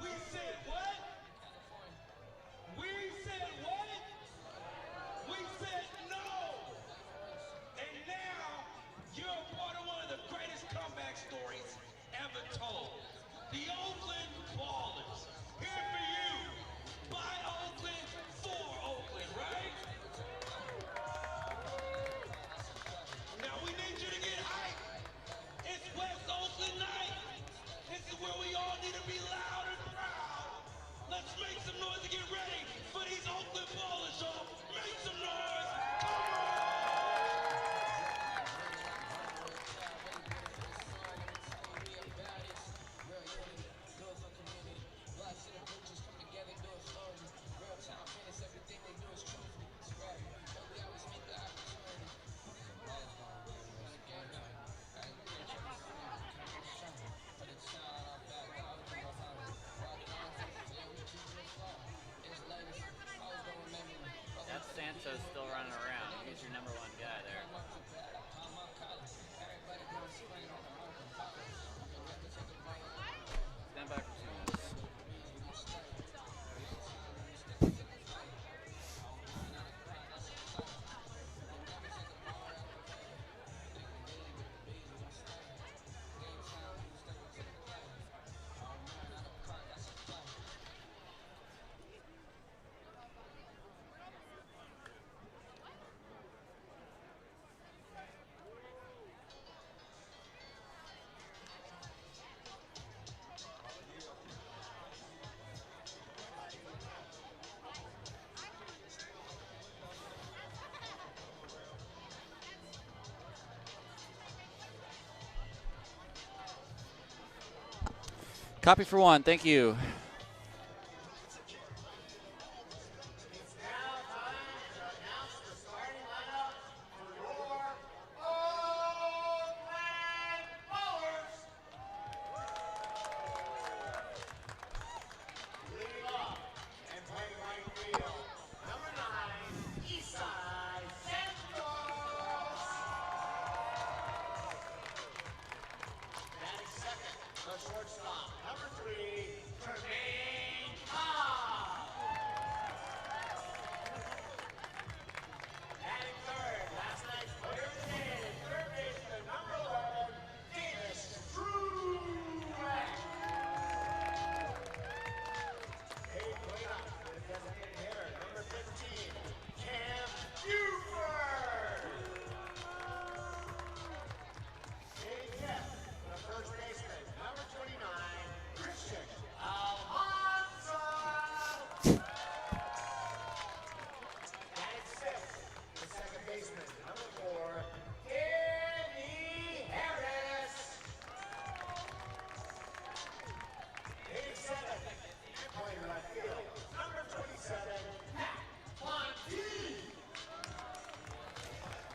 We said what? We said what? We said no. And now you're a part of one of the greatest comeback stories ever told. The Oakland Ballers. Here for you. By Oakland, for Oakland, right? Now we need you to get hyped. It's West Oakland night. This is where we all need to be loud and proud. Let's make some noise and get ready for these Oakland Ballers, y'all. Make some noise. Come That Santo's still running around. He's your number one guy there. Stand by for 2 minutes. Copy for 1. Thank you.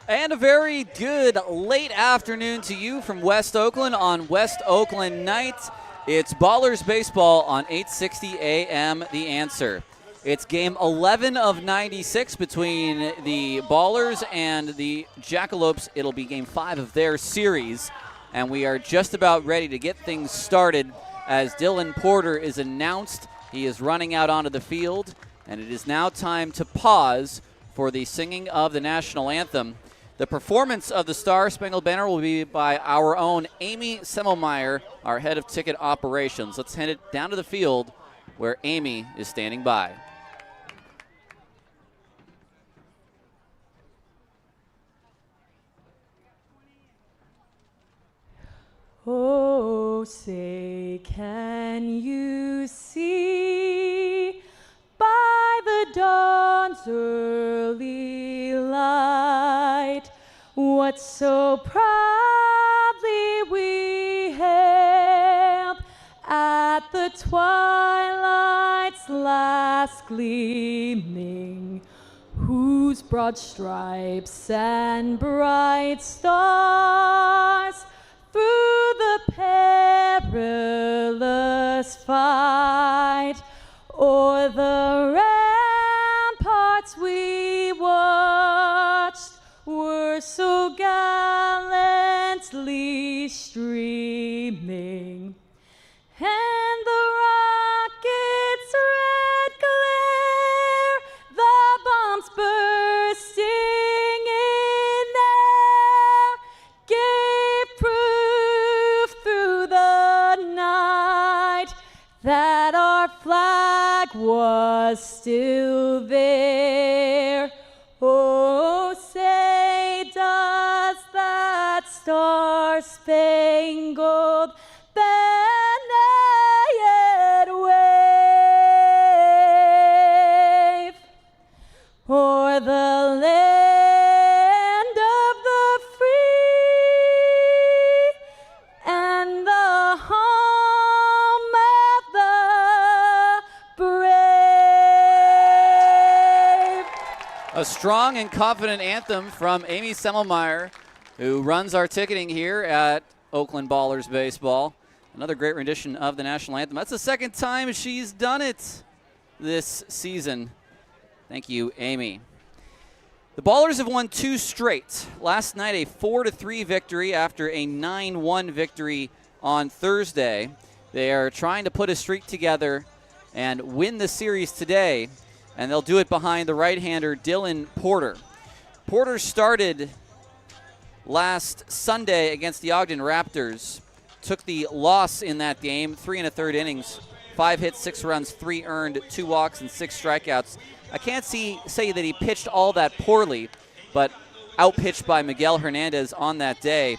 And a very good late afternoon to you from West Oakland on West Oakland night. It's Ballers Baseball on 860 AM The Answer. It's game 11 of 96 between the Ballers and the Jackalopes. It'll be game 5 of their series. And we are just about ready to get things started as Dylan Porter is announced. He is running out onto the field, and it is now time to pause for the singing of the national anthem. The performance of the Star Spangled Banner will be by our own Amy Semmelmeyer, our head of ticket operations. Let's head it down to the field where Amy is standing by. Oh, say, can you see by the dawn's early light what so proudly we hailed at the twilight's last gleaming, whose broad stripes and bright stars through the perilous fight o'er the ramparts we watched were so gallantly streaming. flag was still there. Oh, say does that star-spangled banner yet wave o'er the land of the free and the home of the brave? A strong and confident anthem from Amy Semmelmeyer, who runs our ticketing here at Oakland Ballers Baseball. Another great rendition of the national anthem. That's the second time she's done it this season. Thank you, Amy. The Ballers have won 2 straight. Last night, a 4-3 victory after a 9-1 victory on Thursday. They are trying to put a streak together and win the series today, and they'll do it behind the right-hander Dylan Porter. Porter started last Sunday against the Ogden Raptors. Took the loss in that game, 3 1/3 innings, 5 hits, 6 runs, 3 earned, 2 walks, and 6 strikeouts. I can't say that he pitched all that poorly, but outpitched by Miguel Hernandez on that day.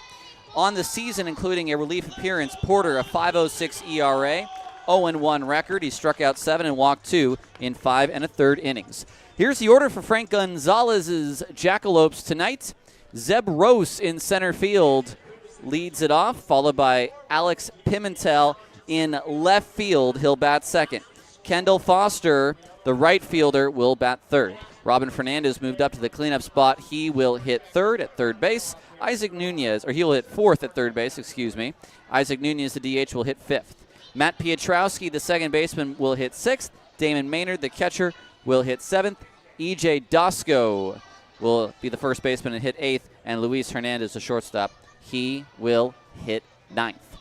On the season, including a relief appearance, Porter, a 5.06 ERA, 0-1 record. He struck out 7 and walked 2 in 5 1/3 innings. Here's the order for Frank Gonzalez's Jackalopes tonight. Zeb Rose in center field leads it off, followed by Alex Pimentel in left field. He'll bat second. Kendall Foster, the right fielder, will bat third. Robin Fernandez moved up to the cleanup spot. He will hit third at third base. Isaac Nunez, or he'll hit fourth at third base, excuse me. Isaac Nunez, the DH, will hit fifth. Matt Pietrowski, the second baseman, will hit sixth. Damon Maynard, the catcher, will hit seventh. E.J. Dosco will be the first baseman and hit eighth. And Luis Hernandez, the shortstop, he will hit ninth.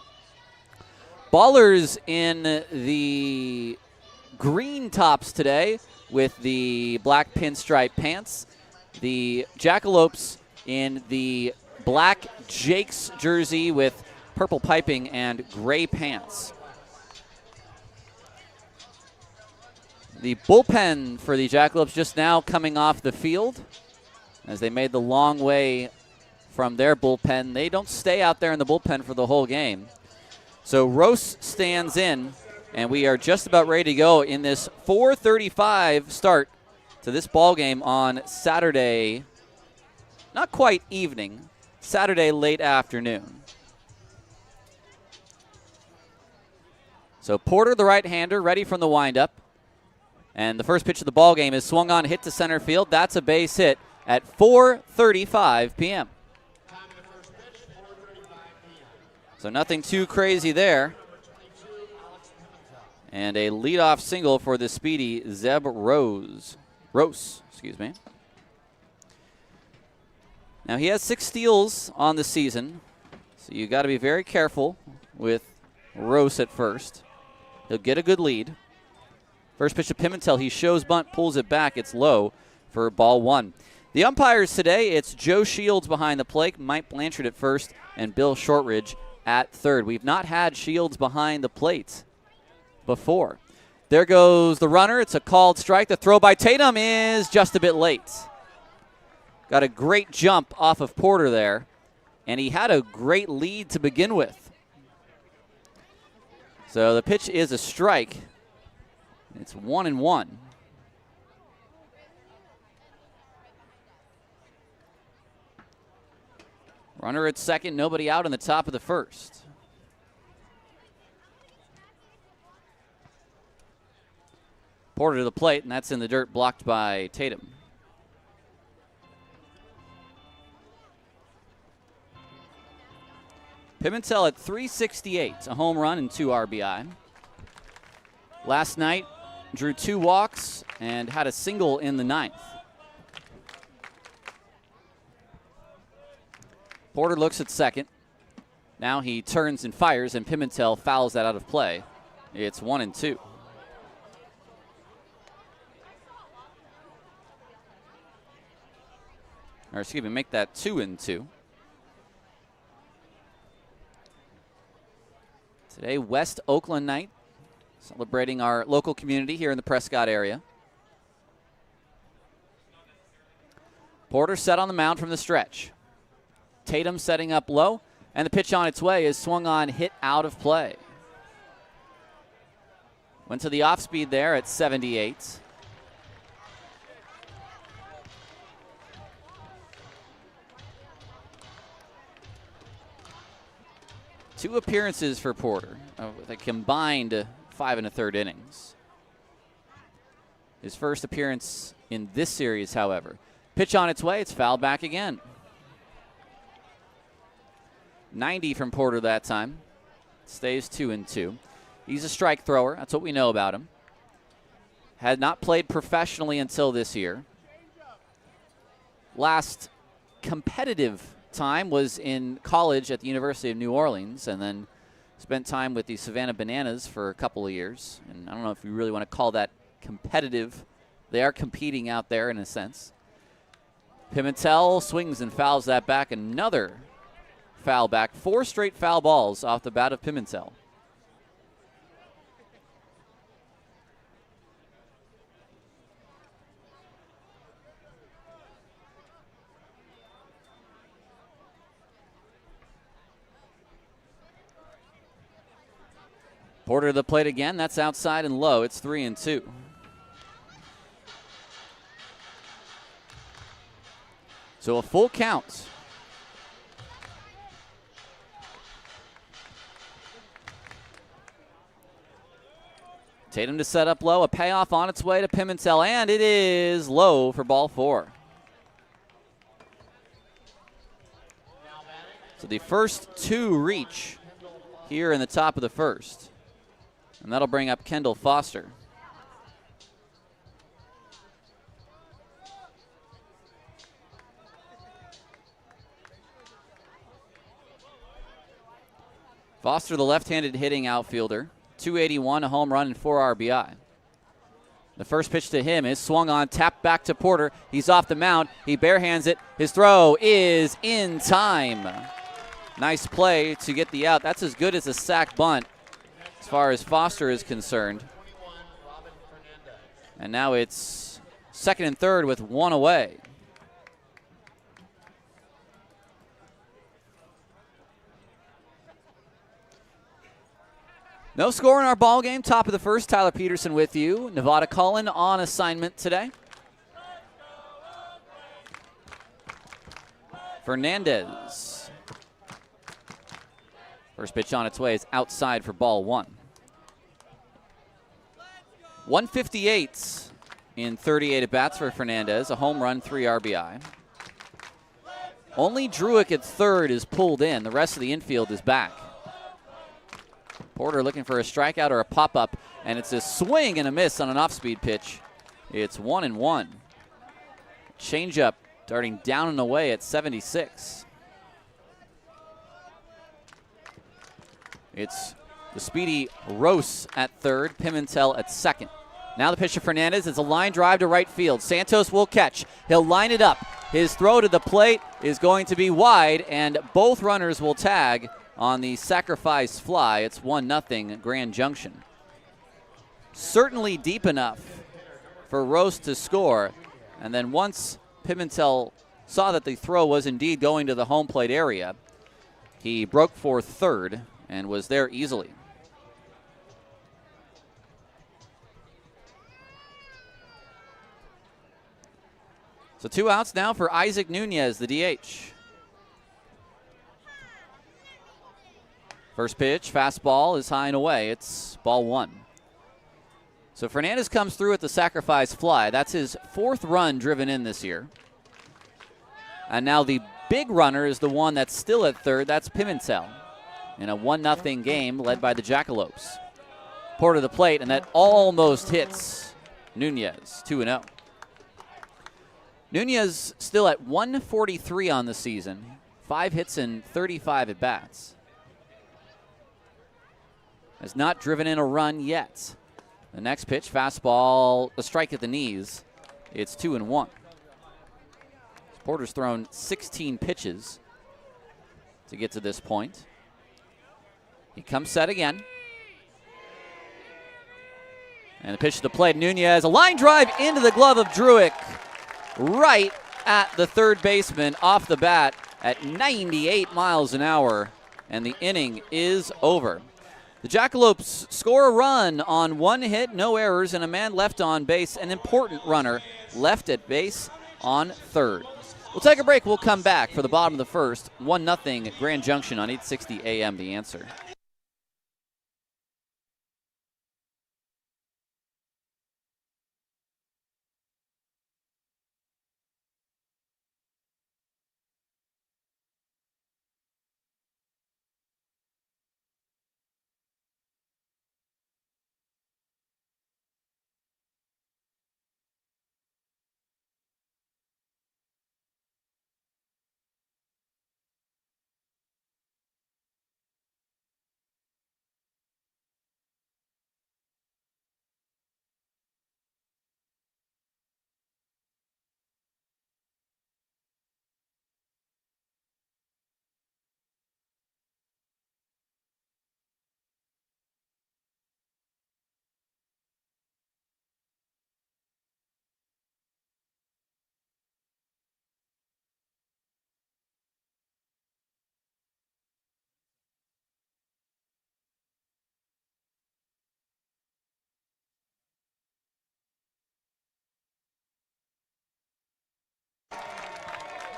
Ballers in the green tops today with the black pinstripe pants. The Jackalopes in the black Jake's jersey with purple piping and gray pants. The bullpen for the Jackalopes just now coming off the field as they made the long way from their bullpen. They don't stay out there in the bullpen for the whole game. So Rose stands in, and we are just about ready to go in this 4:35 start to this ball game on Saturday, not quite evening, Saturday late afternoon. So Porter, the right-hander, ready from the windup. And the first pitch of the ball game is swung on, hit to center field. That's a base hit at 4:35 p.m. So nothing too crazy there. And a leadoff single for the speedy Zeb Rose. Excuse me. Now he has 6 steals on the season, so you got to be very careful with Rose at first. He'll get a good lead. First pitch to Pimentel, he shows bunt, pulls it back. It's low for ball one. The umpires today, it's Joe Shields behind the plate, Mike Blanchard at first, and Bill Shortridge at third. We've not had Shields behind the plate before. There goes the runner. It's a called strike. The throw by Tatum is just a bit late. Got a great jump off of Porter there, and he had a great lead to begin with. So the pitch is a strike. It's 1-1. Runner at second, nobody out in the top of the first. Porter to the plate, and that's in the dirt, blocked by Tatum. Pimentel at .368, a home run and 2 RBI. Last night, drew 2 walks and had a single in the 9th. Porter looks at second. Now he turns and fires, and Pimentel fouls that out of play. It's 1-2. Or excuse me, make that 2-2. Today, West Oakland night. celebrating our local community here in the Prescott area. Porter set on the mound from the stretch. Tatum setting up low, and the pitch on its way is swung on, hit out of play. Went to the off speed there at 78. Two appearances for Porter with a combined 5 1/3 innings. His first appearance in this series, however. Pitch on its way, it's fouled back again. 90 from Porter that time. Stays 2-2. He's a strike thrower. That's what we know about him. Had not played professionally until this year. Last competitive time was in college at the University of New Orleans, and then spent time with the Savannah Bananas for a couple of years. And I don't know if we really want to call that competitive. They are competing out there in a sense. Pimentel swings and fouls that back. Another foul back. 4 straight foul balls off the bat of Pimentel. Porter to the plate again. That's outside and low. It's 3-2. So a full count. Tatum to set up low. A payoff on its way to Pimentel, and it is low for ball 4. So the first 2 reach here in the top of the first. And that'll bring up Kendall Foster. Foster, the left-handed hitting outfielder, 281, a home run, and 4 RBI. The first pitch to him is swung on, tapped back to Porter. He's off the mound. He barehands it. His throw is in time. Nice play to get the out. That's as good as a sac bunt as far as Foster is concerned. And now it's second and third with 1 away. No score in our ball game. Top of the first, Tyler Peterson with you. Nevada Cullen on assignment today. Fernandez. First pitch on its way is outside for ball 1. 158 in 38 at-bats for Fernandez. A home run, 3 RBI. Only Druick at third is pulled in. The rest of the infield is back. Porter looking for a strikeout or a pop-up, and it's a swing and a miss on an off-speed pitch. It's 1-1. Changeup darting down and away at 76. It's the speedy Rose at third, Pimentel at second. Now the pitch to Fernandez is a line drive to right field. Santos will catch. He'll line it up. His throw to the plate is going to be wide, and both runners will tag on the sacrifice fly. It's 1-0 Grand Junction. Certainly deep enough for Rose to score. And then once Pimentel saw that the throw was indeed going to the home plate area, he broke for third and was there easily. So 2 outs now for Isaac Nunez, the DH. First pitch, fastball is high and away. It's ball 1. So Fernandez comes through at the sacrifice fly. That's his 4th run driven in this year. And now the big runner is the one that's still at third. That's Pimentel in a 1-0 game led by the Jackalopes. Porter to the plate, and that almost hits Nunez, 2-0. Nunez still at 143 on the season, 5 hits and 35 at-bats. Has not driven in a run yet. The next pitch, fastball, a strike at the knees. It's 2-1. Porter's thrown 16 pitches to get to this point. He comes set again. And the pitch to the plate, Nunez, a line drive into the glove of Druick, right at the third baseman off the bat at 98 miles an hour, and the inning is over. The Jackalopes score a run on 1 hit, no errors, and a man left on base, an important runner left at base on third. We'll take a break. We'll come back for the bottom of the first. 1-0 Grand Junction on 860 AM, The Answer.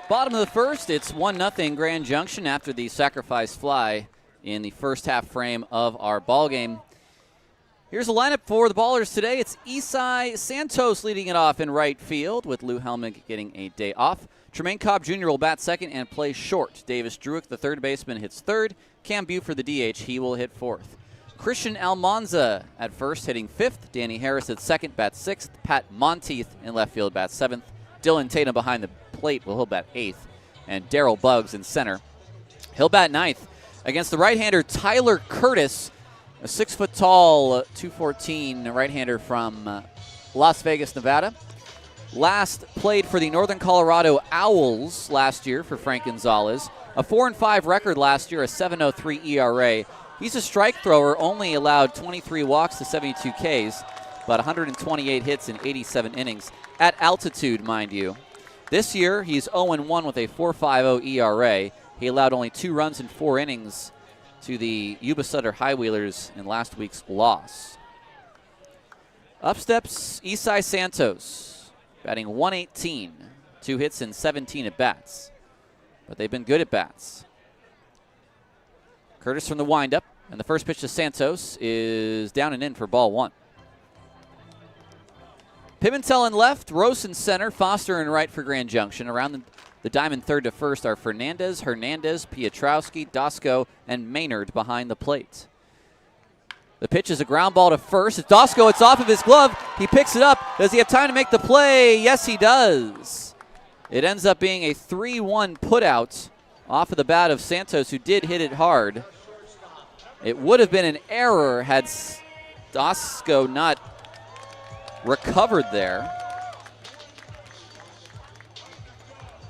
Bottom of the first, it's 1-0 Grand Junction after the sacrifice fly in the first half frame of our ball game. Here's the lineup for the Ballers today. It's Isai Santos leading it off in right field with Lou Helmig getting a day off. Tremaine Cobb Jr. will bat second and play short. Davis Druick, the third baseman, hits third. Cam Buford, the DH, he will hit fourth. Christian Almanza at first, hitting fifth. Danny Harris at second, bats sixth. Pat Monteith in left field, bats seventh. Dylan Tatum behind the plate will he'll bat eighth. And Darrell Buggs in center, he'll bat ninth. Against the right-hander Tyler Curtis, a 6-foot-tall, 214 right-hander from Las Vegas, Nevada. Last played for the Northern Colorado Owls last year for Frank Gonzalez. A 4-5 record last year, a 7.03 ERA. He's a strike thrower, only allowed 23 walks to 72 Ks, but 128 hits in 87 innings. At altitude, mind you. This year, he's 0-1 with a 4.50 ERA. He allowed only 2 runs in 4 innings to the Yuba Sutter Highwheelers in last week's loss. Up steps Isai Santos, batting 118, 2 hits in 17 at-bats. But they've been good at-bats. Curtis from the windup, and the first pitch to Santos is down and in for ball 1. Pimentel in left, Rose in center, Foster in right for Grand Junction. Around the diamond third to first are Fernandez, Hernandez, Pietrowski, Dosco, and Maynard behind the plate. The pitch is a ground ball to first. It's Dosco, it's off of his glove. He picks it up. Does he have time to make the play? Yes, he does. It ends up being a 3-1 putout off of the bat of Santos, who did hit it hard. It would have been an error had Dosco not recovered there.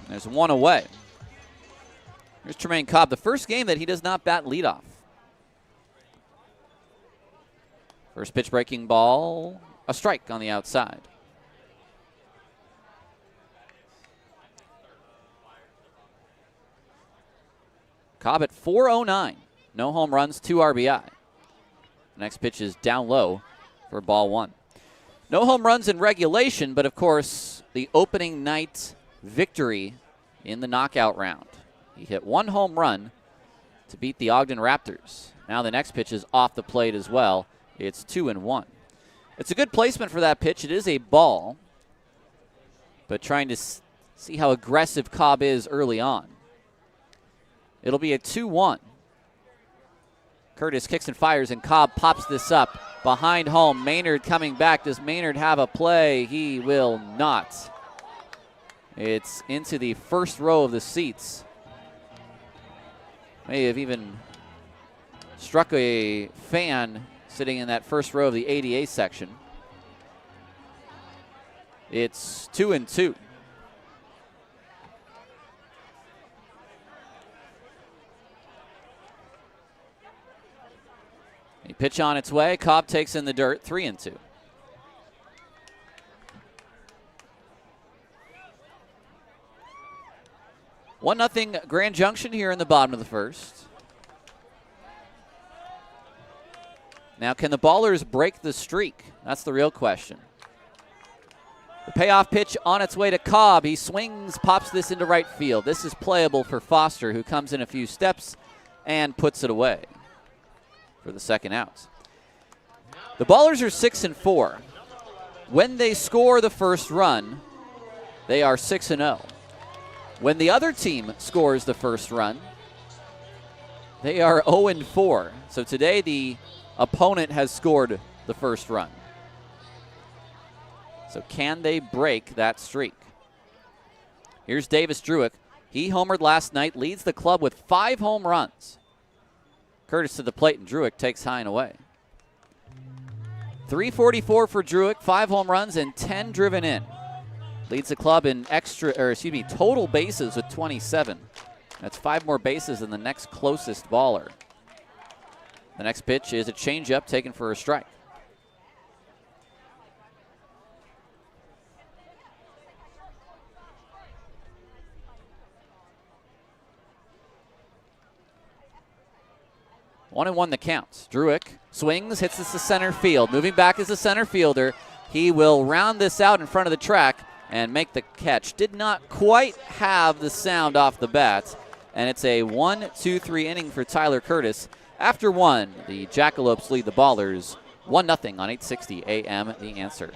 There's one away. Here's Tremaine Cobb, the first game that he does not bat leadoff. First pitch breaking ball, a strike on the outside. Cobb at 409. No home runs, 2 RBI. The next pitch is down low for ball 1. No home runs in regulation, but of course, the opening night victory in the knockout round. He hit 1 home run to beat the Ogden Raptors. Now the next pitch is off the plate as well. It's 2-1. It's a good placement for that pitch. It is a ball, but trying to see how aggressive Cobb is early on. It'll be a 2-1. Curtis kicks and fires, and Cobb pops this up behind home. Maynard coming back. Does Maynard have a play? He will not. It's into the first row of the seats. May have even struck a fan sitting in that first row of the ADA section. It's 2-2. A pitch on its way. Cobb takes in the dirt, 3-2. 1-0 Grand Junction here in the bottom of the first. Now, can the Ballers break the streak? That's the real question. The payoff pitch on its way to Cobb. He swings, pops this into right field. This is playable for Foster, who comes in a few steps and puts it away for the second out. The Ballers are 6-4. When they score the first run, they are 6-0. When the other team scores the first run, they are 0-4. So today the opponent has scored the first run. So can they break that streak? Here's Davis Druick. He homered last night, leads the club with 5 home runs. Curtis to the plate, and Druick takes high and away. 344 for Druick, 5 home runs and 10 driven in. Leads the club in total bases with 27. That's 5 more bases than the next closest baller. The next pitch is a changeup taken for a strike. One and one the count. Druick swings, hits this to center field. Moving back as a center fielder. He will round this out in front of the track and make the catch. Did not quite have the sound off the bat. And it's a 1-2-3 inning for Tyler Curtis. After one, the Jackalopes lead the Ballers 1-0 on 860 AM The Answer.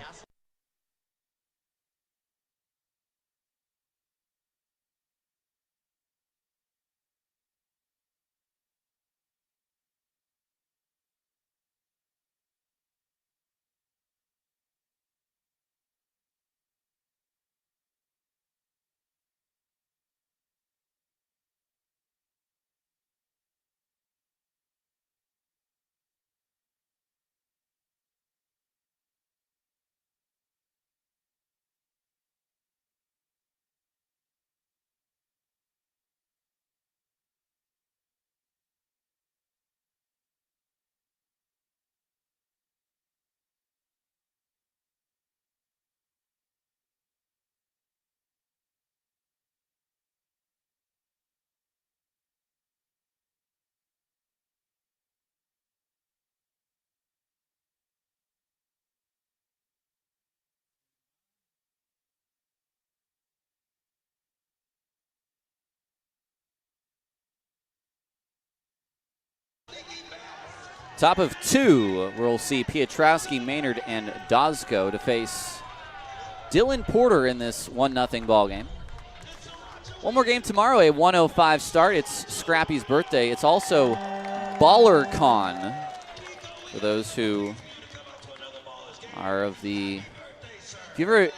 Top of 2, we'll see Piotrowski, Maynard, and Dosco to face Dylan Porter in this 1-0 ball game. One more game tomorrow, a 1:05 start. It's Scrappy's birthday. It's also BallerCon for those who are of the. If you ever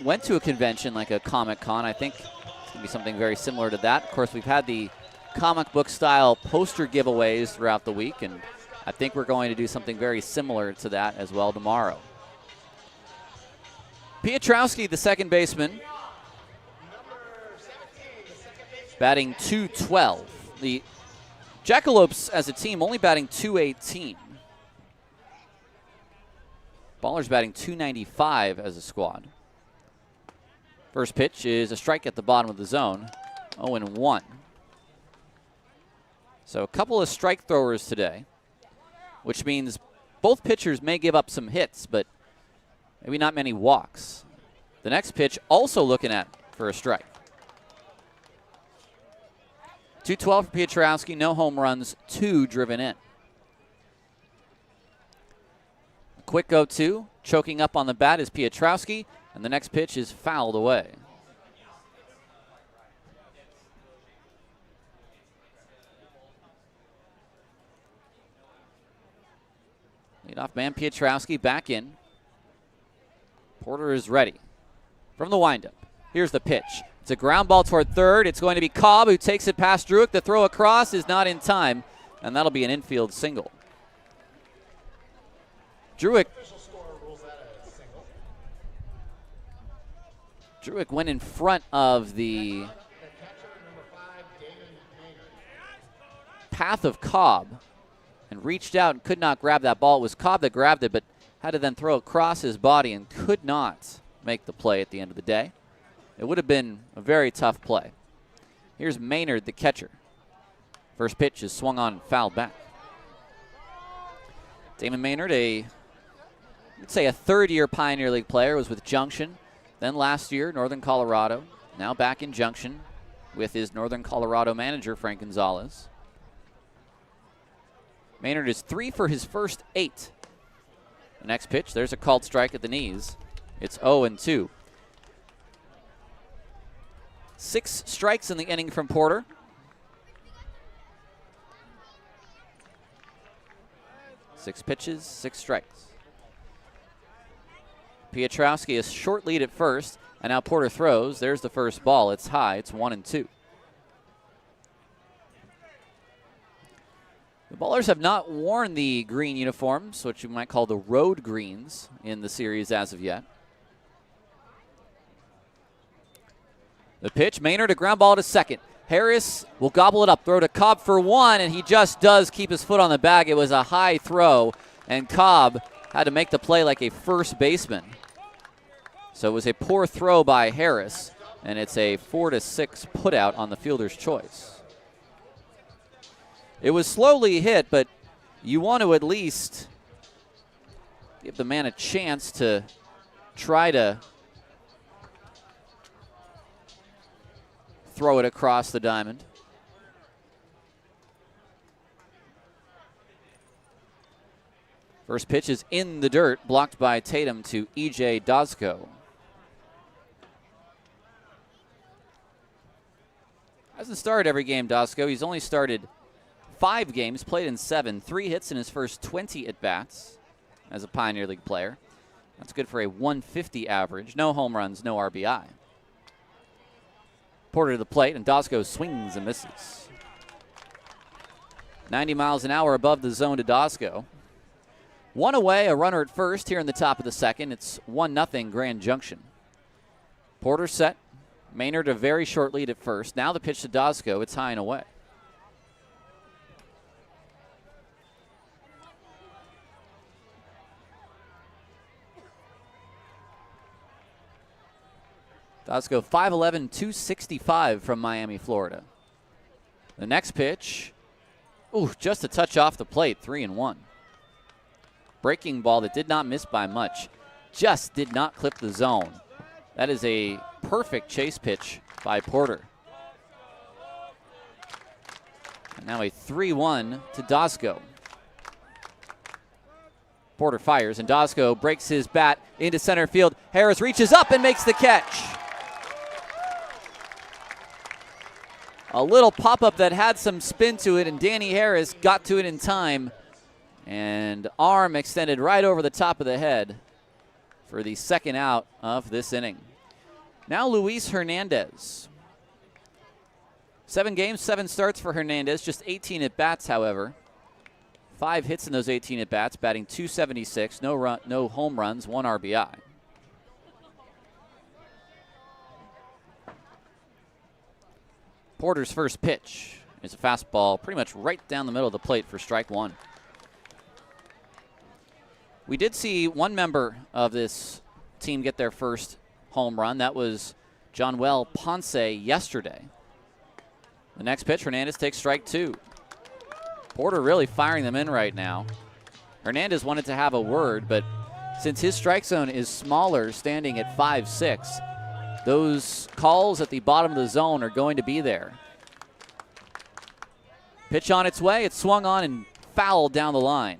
went to a convention like a Comic-Con, I think it's going to be something very similar to that. Of course, we've had the comic book style poster giveaways throughout the week, and I think we're going to do something very similar to that as well tomorrow. Piotrowski, the second baseman, batting .212. The Jackalopes as a team only batting .218. Ballers batting .295 as a squad. First pitch is a strike at the bottom of the zone, 0-1. So a couple of strike throwers today, which means both pitchers may give up some hits, but maybe not many walks. The next pitch also looking at for a strike. 212 for Piotrowski, no home runs, 2 driven in. A quick 0-2, choking up on the bat is Piotrowski, and the next pitch is fouled away. Leadoff man Piotrowski back in. Porter is ready from the windup. Here's the pitch. It's a ground ball toward third. It's going to be Cobb who takes it past Druick. The throw across is not in time, and that'll be an infield single. Druick went in front of the path of Cobb and reached out and could not grab that ball. It was Cobb that grabbed it, but had to then throw across his body and could not make the play at the end of the day. It would have been a very tough play. Here's Maynard, the catcher. First pitch is swung on and fouled back. Damon Maynard, I'd say a third-year Pioneer League player, was with Junction. Then last year, Northern Colorado. Now back in Junction with his Northern Colorado manager, Frank Gonzalez. Maynard is 3 for his first 8. The next pitch, there's a called strike at the knees. It's 0-2. 6 strikes in the inning from Porter. Six pitches, 6 strikes. Piotrowski, a short lead at first, and now Porter throws. There's the first ball. It's high. It's 1-2. The Ballers have not worn the green uniforms, which you might call the road greens, in the series as of yet. The pitch, Maynard, a ground ball to second. Harris will gobble it up, throw to Cobb for 1, and he just does keep his foot on the bag. It was a high throw, and Cobb had to make the play like a first baseman. So it was a poor throw by Harris, and it's a 4-6 putout on the fielder's choice. It was slowly hit, but you want to at least give the man a chance to try to throw it across the diamond. First pitch is in the dirt, blocked by Tatum to E.J. Dosco. Hasn't started every game, Dosco. He's only started 5 games, played in 7, 3 hits in his first 20 at-bats as a Pioneer League player. That's good for a 150 average. No home runs, no RBI. Porter to the plate, and Dosco swings and misses. 90 miles an hour above the zone to Dosco. 1 away, a runner at first here in the top of the second. It's 1-0 Grand Junction. Porter set. Maynard a very short lead at first. Now the pitch to Dosco. It's high and away. Dosco 5'11", 265 from Miami, Florida. The next pitch, just a touch off the plate, 3-1. Breaking ball that did not miss by much, just did not clip the zone. That is a perfect chase pitch by Porter. And now a 3-1 to Dosco. Porter fires, and Dosco breaks his bat into center field. Harris reaches up and makes the catch. A little pop-up that had some spin to it, and Danny Harris got to it in time. And arm extended right over the top of the head for the second out of this inning. Now Luis Hernandez. 7 games, 7 starts for Hernandez, just 18 at-bats, however. 5 hits in those 18 at-bats, batting .276, no home runs, 1 RBI. Porter's first pitch is a fastball pretty much right down the middle of the plate for strike 1. We did see one member of this team get their first home run. That was Johnwell Ponce yesterday. The next pitch, Hernandez takes strike 2. Porter really firing them in right now. Hernandez wanted to have a word, but since his strike zone is smaller, standing at 5'6", those calls at the bottom of the zone are going to be there. Pitch on its way. It's swung on and fouled down the line.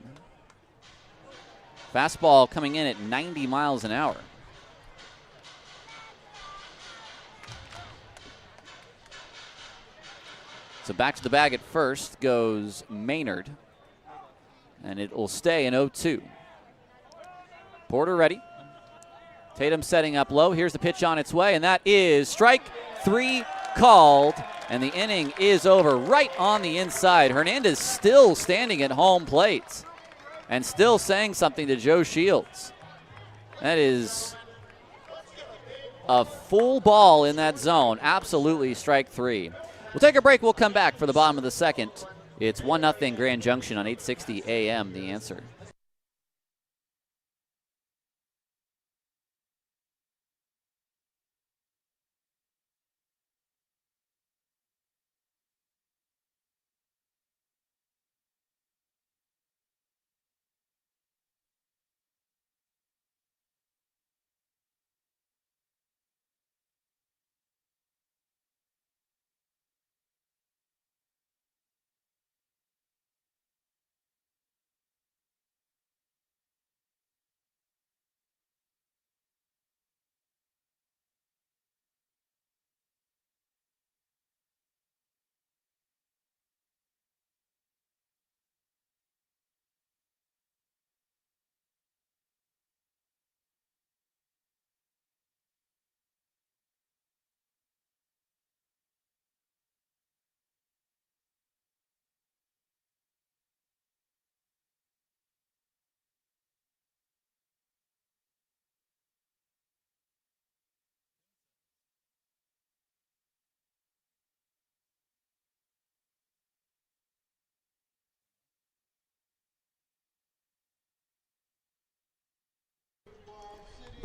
Fastball coming in at 90 miles an hour. So back to the bag at first goes Maynard. And it will stay in 0-2. Porter ready. Tatum setting up low. Here's the pitch on its way, and that is strike 3 called, and the inning is over right on the inside. Hernandez still standing at home plate and still saying something to Joe Shields. That is a full ball in that zone. Absolutely strike 3. We'll take a break. We'll come back for the bottom of the second. It's 1-0 Grand Junction on 860 AM, The Answer.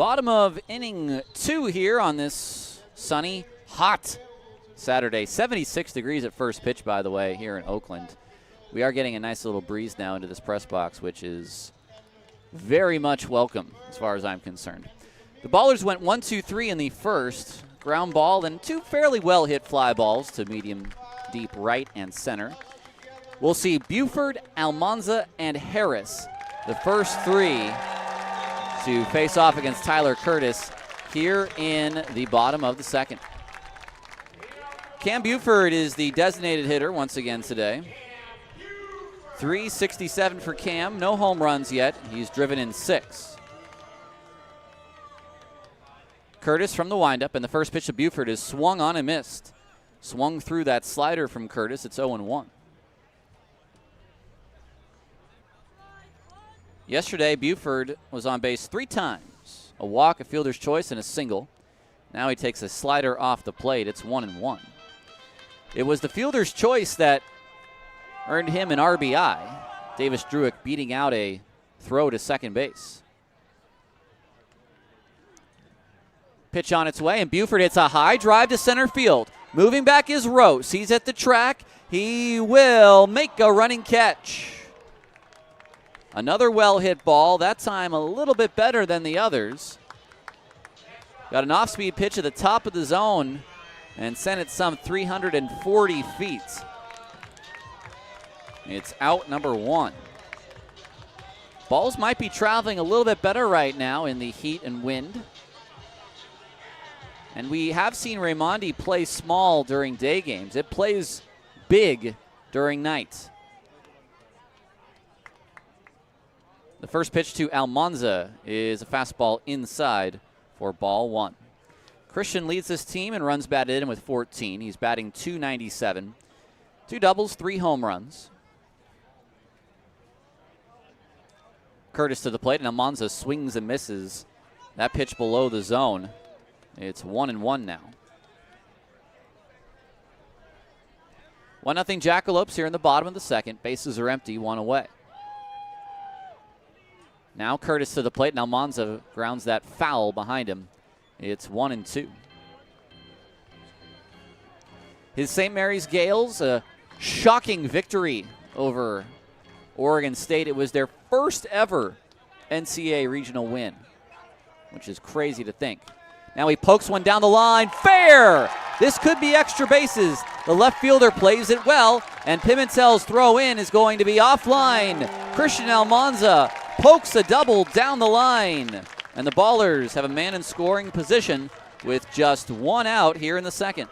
Bottom of inning 2 here on this sunny, hot Saturday. 76 degrees at first pitch, by the way, here in Oakland. We are getting a nice little breeze now into this press box, which is very much welcome as far as I'm concerned. The Ballers went 1-2-3 in the first. Ground ball, then 2 fairly well-hit fly balls to medium, deep right and center. We'll see Buford, Almanza, and Harris, the first 3 to face off against Tyler Curtis here in the bottom of the second. Cam Buford is the designated hitter once again today. .367 for Cam, no home runs yet. He's driven in 6. Curtis from the windup, and the first pitch to Buford is swung on and missed. Swung through that slider from Curtis. It's 0-1. Yesterday, Buford was on base 3 times. A walk, a fielder's choice, and a single. Now he takes a slider off the plate. It's 1-1. It was the fielder's choice that earned him an RBI. Davis Druick beating out a throw to second base. Pitch on its way, and Buford hits a high drive to center field. Moving back is Rose. He's at the track. He will make a running catch. Another well-hit ball, that time a little bit better than the others. Got an off-speed pitch at the top of the zone and sent it some 340 feet. It's out number 1. Balls might be traveling a little bit better right now in the heat and wind. And we have seen Raimondi play small during day games. It plays big during night. The first pitch to Almanza is a fastball inside for ball 1. Christian leads this team and runs batted in with 14. He's batting .297. 2 doubles, 3 home runs. Curtis to the plate, and Almanza swings and misses. That pitch below the zone. It's 1-1 now. 1-0 Jackalopes here in the bottom of the second. Bases are empty, 1 away. Now Curtis to the plate, and Almanza grounds that foul behind him. It's 1-2. His St. Mary's Gales, a shocking victory over Oregon State. It was their first ever NCAA regional win, which is crazy to think. Now he pokes one down the line. Fair! This could be extra bases. The left fielder plays it well, and Pimentel's throw in is going to be offline. Christian Almanza pokes a double down the line, and the Ballers have a man in scoring position with just 1 out here in the second.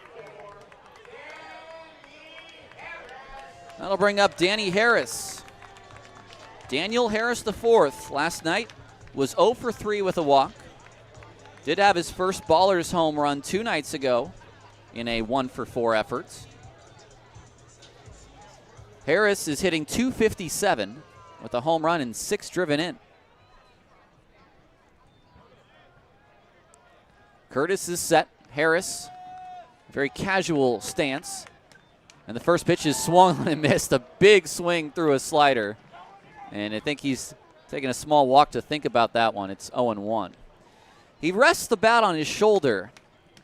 That'll bring up Danny Harris. Daniel Harris IV last night was 0 for 3 with a walk. Did have his first Ballers home run 2 nights ago in a 1 for 4 effort. Harris is hitting .257 with a home run and 6 driven in. Curtis is set. Harris, very casual stance. And the first pitch is swung and missed. A big swing through a slider. And I think he's taking a small walk to think about that one. It's 0-1. He rests the bat on his shoulder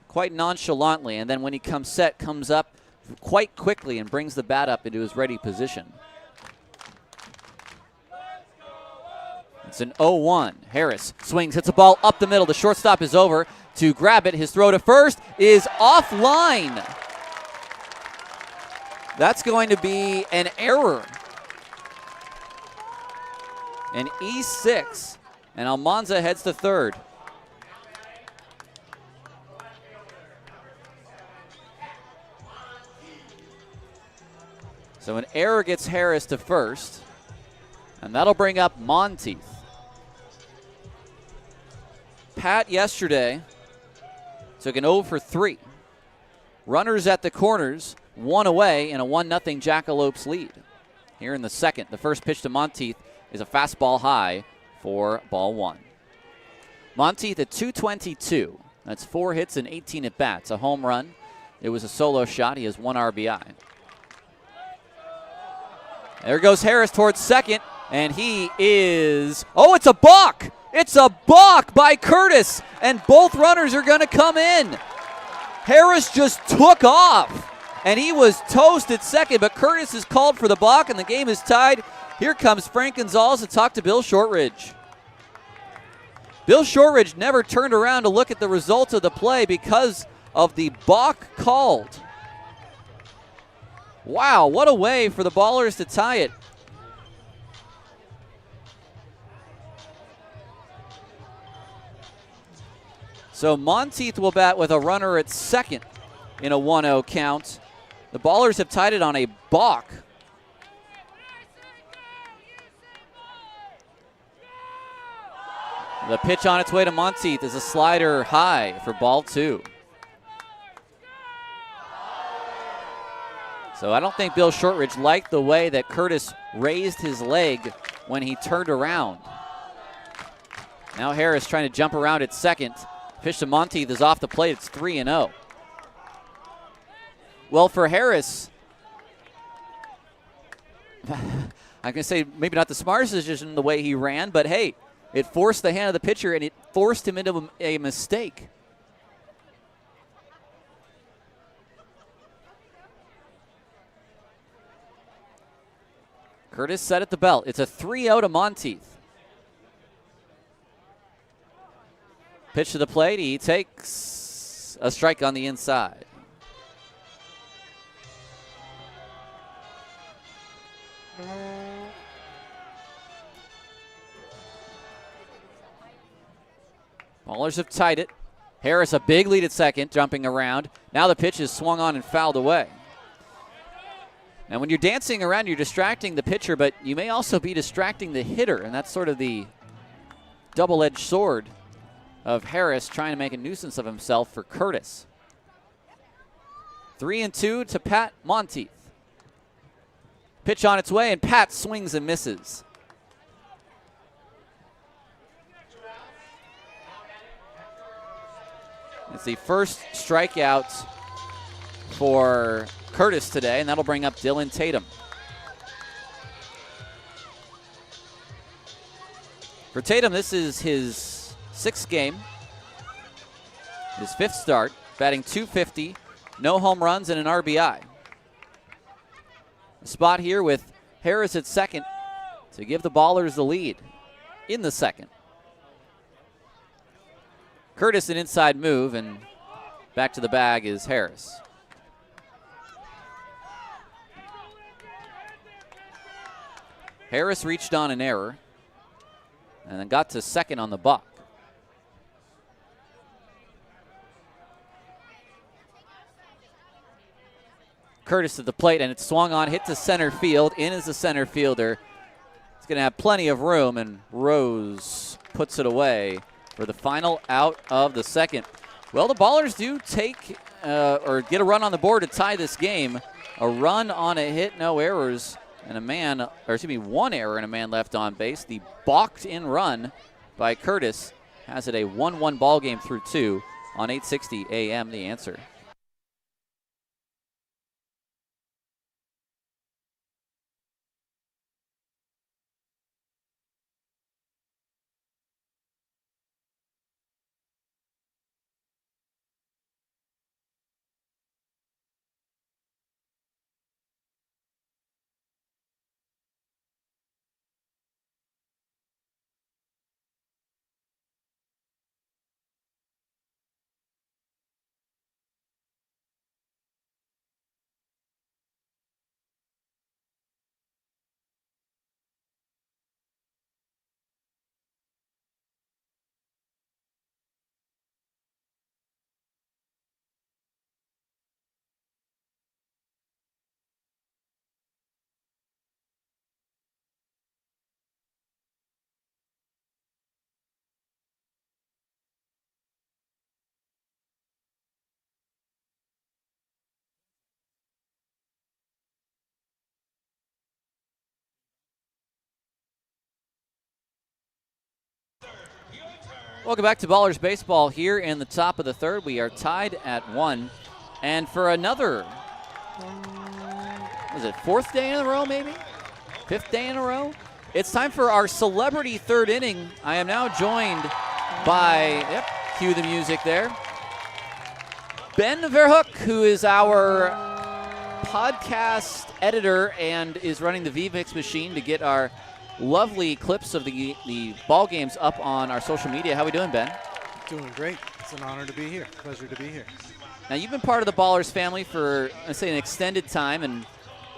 quite nonchalantly, and then when he comes set, comes up quite quickly and brings the bat up into his ready position. It's an 0-1. Harris swings, hits a ball up the middle. The shortstop is over to grab it. His throw to first is offline. That's going to be an error. An E6, and Almanza heads to third. So an error gets Harris to first, and that'll bring up Monteith. Pat yesterday took an 0 for 3. Runners at the corners, 1 away, and a 1-0 Jackalopes lead. Here in the second, the first pitch to Monteith is a fastball high for ball 1. Monteith at .222. That's 4 hits and 18 at-bats. A home run. It was a solo shot. He has 1 RBI. There goes Harris towards second, and he is... Oh, it's a balk! It's a balk by Curtis, and both runners are going to come in. Harris just took off, and he was toast at second, but Curtis is called for the balk, and the game is tied. Here comes Frank Gonzalez to talk to Bill Shortridge. Bill Shortridge never turned around to look at the results of the play because of the balk called. Wow, what a way for the Ballers to tie it. So Monteith will bat with a runner at second in a 1-0 count. The Ballers have tied it on a balk. The pitch on its way to Monteith is a slider high for ball 2. So I don't think Bill Shortridge liked the way that Curtis raised his leg when he turned around. Now Harris trying to jump around at second. Pitch to Monteith is off the plate. It's 3-0. Well, for Harris, I can say maybe not the smartest decision the way he ran, but hey, it forced the hand of the pitcher and it forced him into a mistake. Curtis set at the belt. It's a 3-0 to Monteith. Pitch to the plate. He takes a strike on the inside. Ballers have tied it. Harris a big lead at second, jumping around. Now the pitch is swung on and fouled away. And when you're dancing around, you're distracting the pitcher, but you may also be distracting the hitter, and that's sort of the double-edged sword of Harris trying to make a nuisance of himself for Curtis. 3-2 to Pat Monteith. Pitch on its way, and Pat swings and misses. It's the first strikeout for Curtis today, and that'll bring up Dylan Tatum. For Tatum, this is his 6th game, his 5th start, batting .250, no home runs, and an RBI. A spot here with Harris at second to give the Ballers the lead in the second. Curtis an inside move, and back to the bag is Harris. Harris reached on an error and then got to second on the buck. Curtis at the plate, and it's swung on, hit to center field. In is the center fielder. He's going to have plenty of room, and Rose puts it away for the final out of the second. Well, the Ballers do take or get a run on the board to tie this game. A run on a hit, no errors, and one error and a man left on base. The balked in run by Curtis has it a 1-1 ball game through 2 on 860 AM The Answer. Welcome back to Ballers Baseball here in the top of the third. We are tied at 1. And for another, was it 4th day in a row maybe? 5th day in a row? It's time for our celebrity third inning. I am now joined by, cue the music there, Ben Verhoek, who is our podcast editor and is running the VMix machine to get our lovely clips of the ball games up on our social media. How we doing, Ben? Doing great. It's an honor to be here. Pleasure to be here. Now, you've been part of the Ballers family for, I'd say, an extended time, and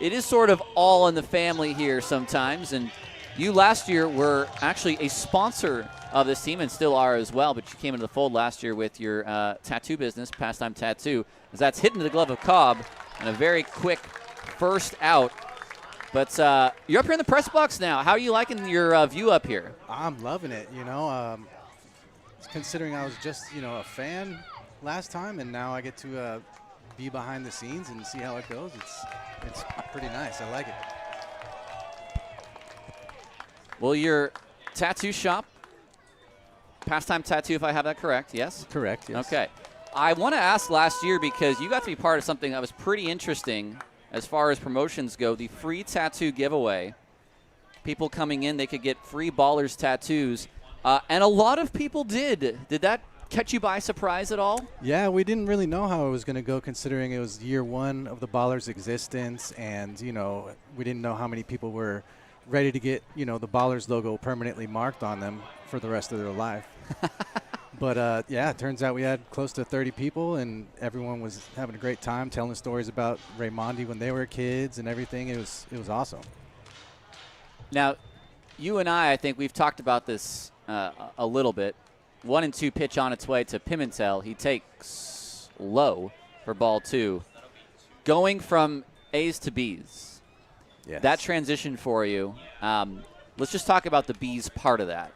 it is sort of all in the family here sometimes. And you last year were actually a sponsor of this team and still are as well, but you came into the fold last year with your tattoo business, Pastime Tattoo, as that's hit into the glove of Cobb and a very quick first out. But you're up here in the press box now. How are you liking your view up here? I'm loving it, considering I was just, a fan last time, and now I get to be behind the scenes and see how it goes. It's pretty nice. I like it. Well, your tattoo shop, Pastime Tattoo, if I have that correct, yes? Correct, yes. Okay. I want to ask last year because you got to be part of something that was pretty interesting as far as promotions go, the free tattoo giveaway. People coming in, they could get free Ballers tattoos, and a lot of people did. Did that catch you by surprise at all? Yeah, we didn't really know how it was going to go considering it was year one of the Ballers' existence, and, we didn't know how many people were ready to get, the Ballers logo permanently marked on them for the rest of their life. But, yeah, it turns out we had close to 30 people, and everyone was having a great time telling stories about Raimondi when they were kids and everything. It was awesome. Now, you and I think we've talked about this a little bit. 1-2 pitch on its way to Pimentel. He takes low for ball 2. Going from A's to B's. Yes. That transition for you, let's just talk about the B's part of that.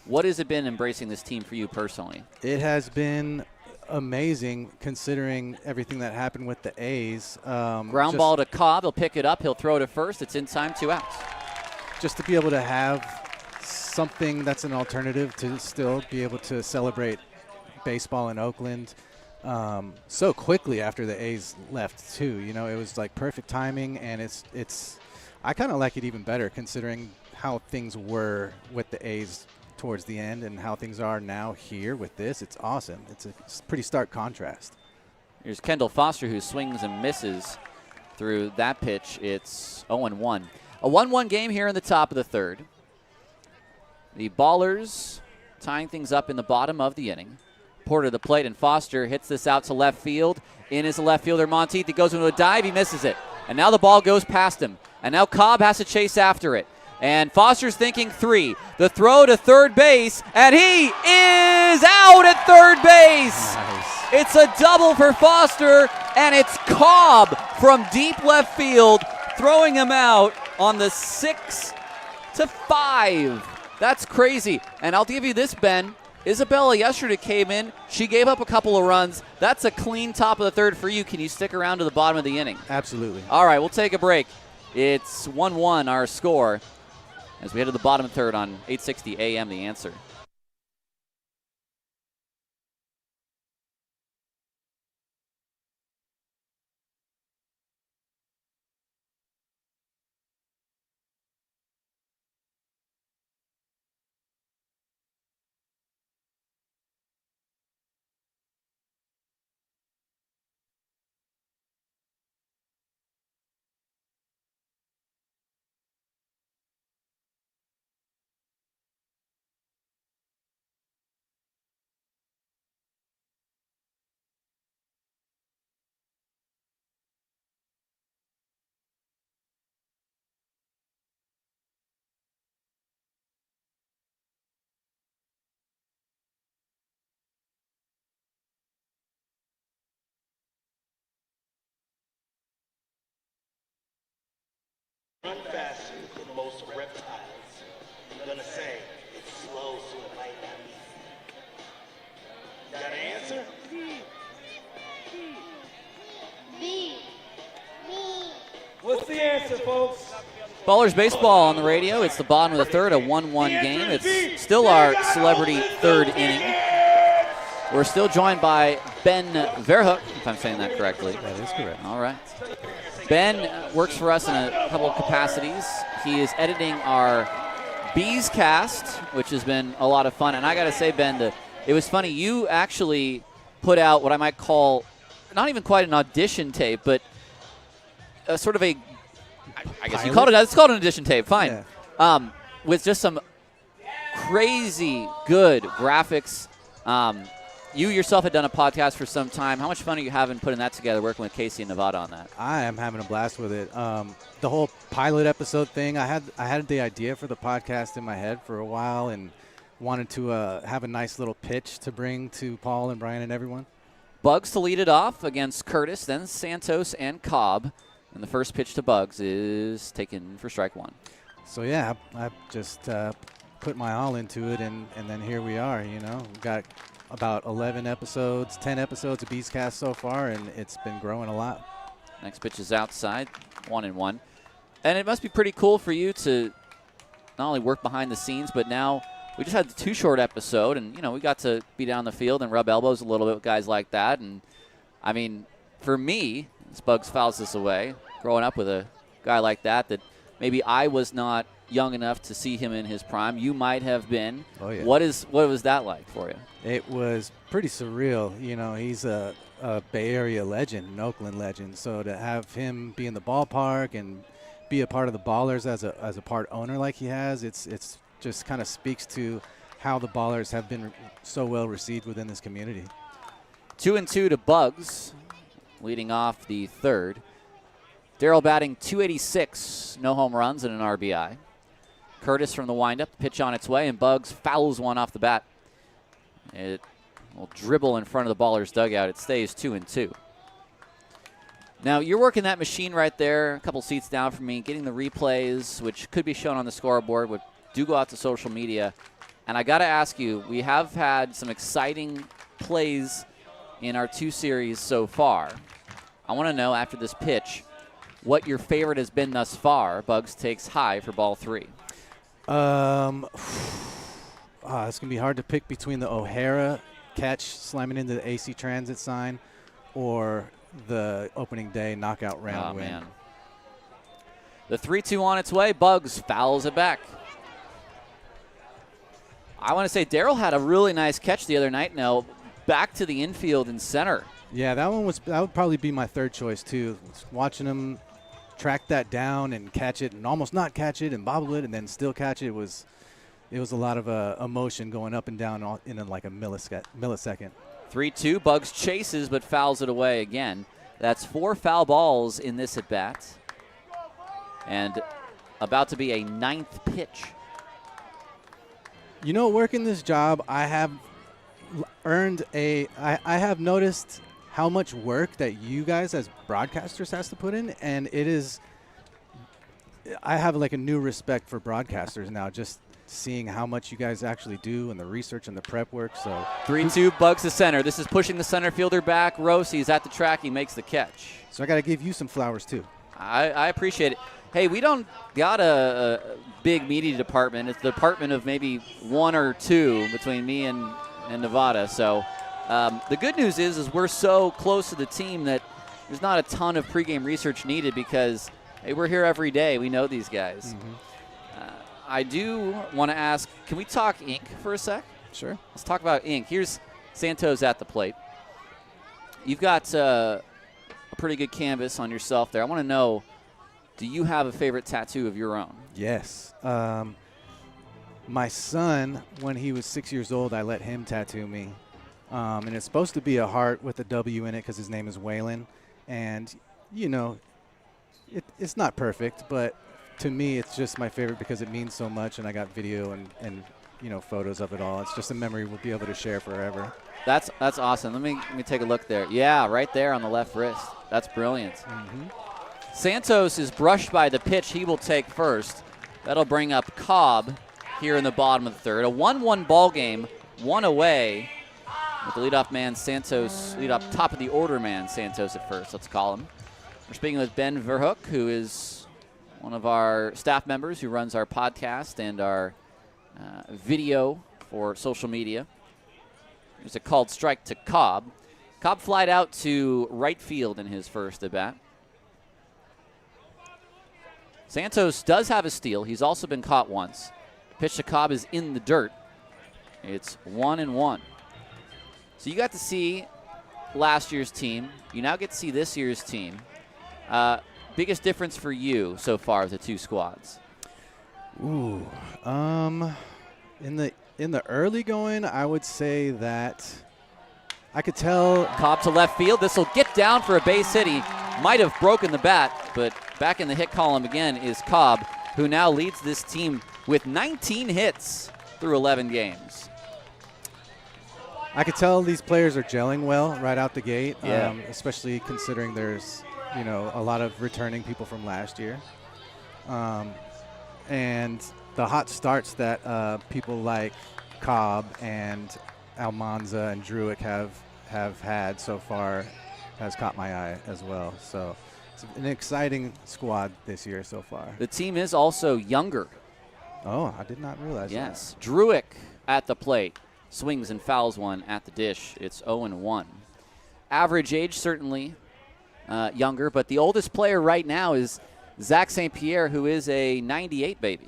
What has it been embracing this team for you personally? It has been amazing considering everything that happened with the A's. Ground ball to Cobb. He'll pick it up. He'll throw to first. It's in time, 2 outs. Just to be able to have something that's an alternative to still be able to celebrate baseball in Oakland so quickly after the A's left too. It was like perfect timing, and it's I kind of like it even better considering how things were with the A's towards the end and how things are now here with this. It's awesome. It's a pretty stark contrast. Here's Kendall Foster, who swings and misses through that pitch. It's 0-1. A 1-1 game here in the top of the third. The Ballers tying things up in the bottom of the inning. Porter to the plate, and Foster hits this out to left field. In is the left fielder, Monteith. He goes into a dive. He misses it. And now the ball goes past him. And now Cobb has to chase after it. And Foster's thinking 3. The throw to third base, and he is out at third base. Nice. It's a double for Foster, and it's Cobb from deep left field throwing him out on the 6-5. That's crazy. And I'll give you this, Ben. Isabella yesterday came in. She gave up a couple of runs. That's a clean top of the third for you. Can you stick around to the bottom of the inning? Absolutely. All right, we'll take a break. It's 1-1 our score as we head to the bottom of the third on 860 AM The Answer. Run faster than most reptiles. I'm gonna say it's slow, so it might not be. Got an answer? B. What's the answer, folks? Ballers baseball on the radio. It's the bottom of the third, a 1-1 game. It's still our celebrity third inning. We're still joined by Ben Verhoek, if I'm saying that correctly. That is correct. All right. Ben works for us in a couple of capacities. He is editing our Bees Cast, which has been a lot of fun. And I got to say, Ben, it was funny. You actually put out what I might call not even quite an audition tape, but a sort of a, I guess you called it, it's called an audition tape, fine. Yeah. With just some crazy good graphics. You yourself had done a podcast for some time. How much fun are you having putting that together, working with Casey and Nevada on that? I am having a blast with it. The whole pilot episode thing, I had the idea for the podcast in my head for a while and wanted to have a nice little pitch to bring to Paul and Brian and everyone. Bugs to lead it off against Curtis, then Santos and Cobb. And the first pitch to Bugs is taken for strike one. So, yeah, I just put my all into it, and then here we are, you know. We've got about 11 episodes, 10 episodes of Beastcast so far, and it's been growing a lot. Next pitch is outside, 1-1. And it must be pretty cool for you to not only work behind the scenes, but now we just had the Too Short episode, and, you know, we got to be down the field and rub elbows a little bit with guys like that. And, I mean, for me, as Bugs fouls this away, growing up with a guy like that maybe I was not young enough to see him in his prime. You might have been. Oh, yeah. What was that like for you? It was pretty surreal. You know, he's a Bay Area legend, an Oakland legend. So to have him be in the ballpark and be a part of the Ballers as a part owner like he has, it's just kind of speaks to how the Ballers have been so well received within this community. 2-2 to Bugs, leading off the third. Darryl batting .286, no home runs and an RBI. Curtis from the windup, pitch on its way, and Bugs fouls one off the bat. It will dribble in front of the Ballers' dugout. It stays 2-2. Now, you're working that machine right there, a couple seats down from me, getting the replays, which could be shown on the scoreboard, which do go out to social media. And I got to ask you, we have had some exciting plays in our two series so far. I want to know, after this pitch, what your favorite has been thus far. Bugs takes high for ball 3. It's going to be hard to pick between the O'Hara catch slamming into the AC Transit sign or the opening day knockout round win. Man. The 3-2 on its way. Bugs fouls it back. I want to say Darryl had a really nice catch the other night. Now back to the infield and center. Yeah, that would probably be my third choice too. Watching him track that down and catch it and almost not catch it and bobble it and then still catch it, it was a lot of emotion going up and down in like a millisecond. 3-2. Bugs chases but fouls it away again. That's 4 foul balls in this at bat, and about to be a 9th pitch. You know, working this job, I have noticed how much work that you guys as broadcasters has to put in, and I have like a new respect for broadcasters now, just seeing how much you guys actually do and the research and the prep work. So 3-2, Bugs to center. This is pushing the center fielder back. Rossi's at the track. He makes the catch. So I got to give you some flowers too. I appreciate it. Hey, we don't got a big media department. It's the department of maybe 1 or 2 between me and Nevada. So the good news is we're so close to the team that there's not a ton of pregame research needed because, hey, we're here every day. We know these guys. Mm-hmm. I do want to ask, can we talk ink for a sec? Sure. Let's talk about ink. Here's Santos at the plate. You've got a pretty good canvas on yourself there. I want to know, do you have a favorite tattoo of your own? Yes. My son, when he was 6 years old, I let him tattoo me. And it's supposed to be a heart with a W in it because his name is Waylon. And, you know, it's not perfect, but to me it's just my favorite because it means so much, and I got video and you know, photos of it all. It's just a memory we'll be able to share forever. That's awesome. Let me take a look there. Yeah, right there on the left wrist. That's brilliant. Mm-hmm. Santos is brushed by the pitch. He will take first. That'll bring up Cobb here in the bottom of the third. A 1-1 ball game, 1 away. With the leadoff man, Santos, leadoff top of the order man, Santos at first, let's call him. We're speaking with Ben Verhoek, who is one of our staff members who runs our podcast and our video for social media. There's a called strike to Cobb. Cobb flied out to right field in his first at-bat. Santos does have a steal. He's also been caught once. Pitch to Cobb is in the dirt. It's 1-1. So you got to see last year's team. You now get to see this year's team. Biggest difference for you so far with the two squads? Ooh, in the early going, I would say that I could tell. Cobb to left field. This will get down for a base hit. He might have broken the bat, but back in the hit column again is Cobb, who now leads this team with 19 hits through 11 games. I could tell these players are gelling well right out the gate, Yeah. Especially considering there's, a lot of returning people from last year. And the hot starts that people like Cobb and Almanza and Druick have had so far has caught my eye as well. So it's an exciting squad this year so far. The team is also younger. Oh, I did not realize that. Yes. Druick at the plate. Swings and fouls one at the dish. It's 0-1. Average age certainly younger, but the oldest player right now is Zach St. Pierre, who is a 98 baby.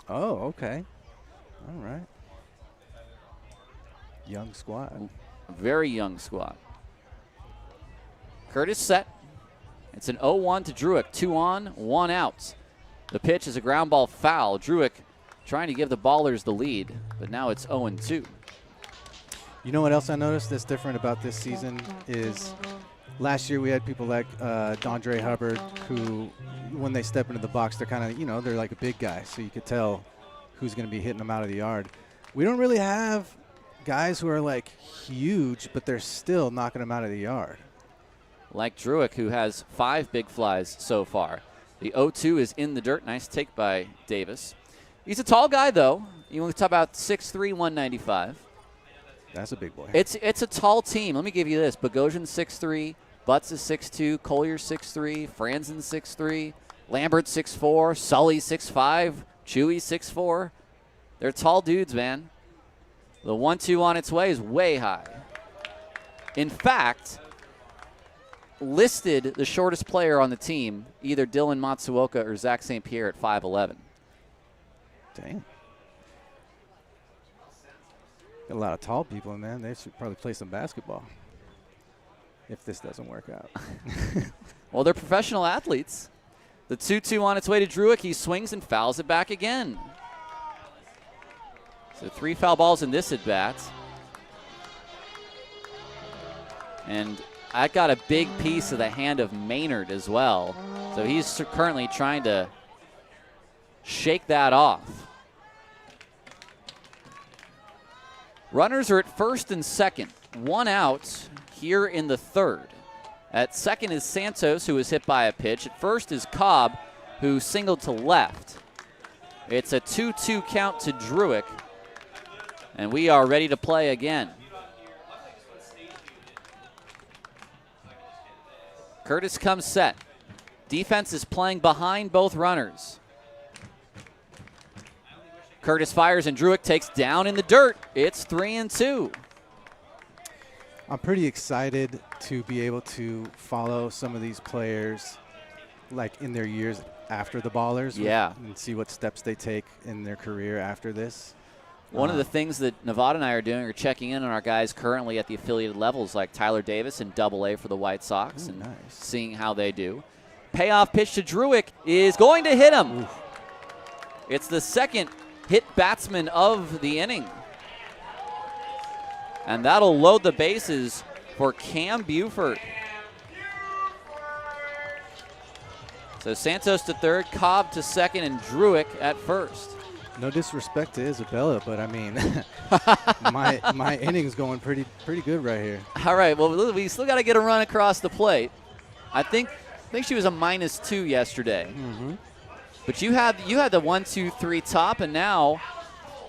Oh, okay. All right. Young squad. A very young squad. Curtis set. It's an 0-1 to Druick. 2 on, 1 out. The pitch is a ground ball foul. Druick trying to give the Ballers the lead, but now it's 0-2. You know what else I noticed that's different about this season is last year we had people like Dondre Hubbard who, when they step into the box, they're kind of, they're like a big guy, so you could tell who's going to be hitting them out of the yard. We don't really have guys who are like huge, but they're still knocking them out of the yard. Like Druick, who has 5 big flies so far. The 0-2 is in the dirt. Nice take by Davis. He's a tall guy, though. You want to talk about 6'3", 195. That's a big boy. It's a tall team. Let me give you this. Bogosian 6'3", Butts is 6'2", Collier 6'3", Franzen 6'3", Lambert 6'4", Sully 6'5", Chewy 6'4". They're tall dudes, man. The 1-2 on its way is way high. In fact, listed the shortest player on the team, either Dylan Matsuoka or Zach St. Pierre at 5'11". Dang. Got a lot of tall people, man. They should probably play some basketball if this doesn't work out. Well, they're professional athletes. The 2-2 on its way to Druick. He swings and fouls it back again. So 3 foul balls in this at-bat. And I got a big piece of the hand of Maynard as well. So he's currently trying to shake that off. Runners are at first and second. 1 out here in the third. At second is Santos, who was hit by a pitch. At first is Cobb, who singled to left. It's a 2-2 count to Druick. And we are ready to play again. Curtis comes set. Defense is playing behind both runners. Curtis fires and Druick takes down in the dirt. It's 3-2. I'm pretty excited to be able to follow some of these players like in their years after the Ballers. Yeah. And see what steps they take in their career after this. One of the things that Nevada and I are doing are checking in on our guys currently at the affiliated levels, like Tyler Davis in AA for the White Sox, and nice. seeing how they do. Payoff pitch to Druick is going to hit him. Oof. It's the second hit batsman of the inning. And that'll load the bases for Cam Buford. So Santos to third, Cobb to second, and Druick at first. No disrespect to Isabella, but I mean, my inning's going pretty good right here. All right, well, we still got to get a run across the plate. I think she was a -2 yesterday. Mm-hmm. But you had the 1-2-3 top, and now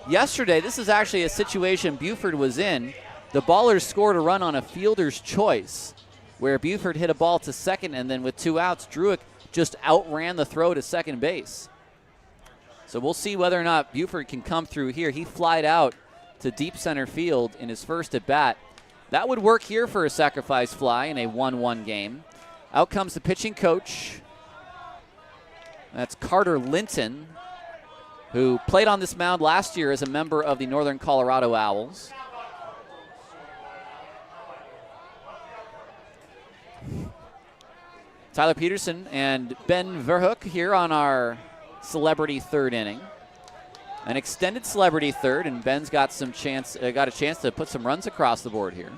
yesterday this is actually a situation Buford was in. The Ballers scored a run on a fielder's choice, where Buford hit a ball to second, and then with 2 outs, Druick just outran the throw to second base. So we'll see whether or not Buford can come through here. He flied out to deep center field in his first at bat. That would work here for a sacrifice fly in a 1-1 game. Out comes the pitching coach. That's Carter Linton. who played on this mound last year as a member of the Northern Colorado Owls. Tyler Peterson and Ben Verhoek here on our celebrity third inning. An extended celebrity third, and Ben's got a chance to put some runs across the board here.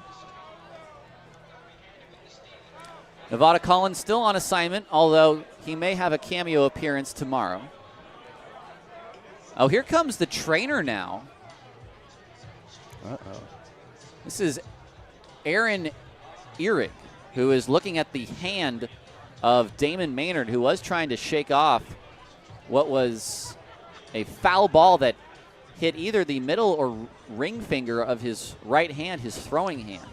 Nevada Collins still on assignment, although he may have a cameo appearance tomorrow. Oh, here comes the trainer now. Uh-oh. This is Aaron Ehrig, who is looking at the hand of Damon Maynard, who was trying to shake off what was a foul ball that hit either the middle or ring finger of his right hand, his throwing hand.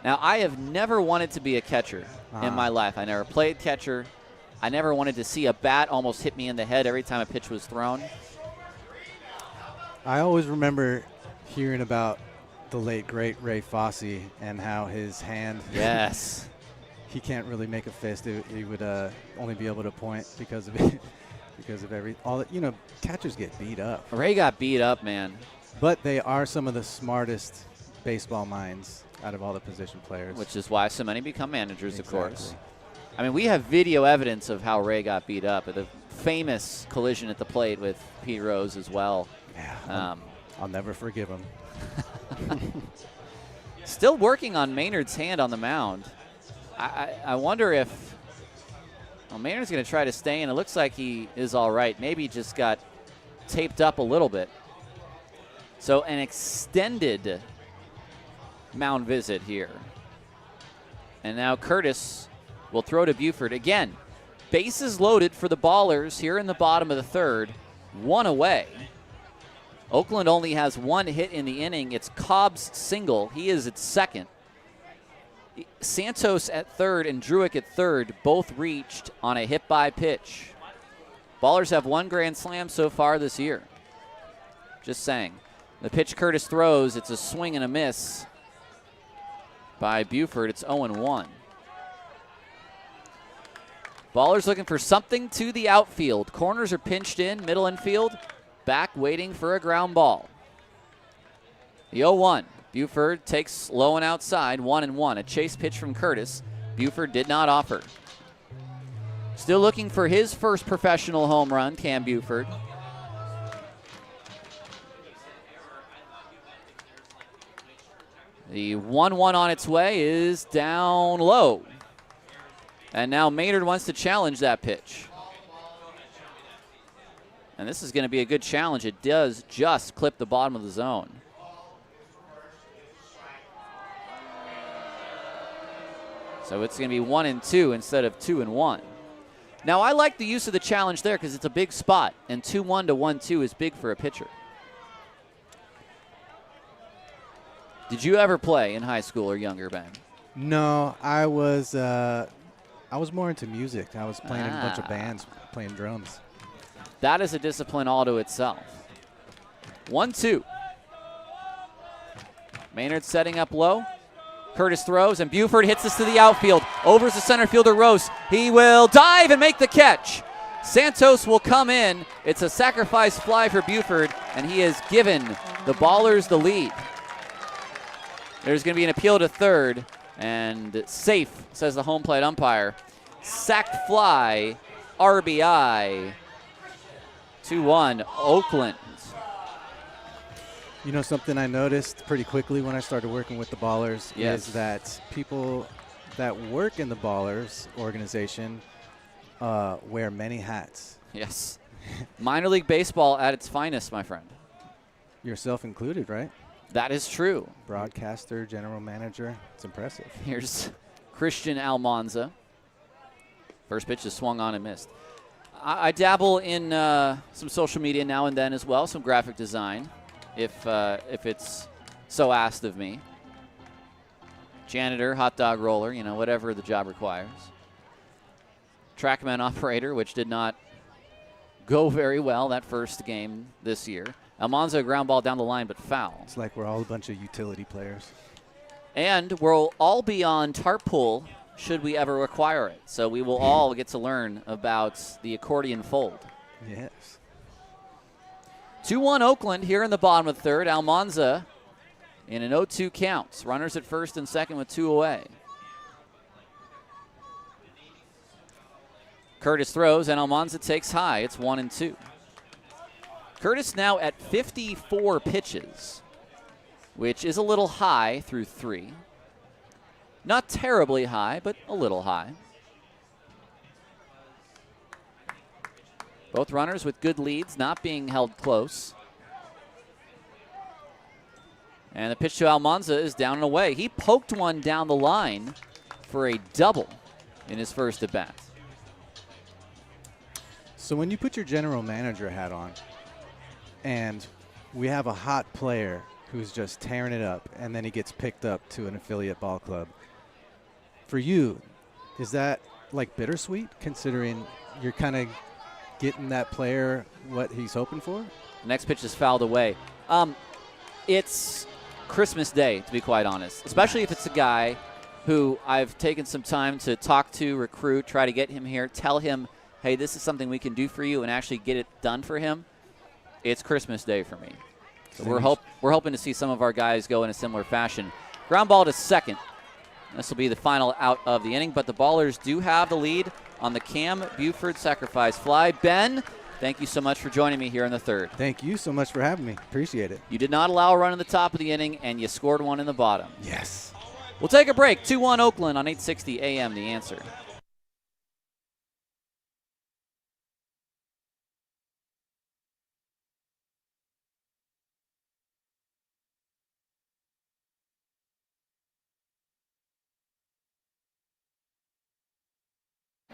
Now, I have never wanted to be a catcher in my life. I never played catcher. I never wanted to see a bat almost hit me in the head every time a pitch was thrown. I always remember hearing about the late, great Ray Fosse and how his hand. Yes. He can't really make a fist. He would only be able to point because of it. Because of catchers get beat up. Ray got beat up, man. But they are some of the smartest baseball minds out of all the position players. Which is why so many become managers, Exactly. of course. I mean, we have video evidence of how Ray got beat up at the famous collision at the plate with Pete Rose as well. Yeah, I'll never forgive him. Still working on Maynard's hand on the mound. I wonder if Maynard's going to try to stay in. It looks like he is all right. Maybe he just got taped up a little bit. So an extended mound visit here. And now Curtis will throw to Buford. Again, bases loaded for the Ballers here in the bottom of the third. One away. Oakland only has one hit in the inning. It's Cobb's single. He is at second. Santos at third and Druick at third, both reached on a hit-by pitch. Ballers have one grand slam so far this year. Just saying. The pitch Curtis throws, it's a swing and a miss by Buford. It's 0-1. Ballers looking for something to the outfield. Corners are pinched in, middle infield, back waiting for a ground ball. The 0-1. Buford takes low and outside, 1-1. A chase pitch from Curtis. Buford did not offer. Still looking for his first professional home run, Cam Buford. The 1-1 on its way is down low. And now Maynard wants to challenge that pitch. And this is going to be a good challenge. It does just clip the bottom of the zone. So it's going to be 1-2 instead of 2-1. Now, I like the use of the challenge there because it's a big spot, and 2-1 to 1-2 is big for a pitcher. Did you ever play in high school or younger, Ben? No, I was more into music. I was playing in a bunch of bands, playing drums. That is a discipline all to itself. 1-2. Maynard setting up low. Curtis throws, and Buford hits this to the outfield. Over to center fielder Rose. He will dive and make the catch. Santos will come in. It's a sacrifice fly for Buford, and he has given the Ballers the lead. There's going to be an appeal to third, and safe, says the home plate umpire. Sacked fly, RBI. 2-1, Oakland. You know, something I noticed pretty quickly when I started working with the Ballers Yes. is that people that work in the Ballers organization wear many hats. Yes. Minor league baseball at its finest, my friend. Yourself included, right? That is true. Broadcaster, general manager. It's impressive. Here's Christian Almanza. First pitch is swung on and missed. I dabble in some social media now and then as well, some graphic design, if it's so asked of me. Janitor, hot dog roller, you know, whatever the job requires. Trackman operator, which did not go very well that first game this year. Almanza, ground ball down the line, but foul. It's like we're all a bunch of utility players. And we'll all be on tarp pool should we ever require it. So we will all get to learn about the accordion fold. Yes. 2-1 Oakland here in the bottom of the third. Almanza in an 0-2 count. Runners at first and second with 2 away. Curtis throws, and Almanza takes high. It's 1-2. Curtis now at 54 pitches, which is a little high through 3. Not terribly high, but a little high. Both runners with good leads, not being held close. And the pitch to Almanza is down and away. He poked one down the line for a double in his first at bat. So when you put your general manager hat on and we have a hot player who's just tearing it up and then he gets picked up to an affiliate ball club, for you, is that like bittersweet considering you're kind of getting that player what he's hoping for? The next pitch is fouled away. It's Christmas Day, to be quite honest, especially if it's a guy who I've taken some time to talk to, recruit, try to get him here, tell him, hey, this is something we can do for you, and actually get it done for him. It's Christmas Day for me. So we're hoping to see some of our guys go in a similar fashion. Ground ball to second. This will be the final out of the inning, but the Ballers do have the lead on the Cam Buford sacrifice fly. Ben, thank you so much for joining me here in the third. Thank you so much for having me. Appreciate it. You did not allow a run in the top of the inning, and you scored one in the bottom. Yes. We'll take a break. 2-1 Oakland on 860 AM, The Answer.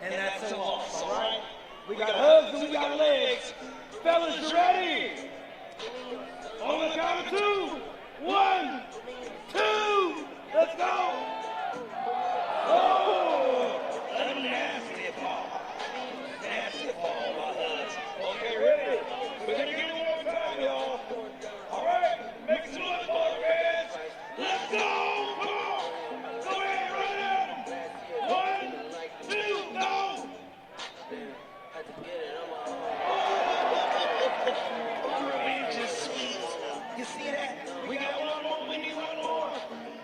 And that's a loss, all right? We got hugs and we got legs. Fellas, you ready? On the count of 2. 1, 2, let's go. Oh, a nasty ball. Nasty ball, my hugs. Okay, ready? We're going to get it one more time, y'all. All right, make some noise, ball fans. Let's go. Come on. Go ahead, run it at 'em. 1, 2, go. You see that? We got one more. We need one more.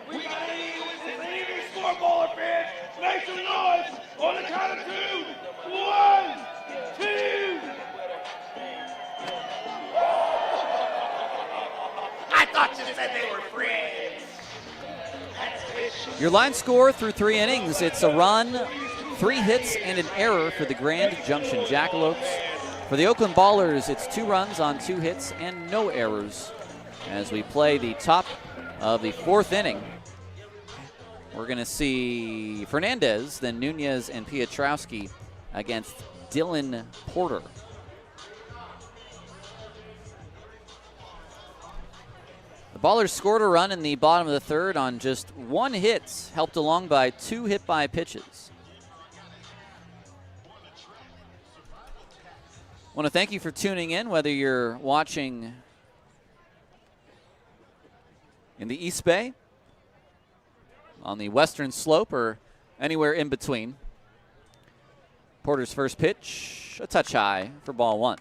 We got to eat with this leading scoreboard, fans. Make some noise on the count of 2. 1, 2. I thought you said they were friends. That's vicious. Your line score through 3 innings, it's a run, 3 hits, and an error for the Grand Junction Jackalopes. For the Oakland Ballers, it's 2 runs on 2 hits and no errors. As we play the top of the 4th inning, we're going to see Fernandez, then Nunez and Pietrowski against Dylan Porter. The Ballers scored a run in the bottom of the third on just 1 hit, helped along by 2 hit-by pitches. I want to thank you for tuning in, whether you're watching in the East Bay, on the western slope, or anywhere in between. Porter's first pitch, a touch high for ball 1.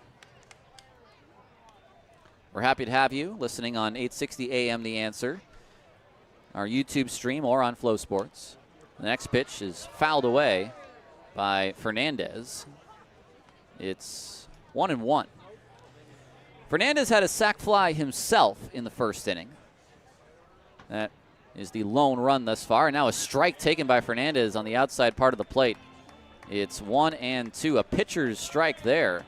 We're happy to have you listening on 860 AM The Answer, our YouTube stream, or on Flow Sports. The next pitch is fouled away by Fernandez. It's 1-1. Fernandez had a sac fly himself in the first inning. That is the lone run thus far. And now a strike taken by Fernandez on the outside part of the plate. It's 1-2, a pitcher's strike there.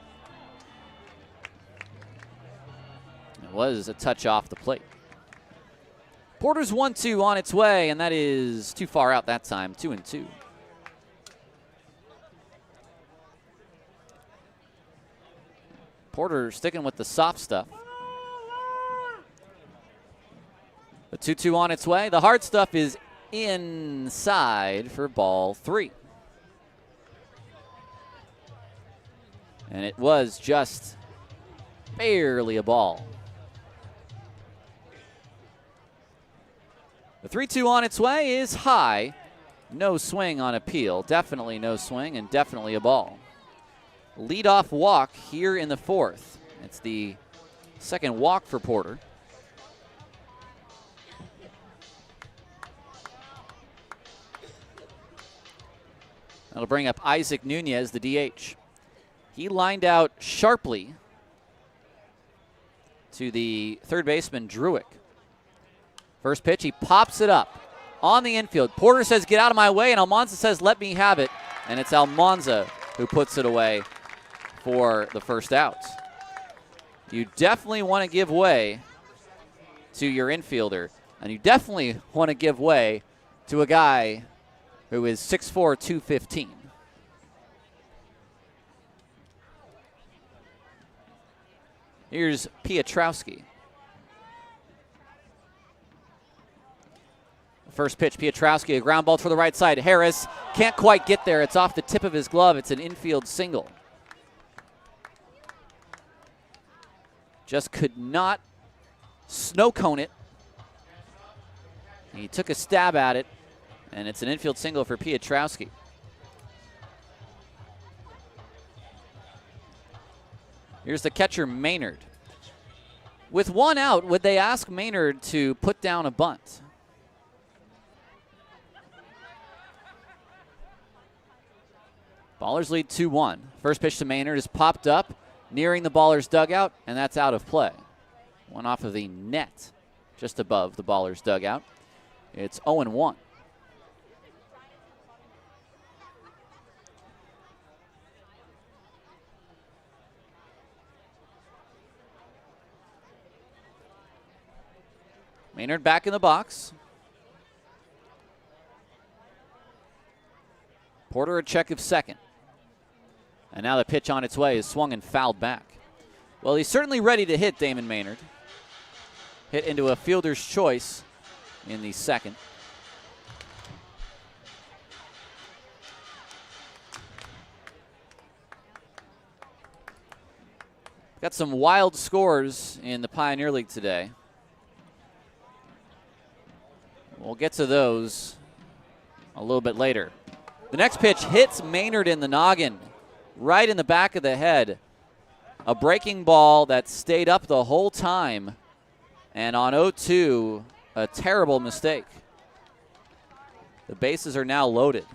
It was a touch off the plate. Porter's 1-2 on its way, and that is too far out that time, 2-2. Porter sticking with the soft stuff. The 2-2 on its way. The hard stuff is inside for ball 3. And it was just barely a ball. The 3-2 on its way is high. No swing on appeal. Definitely no swing and definitely a ball. Leadoff walk here in the 4th. It's the Second walk for Porter. That'll bring up Isaac Nunez, the DH. He lined out sharply to the third baseman, Druick. First pitch, he pops it up on the infield. Porter says, get out of my way, and Almanza says, let me have it. And it's Almanza who puts it away for the first out. You definitely want to give way to your infielder, and you definitely want to give way to a guy who is 6'4", 215. Here's Piotrowski. First pitch, Piotrowski, a ground ball to the right side. Harris can't quite get there. It's off the tip of his glove. It's an infield single. Just could not snow cone it. He took a stab at it, and it's an infield single for Piotrowski. Here's the catcher, Maynard. With one out, would they ask Maynard to put down a bunt? Ballers lead 2-1. First pitch to Maynard is popped up, nearing the Ballers dugout, and that's out of play. One off of the net, just above the Ballers dugout. It's 0-1. Maynard back in the box. Porter a check of second. And now the pitch on its way is swung and fouled back. Well, he's certainly ready to hit, Damon Maynard. Hit into a fielder's choice in the second. Got some wild scores in the Pioneer League today. We'll get to those a little bit later. The next pitch hits Maynard in the noggin, right in the back of the head. A breaking ball that stayed up the whole time. And on 0-2, a terrible mistake. The bases are now loaded.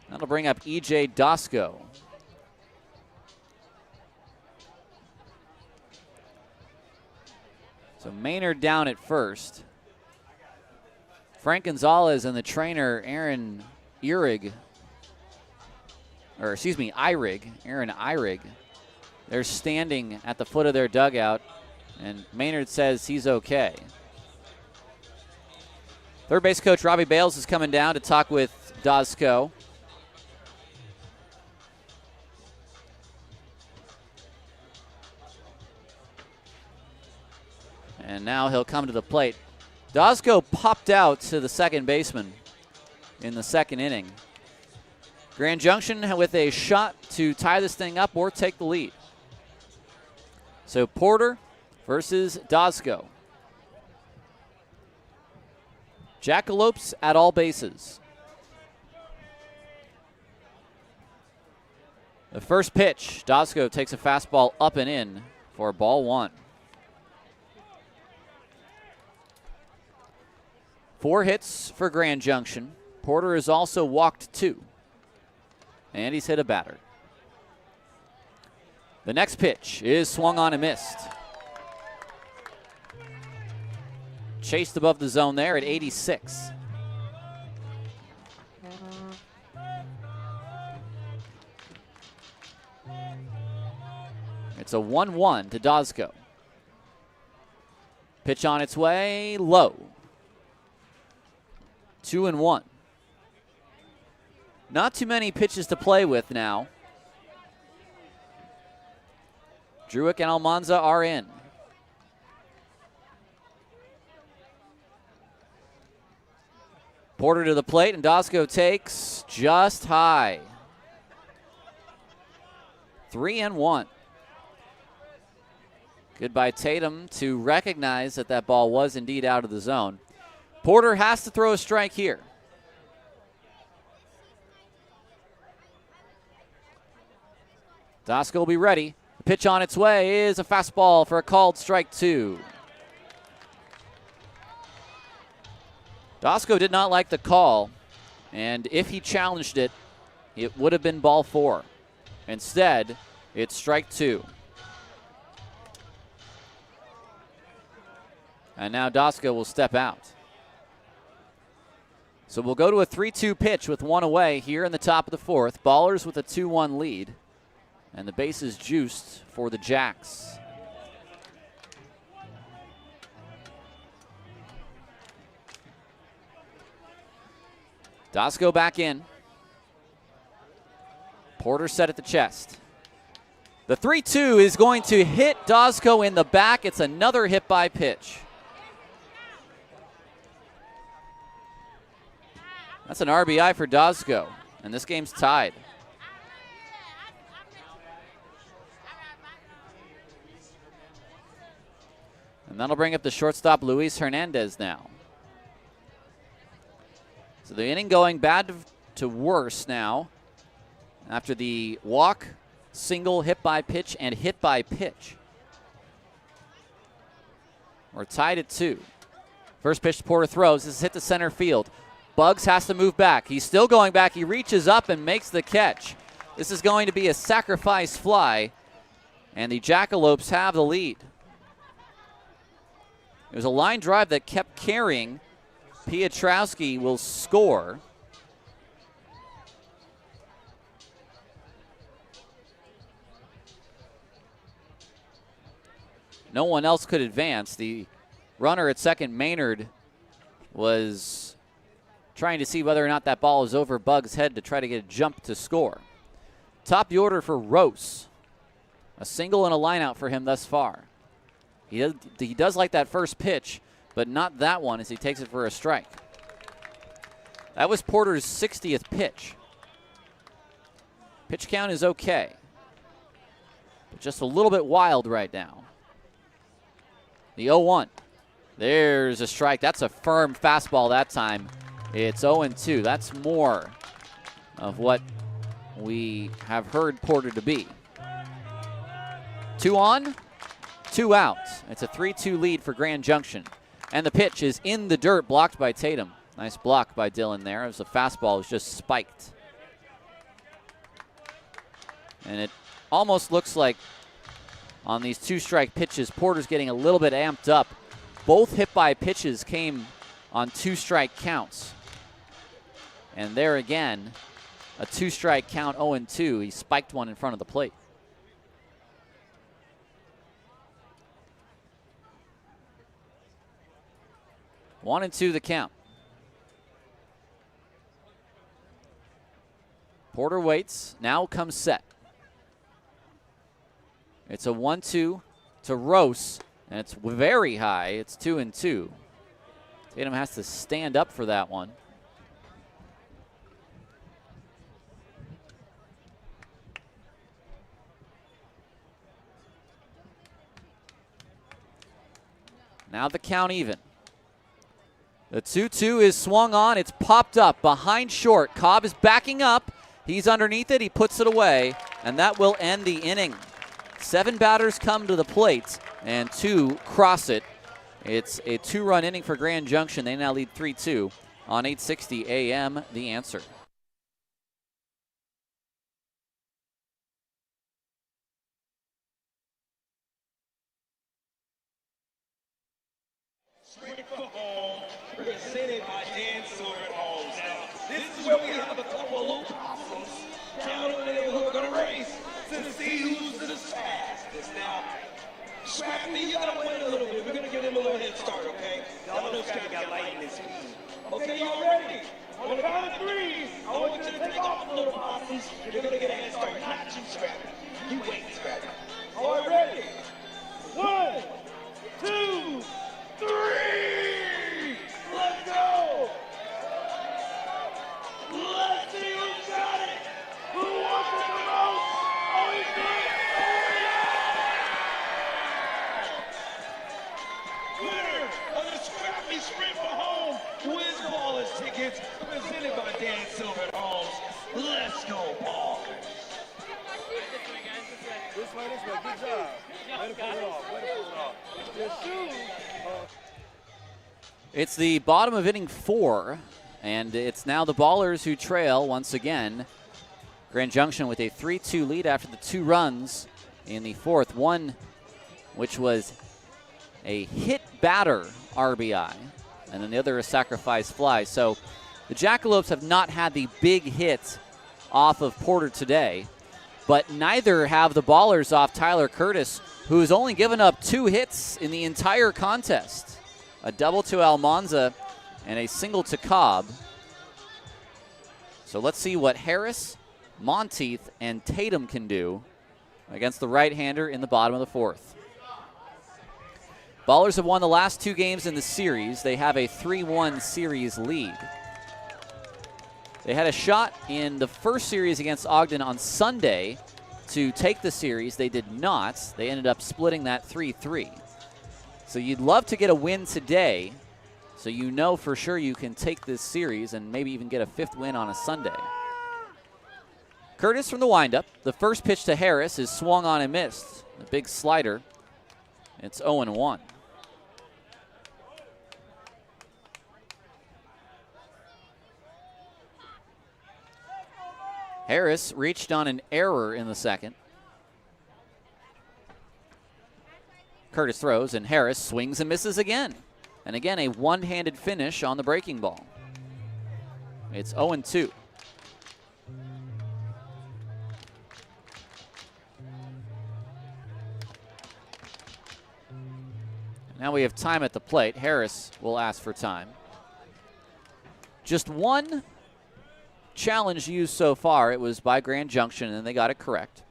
That'll bring up E.J. Dosco. So Maynard down at first. Frank Gonzalez and the trainer, Aaron Ihrig, Aaron Ihrig, they're standing at the foot of their dugout, and Maynard says he's okay. Third base coach Robbie Bales is coming down to talk with Dosco. And now he'll come to the plate. Dosco popped out to the second baseman in the second inning. Grand Junction with a shot to tie this thing up or take the lead. So Porter versus Dosco. Jackalopes at all bases. The first pitch, Dosco takes a fastball up and in for ball one. 4 hits for Grand Junction. Porter has also walked 2. And he's hit a batter. The next pitch is swung on and missed. Chased above the zone there at 86. It's a 1-1 to Dosco. Pitch on its way, low. 2-1. Not too many pitches to play with now. Druick and Almanza are in. Porter to the plate, and Dosco takes just high. 3-1. Good by Tatum to recognize that that ball was indeed out of the zone. Porter has to throw a strike here. Dosco will be ready. The pitch on its way is a fastball for a called strike 2. Dosco did not like the call, and if he challenged it, it would have been ball 4. Instead, it's strike 2. And now Dosco will step out. So we'll go to a 3-2 pitch with 1 away here in the top of the 4th. Ballers with a 2-1 lead. And the base is juiced for the Jacks. Dosco back in. Porter set at the chest. The 3-2 is going to hit Dosco in the back. It's another hit by pitch. That's an RBI for Dosco, and this game's tied. And that'll bring up the shortstop, Luis Hernandez, now. So the inning going bad to worse now after the walk, single, hit by pitch, and hit by pitch. We're tied at 2. First pitch to Porter throws. This is hit to center field. Bugs has to move back. He's still going back. He reaches up and makes the catch. This is going to be a sacrifice fly, and the Jackalopes have the lead. It was a line drive that kept carrying. Piotrowski will score. No one else could advance. The runner at second, Maynard, was trying to see whether or not that ball is over Bug's head to try to get a jump to score. Top the order for Rose. A single and a line out for him thus far. He does like that first pitch, but not that one as he takes it for a strike. That was Porter's 60th pitch. Pitch count is okay, but just a little bit wild right now. The 0-1. There's a strike. That's a firm fastball that time. It's 0-2. That's more of what we have heard Porter to be. 2 on, 2 out. It's a 3-2 lead for Grand Junction. And the pitch is in the dirt, blocked by Tatum. Nice block by Dylan there as the fastball was just spiked. And it almost looks like on these 2-strike pitches, Porter's getting a little bit amped up. Both hit by pitches came on 2-strike counts. And there again, a 2-strike count, 0-2. He spiked one in front of the plate. One and 2 the count. Porter waits. Now comes set. It's a 1-2 to Rose, and it's very high. It's 2-2. Tatum has to stand up for that one. Now the count even. The 2-2 is swung on. It's popped up behind short. Cobb is backing up. He's underneath it. He puts it away, and that will end the inning. 7 batters come to the plate, and 2 cross it. It's a 2-run inning for Grand Junction. They now lead 3-2 on 860 AM, The Answer. Presented by Dan Silver Homes. Now, this is where we have a couple of little possums down over there who are going to race to see who's the fastest. Now, Scrappy, you got to wait a little bit. We're going to give him a little head start, okay? Y'all know Scrappy got lightning speed. Okay, y'all ready? On the count of 3, I want you to take off the little possums. You're going to get a head start. Not you, Scrappy. You wait, Scrappy. All right, ready? 1, 2, 3. Let's go! Let's see who got it! Who wants it the most? Oh, he's good! Winner of the Scrappy Sprint for Home Wiz Ballers tickets presented by Dan Silver Homes. Let's go, Ballers! way, this way. Good job. Way to pull it off. Way to pull it off. Your shoes. It's the bottom of inning 4, and it's now the Ballers who trail once again. Grand Junction with a 3-2 lead after the 2 runs in the 4th. One which was a hit batter RBI, and then the other a sacrifice fly. So the Jackalopes have not had the big hit off of Porter today, but neither have the Ballers off Tyler Curtis, who has only given up 2 hits in the entire contest. A double to Almanza and a single to Cobb. So let's see what Harris, Monteith, and Tatum can do against the right-hander in the bottom of the 4th. Ballers have won the last 2 games in the series. They have a 3-1 series lead. They had a shot in the first series against Ogden on Sunday to take the series. They did not. They ended up splitting that 3-3. So you'd love to get a win today, so you know for sure you can take this series and maybe even get a 5th win on a Sunday. Curtis from the windup. The first pitch to Harris is swung on and missed. The big slider. It's 0-1. Harris reached on an error in the second. Curtis throws, and Harris swings and misses again. And again, a one-handed finish on the breaking ball. It's 0-2. Now we have time at the plate. Harris will ask for time. Just one challenge used so far. It was by Grand Junction, and they got it correct.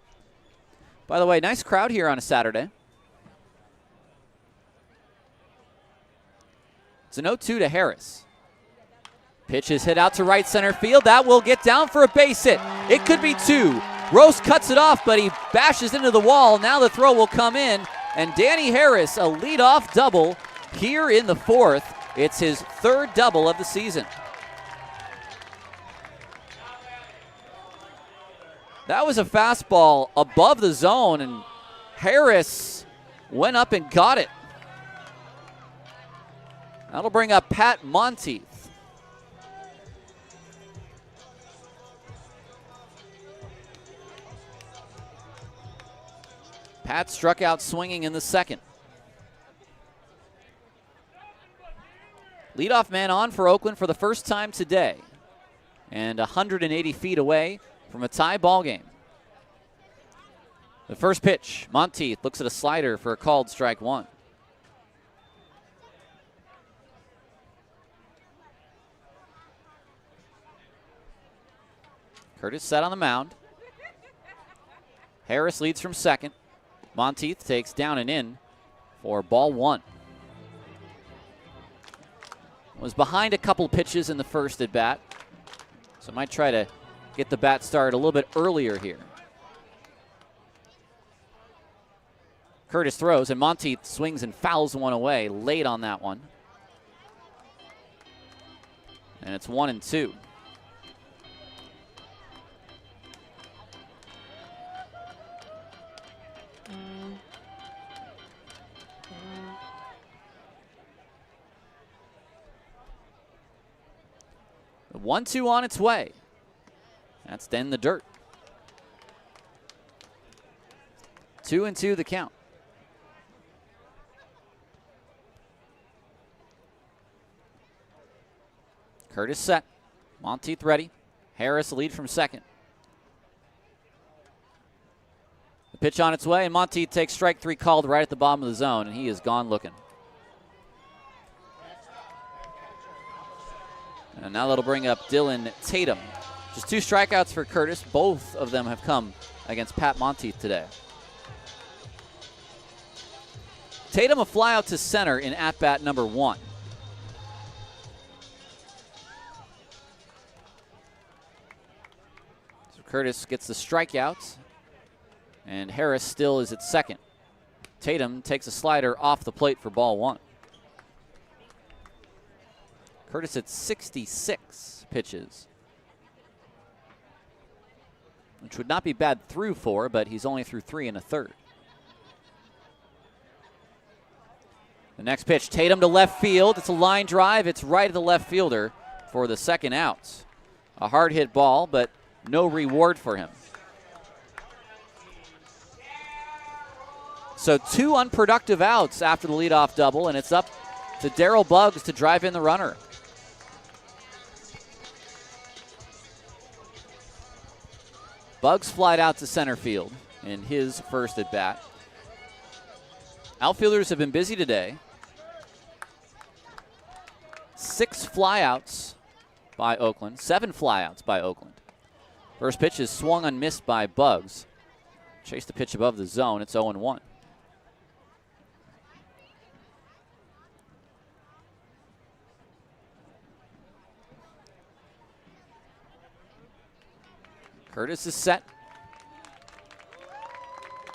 By the way, nice crowd here on a Saturday. It's an 0-2 to Harris. Pitch is hit out to right center field. That will get down for a base hit. It could be 2. Rose cuts it off, but he bashes into the wall. Now the throw will come in, and Danny Harris, a leadoff double here in the 4th. It's his 3rd double of the season. That was a fastball above the zone, and Harris went up and got it. That'll bring up Pat Monteith. Pat struck out swinging in the 2nd. Leadoff man on for Oakland for the first time today, and 180 feet away from a tie ball game. The first pitch, Monteith looks at a slider for a called strike 1. Curtis set on the mound. Harris leads from 2nd. Monteith takes down and in for ball 1. Was behind a couple pitches in the first at bat, so might try to get the bat started a little bit earlier here. Curtis throws, and Monteith swings and fouls one away late on that one. And it's 1-2. The 1-2 on its way. That's in the dirt. 2-2 the count. Curtis set. Monteith ready. Harris lead from 2nd. The pitch on its way, and Monteith takes strike 3 called right at the bottom of the zone, and he is gone looking. And now that'll bring up Dylan Tatum. Just 2 strikeouts for Curtis. Both of them have come against Pat Monteith today. Tatum a fly out to center in at-bat number 1. So Curtis gets the strikeouts, and Harris still is at 2nd. Tatum takes a slider off the plate for ball 1. Curtis at 66 pitches. which would not be bad through 4, but he's only through 3 1/3. The next pitch, Tatum to left field. It's a line drive. It's right at the left fielder for the second out. A hard hit ball, but no reward for him. So 2 unproductive outs after the leadoff double, and it's up to Darryl Buggs to drive in the runner. Buggs flied out to center field in his first at bat. Outfielders have been busy today. 6 flyouts by Oakland, 7 flyouts by Oakland. First pitch is swung and missed by Buggs. Chased the pitch above the zone. It's 0-1. Curtis is set.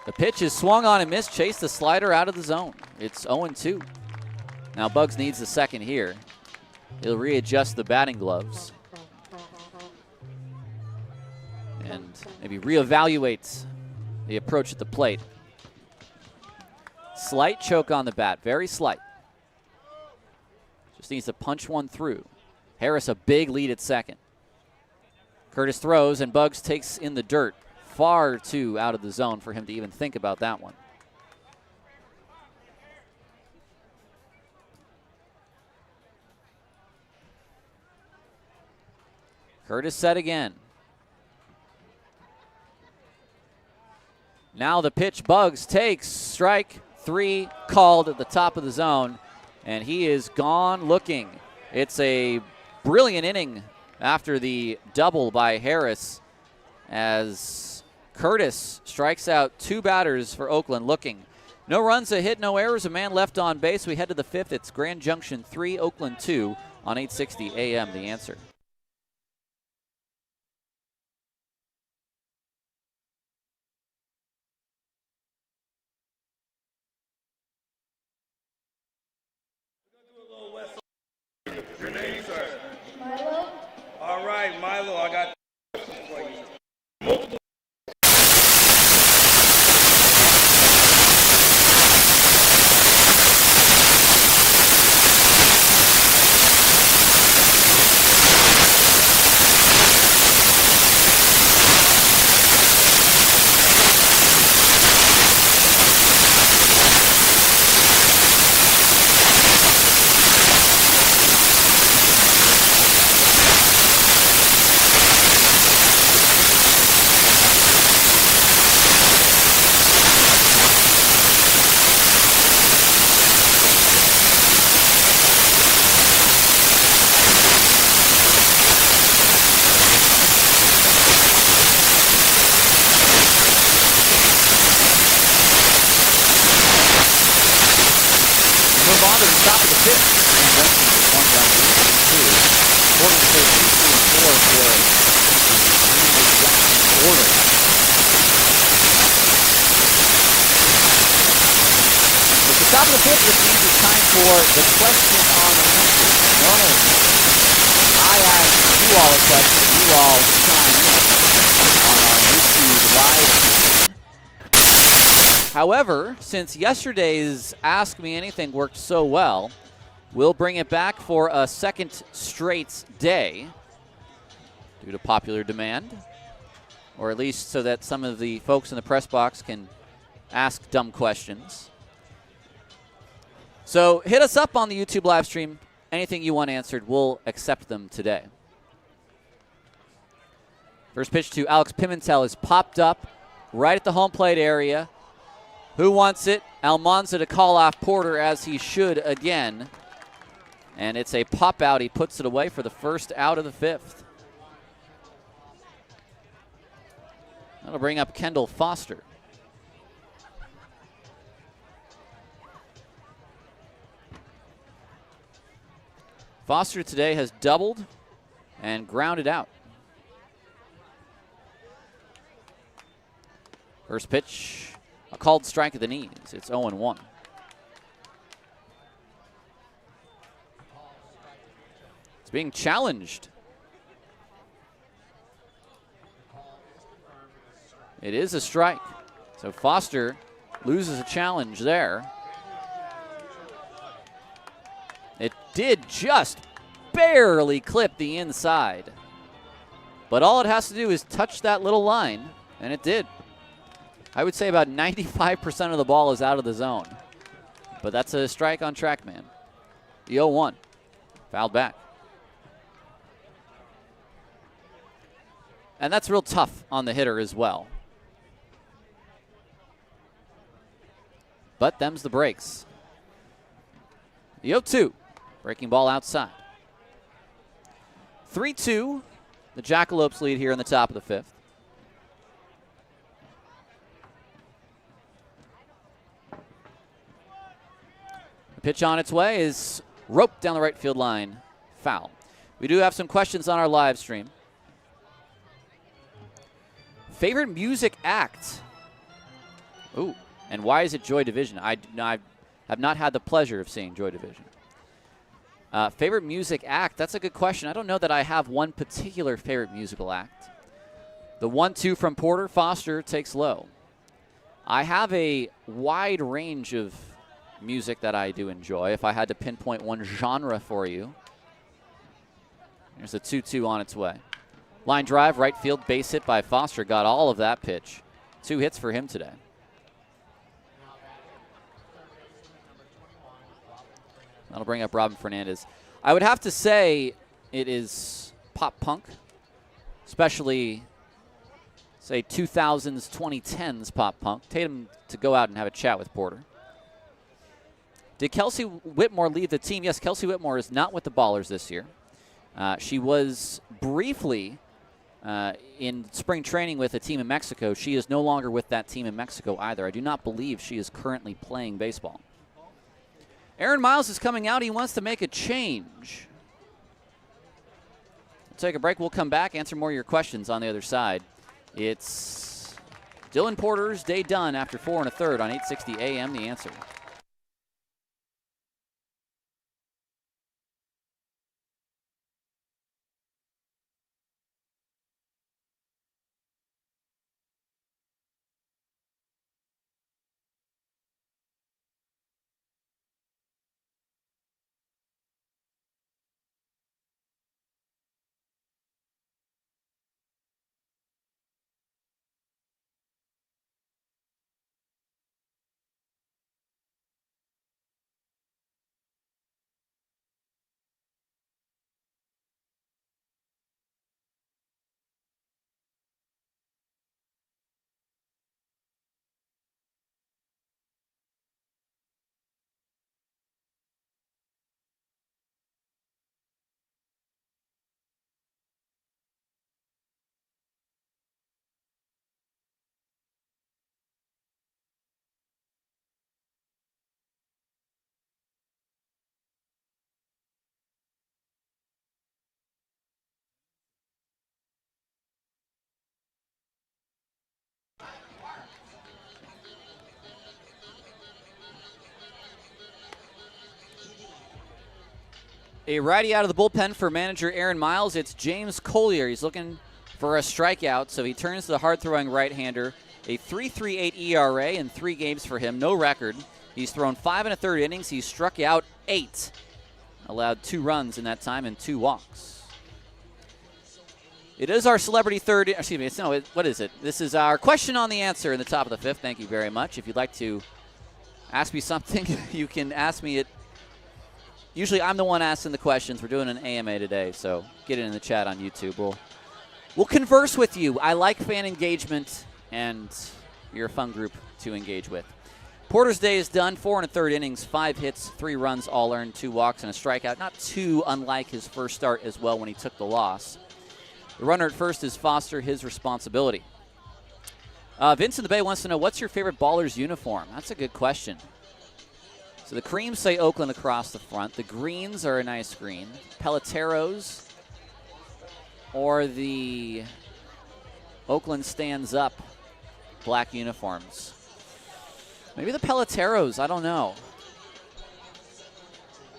The pitch is swung on and missed. Chased the slider out of the zone. It's 0-2. Now Buggs needs the second here. He'll readjust the batting gloves and maybe reevaluate the approach at the plate. Slight choke on the bat, very slight. Just needs to punch one through. Harris a big lead at second. Curtis throws, and Buggs takes in the dirt. Far too out of the zone for him to even think about that one. Curtis set again. Now the pitch, Buggs takes strike 3, called at the top of the zone, and he is gone looking. It's a brilliant inning after the double by Harris, as Curtis strikes out 2 batters for Oakland looking. No runs, a hit, no errors, a man left on base. We head to the 5th. It's Grand Junction 3, Oakland 2 on 860 AM, The Answer. Your name, sir? Milo. All right, Milo, I got for you. Move on to the top of the 5th. And Benson with 1 down, 2. According to 3, 2, 4 for order. At the top of the 5th, this means it's time for the question on the answer. Normally, I ask you all a question, you all chime in on our YouTube live. However, since yesterday's Ask Me Anything worked so well, we'll bring it back for a second straight day due to popular demand, or at least so that some of the folks in the press box can ask dumb questions. So hit us up on the YouTube live stream. Anything you want answered, we'll accept them today. First pitch to Alex Pimentel is popped up right at the home plate area. Who wants it? Almanza to call off Porter, as he should again. And it's a pop out. He puts it away for the first out of the 5th. That'll bring up Kendall Foster. Foster today has doubled and grounded out. First pitch. A called strike at the knees. It's 0-1. It's being challenged. It is a strike. So Foster loses a challenge there. It did just barely clip the inside. But all it has to do is touch that little line, and it did. I would say about 95% of the ball is out of the zone. But that's a strike on TrackMan. The 0-1. Fouled back. And that's real tough on the hitter as well. But them's the breaks. The 0-2. Breaking ball outside. 3-2. The Jackalopes lead here in the top of the fifth. The pitch on its way is roped down the right field line. Foul. We do have some questions on our live stream. Favorite music act? Ooh, and why is it Joy Division? I have not had the pleasure of seeing Joy Division. Favorite music act? That's a good question. I don't know that I have one particular favorite musical act. The 1-2 from Porter. Foster takes low. I have a wide range of music that I do enjoy. If I had to pinpoint one genre for you, there's a 2-2 on its way. Line drive, right field, base hit by Foster. Got all of that pitch. 2 hits for him today. That'll bring up Robin Fernandez. I would have to say it is pop punk, especially, say, 2000s, 2010s pop punk. Tatum to go out and have a chat with Porter. Did Kelsey Whitmore leave the team? Yes, Kelsey Whitmore is not with the Ballers this year. She was briefly in spring training with a team in Mexico. She is no longer with that team in Mexico either. I do not believe she is currently playing baseball. Aaron Miles is coming out. He wants to make a change. We'll take a break. We'll come back, answer more of your questions on the other side. It's Dylan Porter's day done after 4 1/3 on 860 AM. The Answer. A righty out of the bullpen for manager Aaron Miles. It's James Collier. He's looking for a strikeout, so he turns to the hard-throwing right-hander. A 3.38 ERA in 3 games for him, no record. He's thrown 5 1/3 innings. He's struck out 8. Allowed 2 runs in that time and 2 walks. It is our celebrity third. Excuse me. What is it? This is our question on the answer in the top of the fifth. Thank you very much. If you'd like to ask me something, you can ask me it. Usually I'm the one asking the questions. We're doing an AMA today, so get it in the chat on YouTube. We'll converse with you. I like fan engagement, and you're a fun group to engage with. Porter's day is done. 4 1/3 innings, 5 hits, 3 runs, all earned, 2 walks, and a strikeout. Not too unlike his first start as well when he took the loss. The runner at first is Foster, his responsibility. Vince in the Bay wants to know, what's your favorite Ballers uniform? That's a good question. So the creams say Oakland across the front. The greens are a nice green. Peloteros or the Oakland stands up black uniforms. Maybe the Peloteros, I don't know.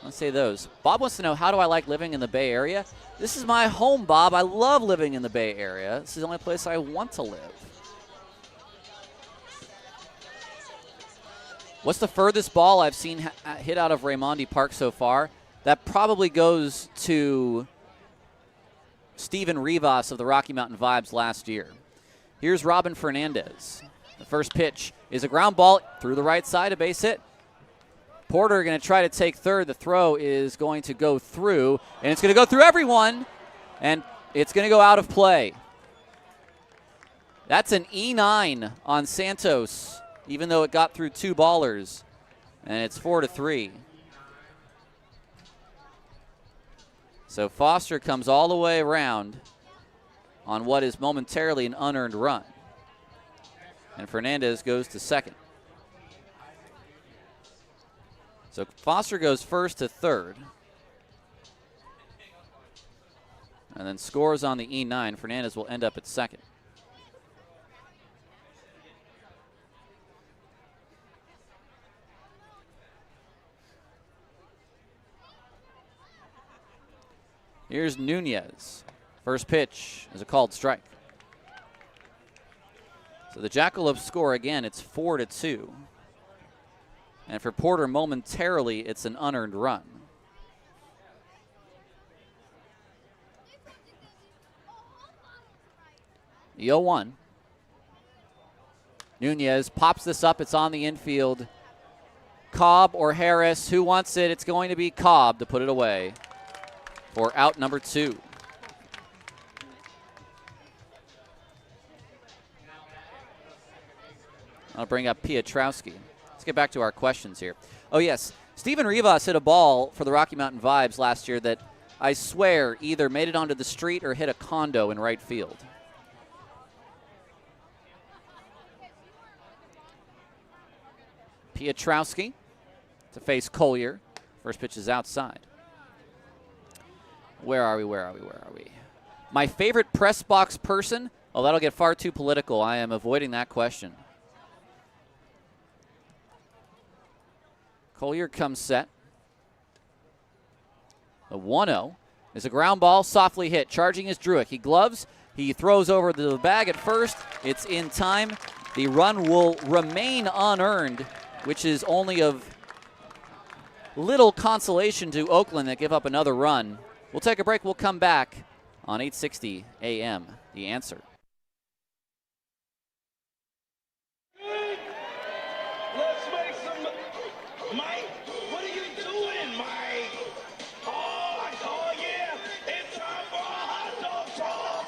Let's say those. Bob wants to know, how do I like living in the Bay Area? This is my home, Bob. I love living in the Bay Area. This is the only place I want to live. What's the furthest ball I've seen hit out of Raimondi Park so far? That probably goes to Steven Rivas of the Rocky Mountain Vibes last year. Here's Robin Fernandez. The first pitch is a ground ball through the right side, a base hit. Porter going to try to take third. The throw is going to go through, and it's going to go through everyone, and it's going to go out of play. That's an E9 on Santos, even though it got through 2 ballers, and it's 4-3. So Foster comes all the way around on what is momentarily an unearned run. And Fernandez goes to second. So Foster goes first to third. And then scores on the E9. Fernandez will end up at second. Here's Nunez. First pitch is a called strike. So the Jackalopes score again. It's 4-2. And for Porter, momentarily, it's an unearned run. The 0-1. Nunez pops this up. It's on the infield. Cobb or Harris, who wants it? It's going to be Cobb to put it away for out number 2. I'll bring up Piotrowski. Let's get back to our questions here. Oh, yes. Steven Rivas hit a ball for the Rocky Mountain Vibes last year that I swear either made it onto the street or hit a condo in right field. Piotrowski to face Collier. First pitch is outside. Where are we? My favorite press box person? Oh, that'll get far too political. I am avoiding that question. Collier comes set. The 1-0 is a ground ball, softly hit. Charging is Druick. He gloves. He throws over the bag at first. It's in time. The run will remain unearned, which is only of little consolation to Oakland that give up another run. We'll take a break. We'll come back on 860 AM. The Answer. Let's make some. Mike, what are you doing, Mike? Oh yeah. It's time for a hot dog toss.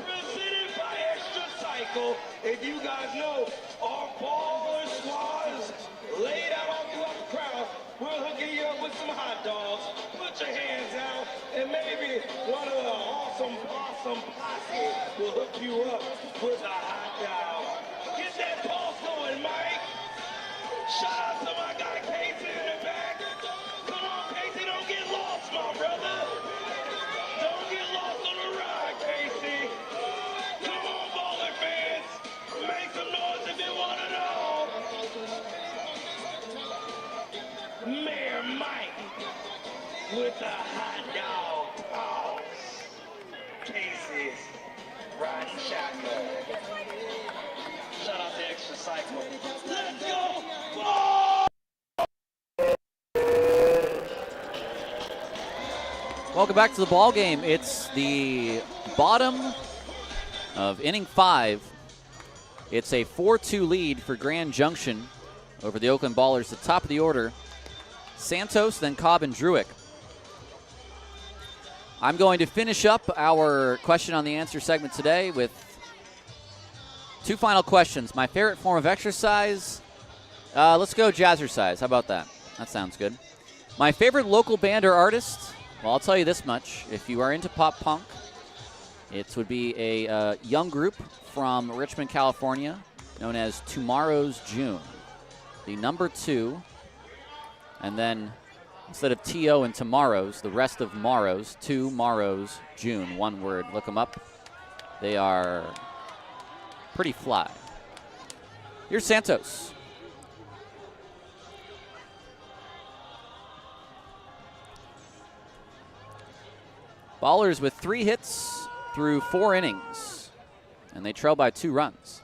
Presented by Extra Cycle. And you guys know our baller squads laid out all throughout the crowd. We're hooking you up with some hot dogs. Put your hands out, and maybe one of the awesome possum posse will hook you up with a hot dog. Get that pulse going, Mike. Shout out to my guy Casey in the back. Come on, Casey, don't get lost, my brother. Don't get lost on the ride, Casey. Come on, baller fans. Make some noise if you want to know. Mayor Mike with the hot dog toss. Casey's riding shotgun. Shout out to Extra Cycle. Let's go! Ball! Welcome back to the ball game. It's the bottom of inning 5. It's a 4-2 lead for Grand Junction over the Oakland Ballers. The top of the order, Santos, then Cobb and Druick. I'm going to finish up our question on the answer segment today with 2 final questions. My favorite form of exercise. Let's go jazzercise. How about that? That sounds good. My favorite local band or artist. Well, I'll tell you this much. If you are into pop punk, it would be a young group from Richmond, California, known as Tomorrow's June. The number 2, and then instead of T-O and Tomorrow's, the rest of Morrow's, Tomorrow's June, one word. Look them up. They are pretty fly. Here's Santos. Ballers with 3 hits through 4 innings, and they trail by 2 runs.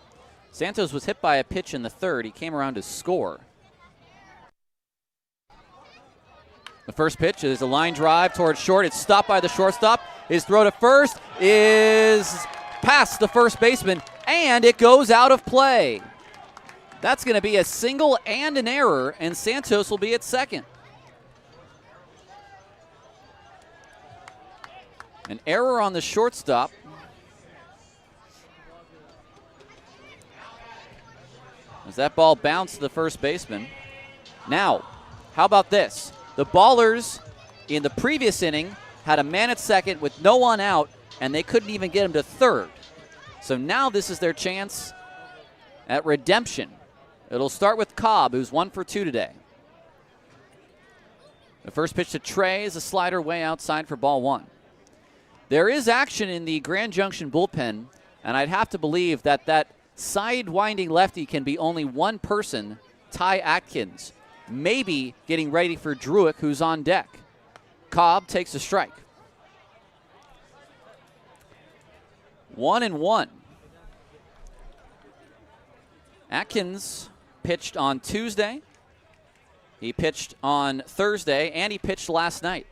Santos was hit by a pitch in the 3rd. He came around to score. The first pitch is a line drive towards short. It's stopped by the shortstop. His throw to first is past the first baseman, and it goes out of play. That's going to be a single and an error, and Santos will be at second. An error on the shortstop. As that ball bounced to the first baseman. Now, how about this? The Ballers in the previous inning had a man at second with no one out, and they couldn't even get him to third. So now this is their chance at redemption. It'll start with Cobb, who's 1 for 2 today. The first pitch to Trey is a slider way outside for ball 1. There is action in the Grand Junction bullpen, and I'd have to believe that that side-winding lefty can be only one person, Ty Atkins, maybe getting ready for Druick, who's on deck. Cobb takes a strike. 1-1. Atkins pitched on Tuesday. He pitched on Thursday, and he pitched last night.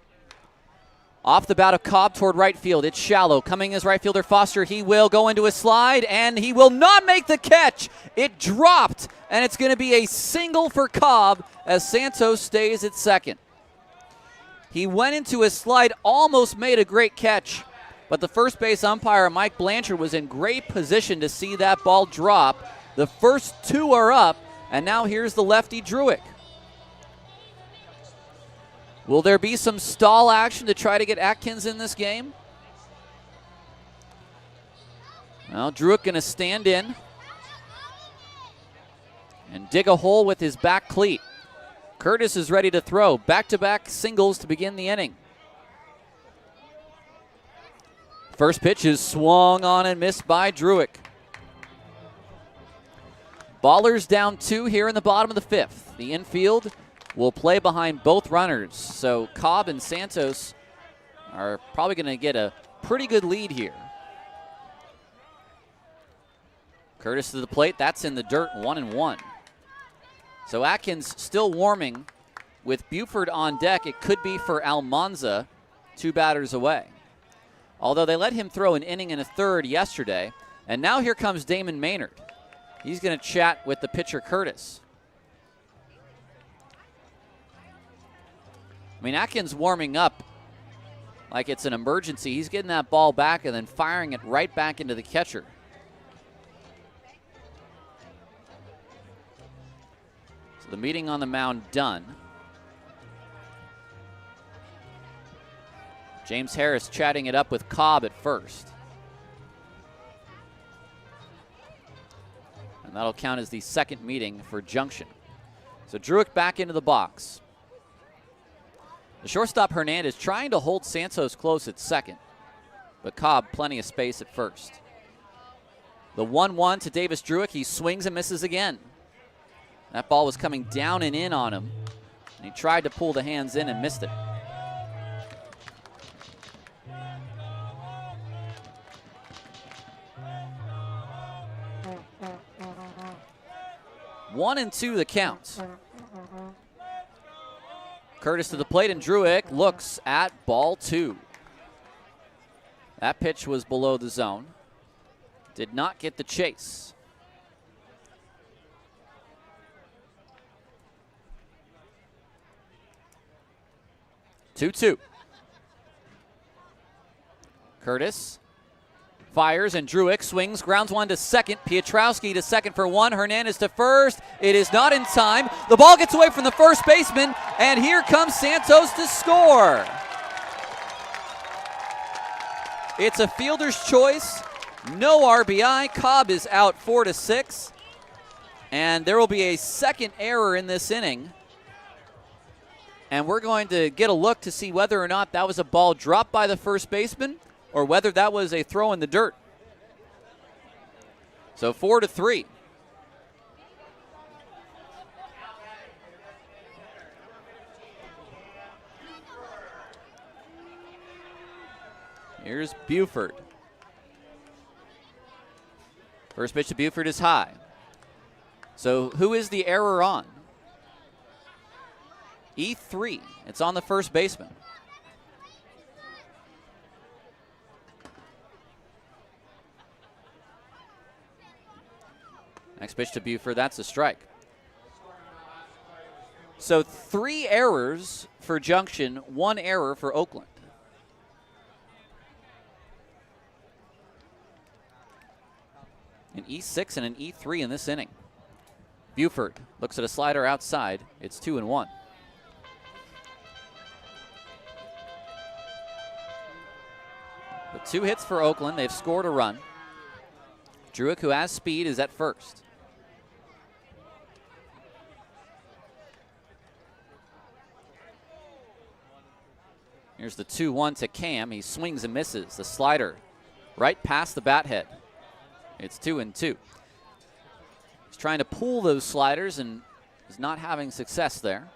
Off the bat of Cobb toward right field. It's shallow. Coming as right fielder Foster. He will go into a slide, and he will not make the catch. It dropped, and it's going to be a single for Cobb as Santos stays at second. He went into a slide, almost made a great catch, but the first base umpire, Mike Blanchard, was in great position to see that ball drop. The first two are up, and now here's the lefty Druick. Will there be some stall action to try to get Atkins in this game? Well, Druick going to stand in and dig a hole with his back cleat. Curtis is ready to throw. Back-to-back singles to begin the inning. First pitch is swung on and missed by Druick. Ballers down 2 here in the bottom of the 5th. The infield will play behind both runners. So Cobb and Santos are probably going to get a pretty good lead here. Curtis to the plate. That's in the dirt, 1-1. So Atkins still warming with Buford on deck. It could be for Almanza, 2 batters away. Although they let him throw an inning and a third yesterday. And now here comes Damon Maynard. He's going to chat with the pitcher Curtis. I mean, Atkins warming up like it's an emergency. He's getting that ball back and then firing it right back into the catcher. So the meeting on the mound done. James Harris chatting it up with Cobb at first. And that'll count as the second meeting for Junction. So Druick back into the box. The shortstop Hernandez trying to hold Santos close at second, but Cobb plenty of space at first. The 1-1 to Davis Druick. He swings and misses again. That ball was coming down and in on him, and he tried to pull the hands in and missed it. One and 2 the count. Curtis to the plate, and Druick looks at ball 2. That pitch was below the zone. Did not get the chase. Two. Curtis fires, and Druick swings, grounds one to second. Pietrowski to second for 1. Hernandez to first. It is not in time. The ball gets away from the first baseman, and here comes Santos to score. It's a fielder's choice. No RBI. Cobb is out 4-6. And there will be a second error in this inning. And we're going to get a look to see whether or not that was a ball dropped by the first baseman or whether that was a throw in the dirt. So 4-3. Here's Buford. First pitch to Buford is high. So who is the error on? E3. It's on the first baseman. Next pitch to Buford, that's a strike. So 3 errors for Junction, 1 error for Oakland. An E6 and an E3 in this inning. Buford looks at a slider outside. It's 2-1. But 2 hits for Oakland. They've scored a run. Druick, who has speed, is at first. Here's the 2-1 to Cam. He swings and misses. The slider right past the bat head. It's 2-2. He's trying to pull those sliders and is not having success there.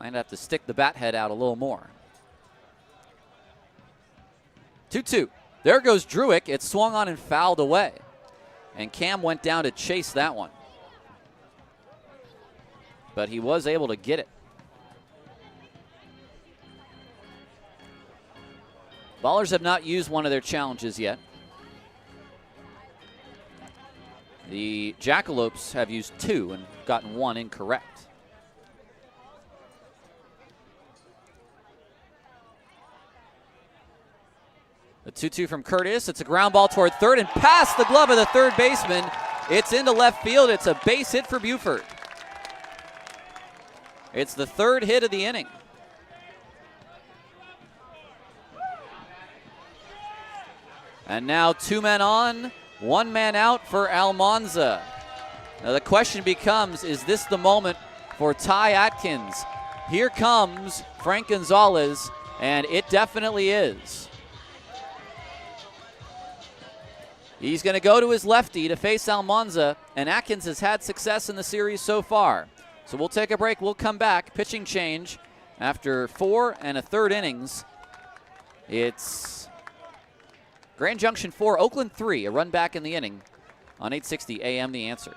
Might have to stick the bat head out a little more. 2-2. There goes Druick. It swung on and fouled away. And Cam went down to chase that one. But he was able to get it. Ballers have not used one of their challenges yet. The Jackalopes have used 2 and gotten 1 incorrect. The 2-2 from Curtis. It's a ground ball toward third and past the glove of the third baseman. It's into left field. It's a base hit for Buford. It's the 3rd hit of the inning. And now 2 men on, 1 man out for Almanza. Now the question becomes, is this the moment for Ty Atkins? Here comes Frank Gonzalez, and it definitely is. He's going to go to his lefty to face Almanza, and Atkins has had success in the series so far. So we'll take a break. We'll come back. Pitching change after 4 1/3 innings. It's Grand Junction 4, Oakland 3, a run back in the inning on 860 AM The Answer.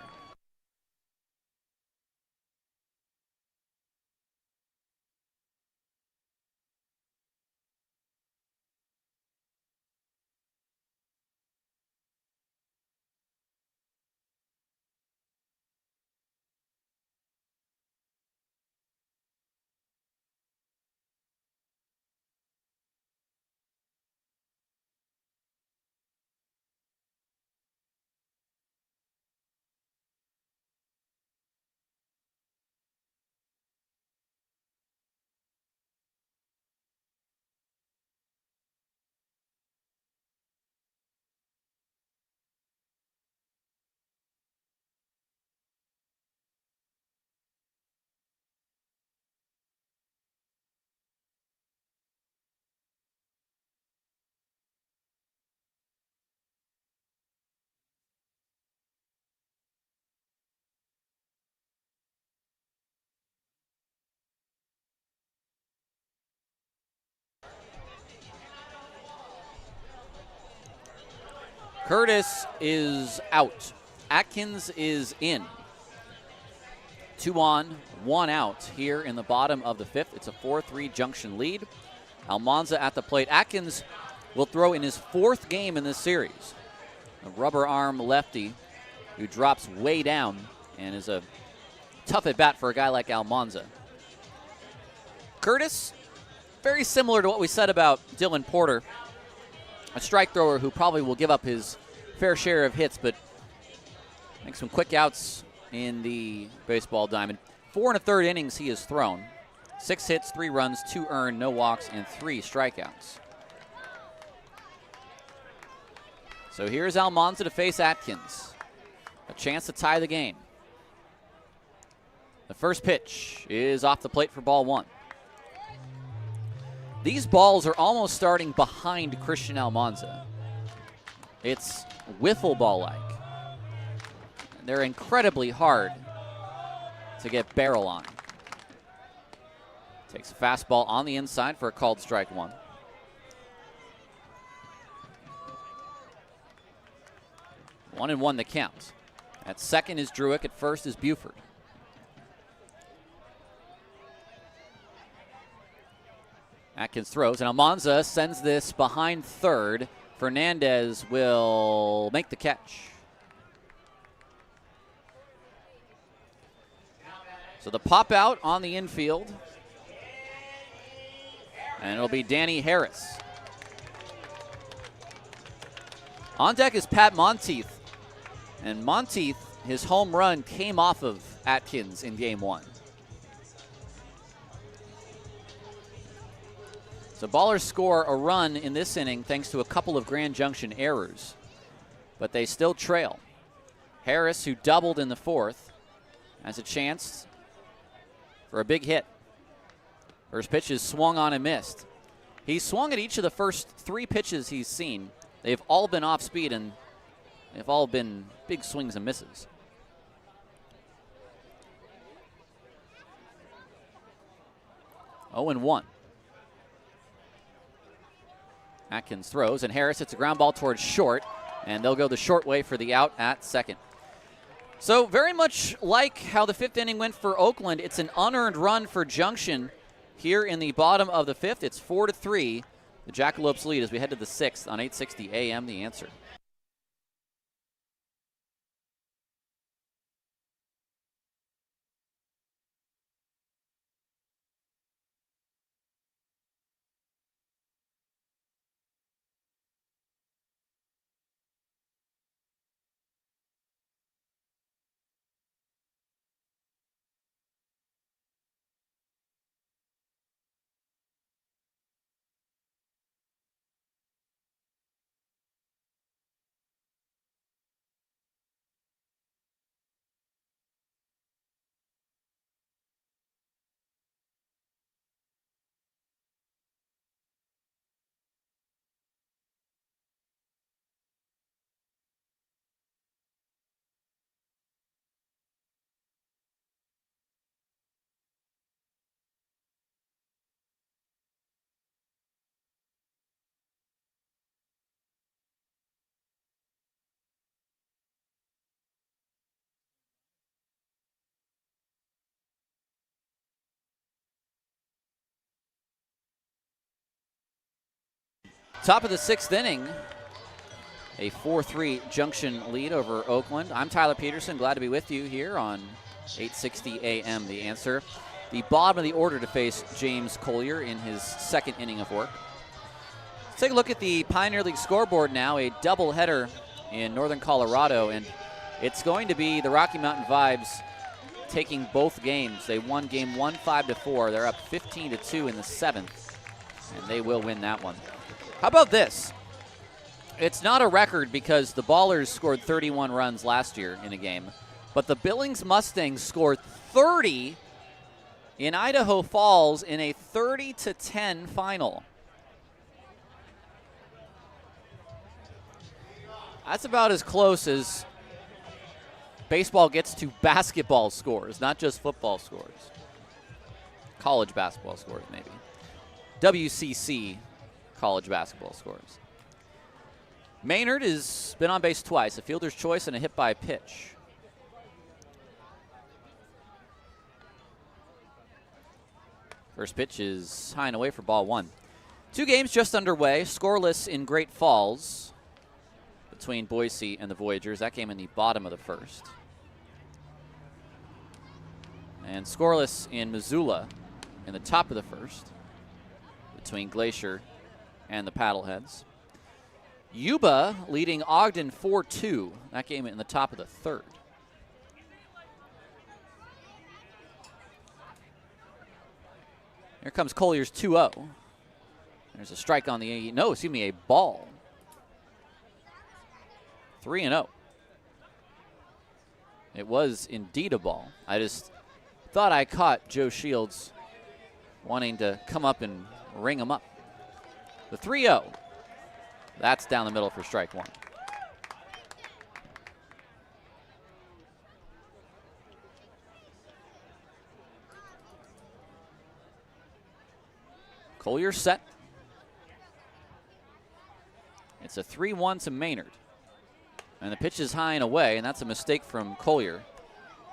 Curtis is out. Atkins is in. 2 on, 1 out here in the bottom of the 5th. It's a 4-3 Junction lead. Almanza at the plate. Atkins will throw in his 4th game in this series. A rubber arm lefty who drops way down and is a tough at bat for a guy like Almanza. Curtis, very similar to what we said about Dylan Porter. A strike thrower who probably will give up his fair share of hits, but make some quick outs in the baseball diamond. 4 1/3 innings he has thrown. 6 hits, 3 runs, 2 earned, no walks, and 3 strikeouts. So here's Almanza to face Atkins. A chance to tie the game. The first pitch is off the plate for ball 1. These balls are almost starting behind Christian Almanza. It's wiffle ball-like. They're incredibly hard to get barrel on. Takes a fastball on the inside for a called strike 1. One and one the count. At second is Druick. At first is Buford. Atkins throws, and Almanza sends this behind third. Fernandez will make the catch. So the pop out on the infield, and it'll be Danny Harris. On deck is Pat Monteith, and Monteith, his home run came off of Atkins in game 1. So Ballers score a run in this inning thanks to a couple of Grand Junction errors, but they still trail. Harris, who doubled in the 4th, has a chance for a big hit. First pitch is swung on and missed. He swung at each of the first 3 pitches he's seen. They've all been off speed, and they've all been big swings and misses. Oh and 1. Atkins throws, and Harris hits a ground ball towards short, and they'll go the short way for the out at second. So very much like how the 5th inning went for Oakland, it's an unearned run for Junction here in the bottom of the 5th. It's 4-3. The Jackalopes lead as we head to the 6th on 860 AM, The Answer. Top of the 6th inning, a 4-3 Junction lead over Oakland. I'm Tyler Peterson, glad to be with you here on 860 AM, The Answer. The bottom of the order to face James Collier in his 2nd inning of work. Let's take a look at the Pioneer League scoreboard now, a doubleheader in northern Colorado, and it's going to be the Rocky Mountain Vibes taking both games. They won game 1 5-4. They're up 15-2 in the 7th, and they will win that one. How about this? It's not a record because the Ballers scored 31 runs last year in a game, but the Billings Mustangs scored 30 in Idaho Falls in a 30-10 final. That's about as close as baseball gets to basketball scores, not just football scores. College basketball scores, maybe. WCC college basketball scores. Maynard has been on base twice, a fielder's choice and a hit by pitch. First pitch is high and away for ball 1. 2 games just underway, scoreless in Great Falls between Boise and the Voyagers. That game in the bottom of the 1st. And scoreless in Missoula in the top of the 1st between Glacier and the Paddleheads. Yuba leading Ogden 4-2. That game in the top of the 3rd. Here comes Collier's 2-0. There's a strike on the, a ball. 3-0. It was indeed a ball. I just thought I caught Joe Shields wanting to come up and ring him up. The 3-0. That's down the middle for strike 1. Collier set. It's a 3-1 to Maynard. And the pitch is high and away, and that's a mistake from Collier.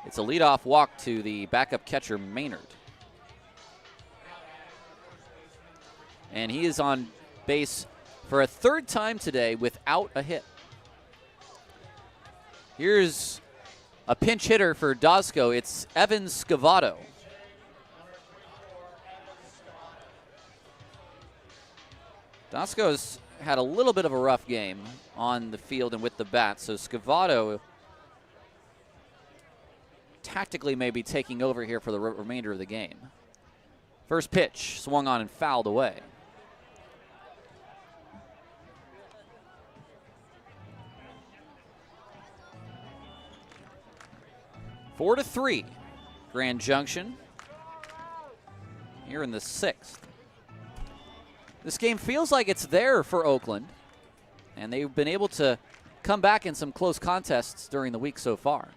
It's a leadoff walk to the backup catcher, Maynard. and he is on base for a third time today without a hit. Here's a pinch hitter for Dosco. It's Evan Scavato. Dosco's had a little bit of a rough game on the field and with the bat, so Scavato tactically may be taking over here for the remainder of the game. First pitch, swung on and fouled away. Four to 3, Grand Junction here in the 6th. This game feels like it's there for Oakland, and they've been able to come back in some close contests during the week so far.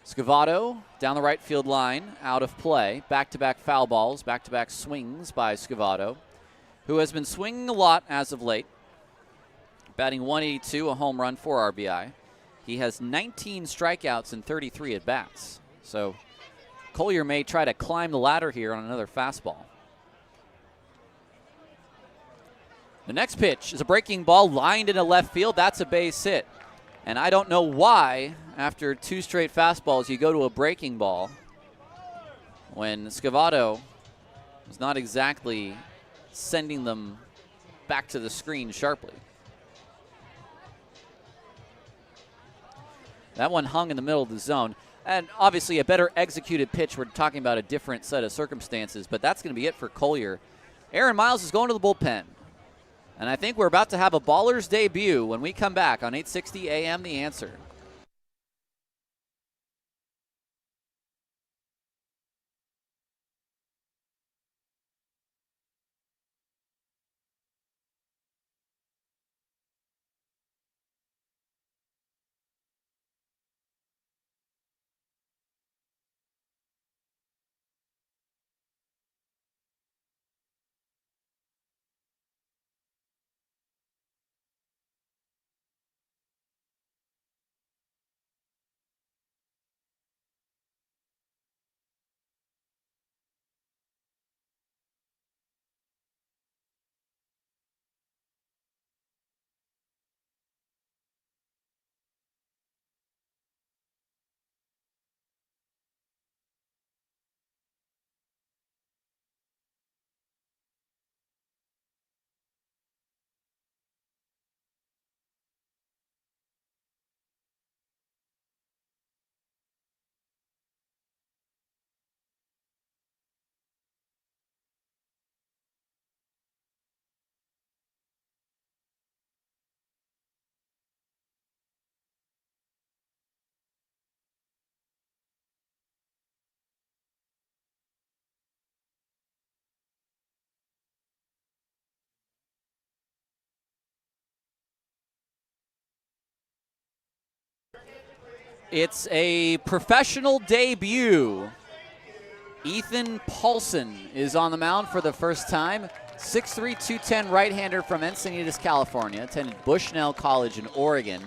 Scavato down the right field line, out of play. Back-to-back foul balls, back-to-back swings by Scavato, who has been swinging a lot as of late. Batting .182, a home run, 4 RBI. He has 19 strikeouts and 33 at-bats. So Collier may try to climb the ladder here on another fastball. The next pitch is a breaking ball lined into left field. That's a base hit. And I don't know why, after 2 straight fastballs, you go to a breaking ball when Scavato is not exactly sending them back to the screen sharply. That one hung in the middle of the zone. And obviously a better executed pitch. We're talking about a different set of circumstances, but that's going to be it for Collier. Aaron Miles is going to the bullpen. And I think we're about to have a Ballers debut when we come back on 860 AM The Answer. It's a professional debut. Ethan Paulson is on the mound for the first time. 6'3", 210 right-hander from Encinitas, California. Attended Bushnell College in Oregon.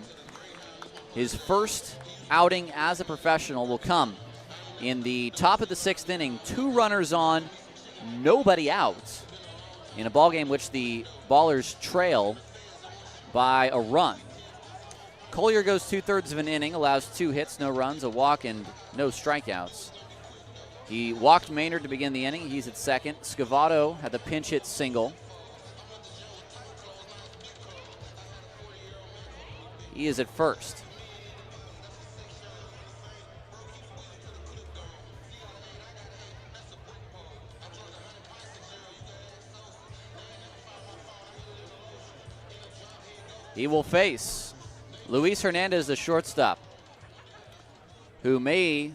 His first outing as a professional will come in the top of the 6th inning. 2 runners on, nobody out in a ballgame which the Ballers trail by a run. Collier goes 2/3 of an inning, allows 2 hits, no runs, a walk, and no strikeouts. He walked Maynard to begin the inning. He's at second. Scavato had the pinch hit single. He is at first. He will face Luis Hernandez, the shortstop, who may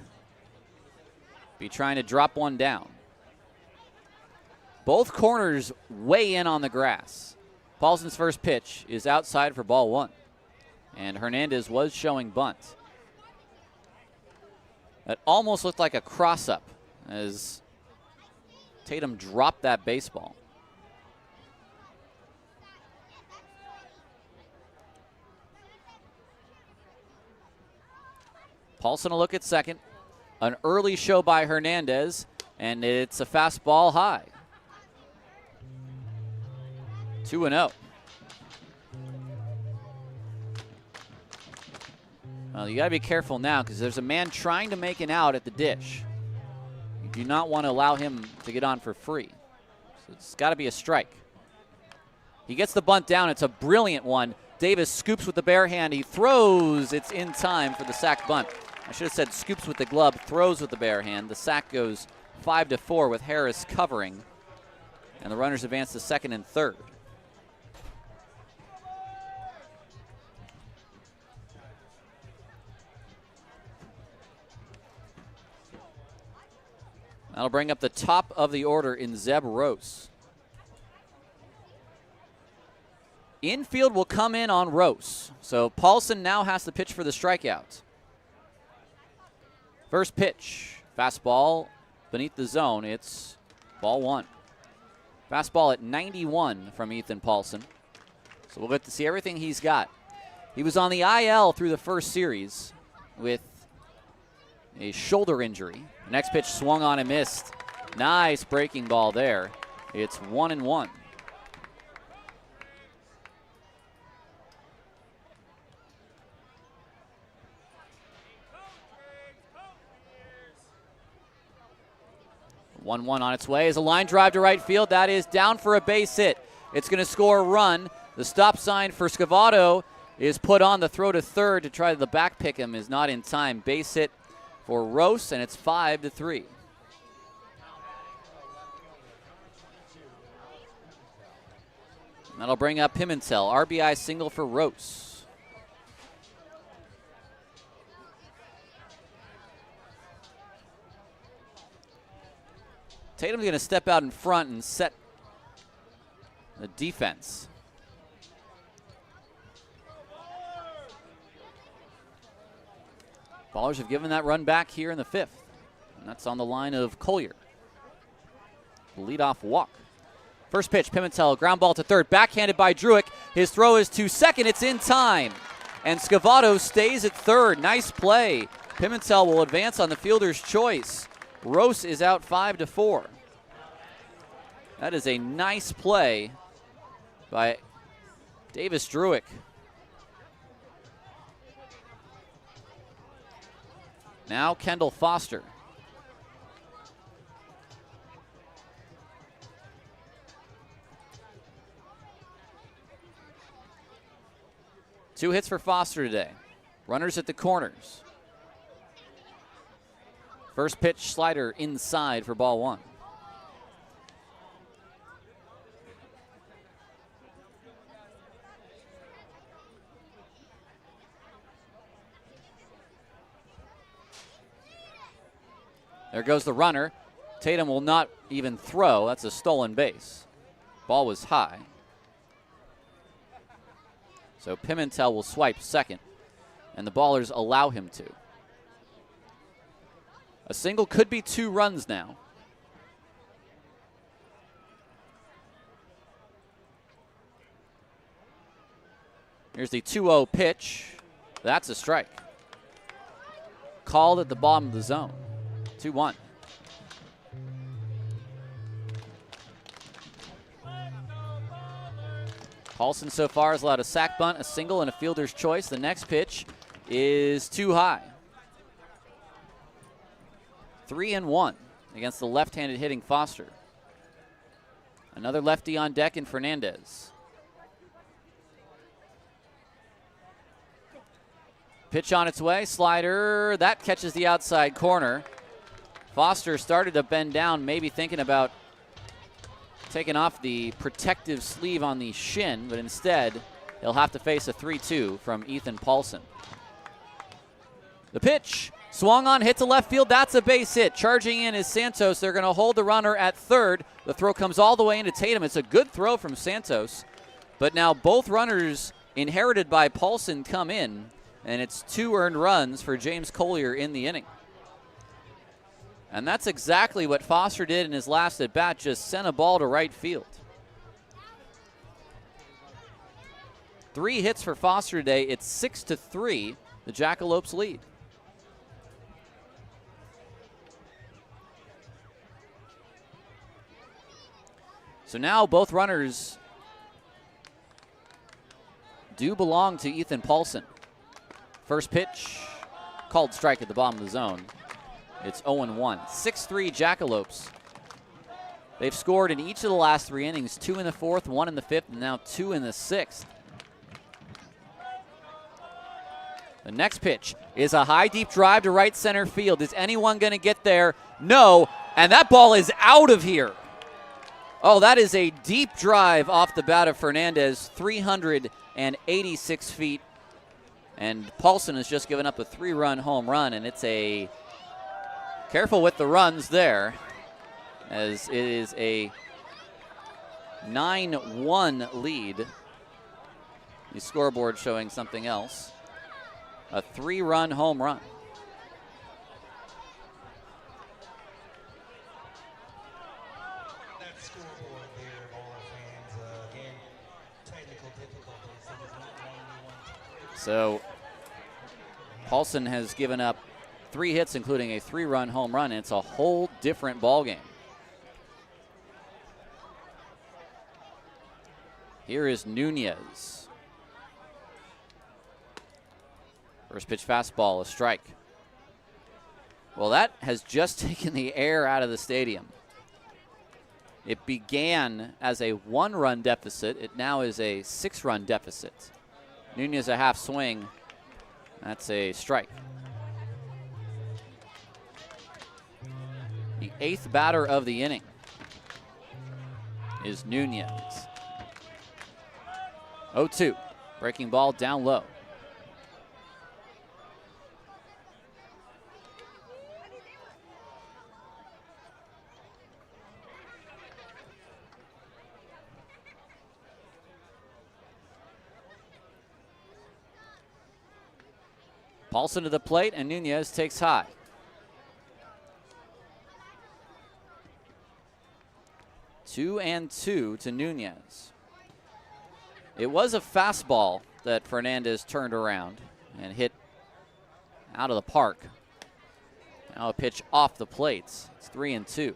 be trying to drop one down. Both corners weigh in on the grass. Paulson's first pitch is outside for ball 1, and Hernandez was showing bunt. That almost looked like a cross-up as Tatum dropped that baseball. Paulson a look at second. An early show by Hernandez, and it's a fastball high. 2-0. Well, you got to be careful now because there's a man trying to make an out at the dish. You do not want to allow him to get on for free. So it's got to be a strike. He gets the bunt down. It's a brilliant one. Davis scoops with the bare hand. He throws. It's in time for the sack bunt. I should have said scoops with the glove, throws with the bare hand. The sack goes 5-4 with Harris covering. And the runners advance to second and third. That'll bring up the top of the order in Zeb Rose. Infield will come in on Rose. So Paulson now has to pitch for the strikeout. First pitch, fastball beneath the zone. It's ball one. Fastball at 91 from Ethan Paulson. So we'll get to see everything he's got. He was on the IL through the first series with a shoulder injury. The next pitch swung on and missed. Nice breaking ball there. It's 1-1. One on its way is a line drive to right field. That is down for a base hit. It's going to score a run. The stop sign for Scavato is put on. The throw to third to try to back pick him is not in time. Base hit for Rose, and it's 5-3. That'll bring up Pimentel. RBI single for Rose. Tatum's going to step out in front and set the defense. Ballers have given that run back here in the fifth. And that's on the line of Collier. The leadoff walk. First pitch, Pimentel, ground ball to third. Backhanded by Druick. His throw is to second. It's in time. And Scavato stays at third. Nice play. Pimentel will advance on the fielder's choice. Rose is out 5-4. That is a nice play by Davis Druick. Now Kendall Foster. Two hits for Foster today. Runners at the corners. First pitch slider inside for ball one. There goes the runner. Tatum will not even throw. That's a stolen base. Ball was high. So Pimentel will swipe second, and the Ballers allow him to. A single could be 2 runs now. Here's the 2-0 pitch. That's a strike. Called at the bottom of the zone. 2-1. Paulson so far has allowed a sac bunt, a single, and a fielder's choice. The next pitch is too high. 3-1 against the left-handed hitting Foster. Another lefty on deck in Fernandez. Pitch on its way, slider, that catches the outside corner. Foster started to bend down, maybe thinking about taking off the protective sleeve on the shin, but instead he'll have to face a 3-2 from Ethan Paulson. The pitch, swung on, hit to left field, that's a base hit. Charging in is Santos. They're going to hold the runner at third. The throw comes all the way into Tatum. It's a good throw from Santos, but now both runners inherited by Paulson come in, and it's 2 earned runs for James Collier in the inning. And that's exactly what Foster did in his last at-bat, just sent a ball to right field. 3 hits for Foster today. It's 6-3, the Jackalopes lead. So now both runners do belong to Ethan Paulson. First pitch, called strike at the bottom of the zone. It's 0-1. 6-3 Jackalopes. They've scored in each of the last 3 innings, 2 in the 4th, 1 in the 5th, and now 2 in the 6th. The next pitch is a high, deep drive to right center field. Is anyone going to get there? No, and that ball is out of here. Oh, that is a deep drive off the bat of Fernandez, 386 feet. And Paulson has just given up a 3-run home run, and it's a careful with the runs there, as it is a 9-1 lead. The scoreboard showing something else. A 3-run home run. That scoreboard there, all our fans, again, technical difficulties. It was not 91. So Paulson has given up 3 hits, including a 3-run home run, and it's a whole different ball game. Here is Nunez. First pitch fastball, a strike. Well, that has just taken the air out of the stadium. It began as a 1-run deficit. It now is a 6-run deficit. Nunez a half swing. That's a strike. The 8th batter of the inning is Nunez. 0-2. Breaking ball down low. Paulson to the plate, and Nunez takes high. 2-2 to Nunez. It was a fastball that Fernandez turned around and hit out of the park. Now a pitch off the plates. It's 3-2.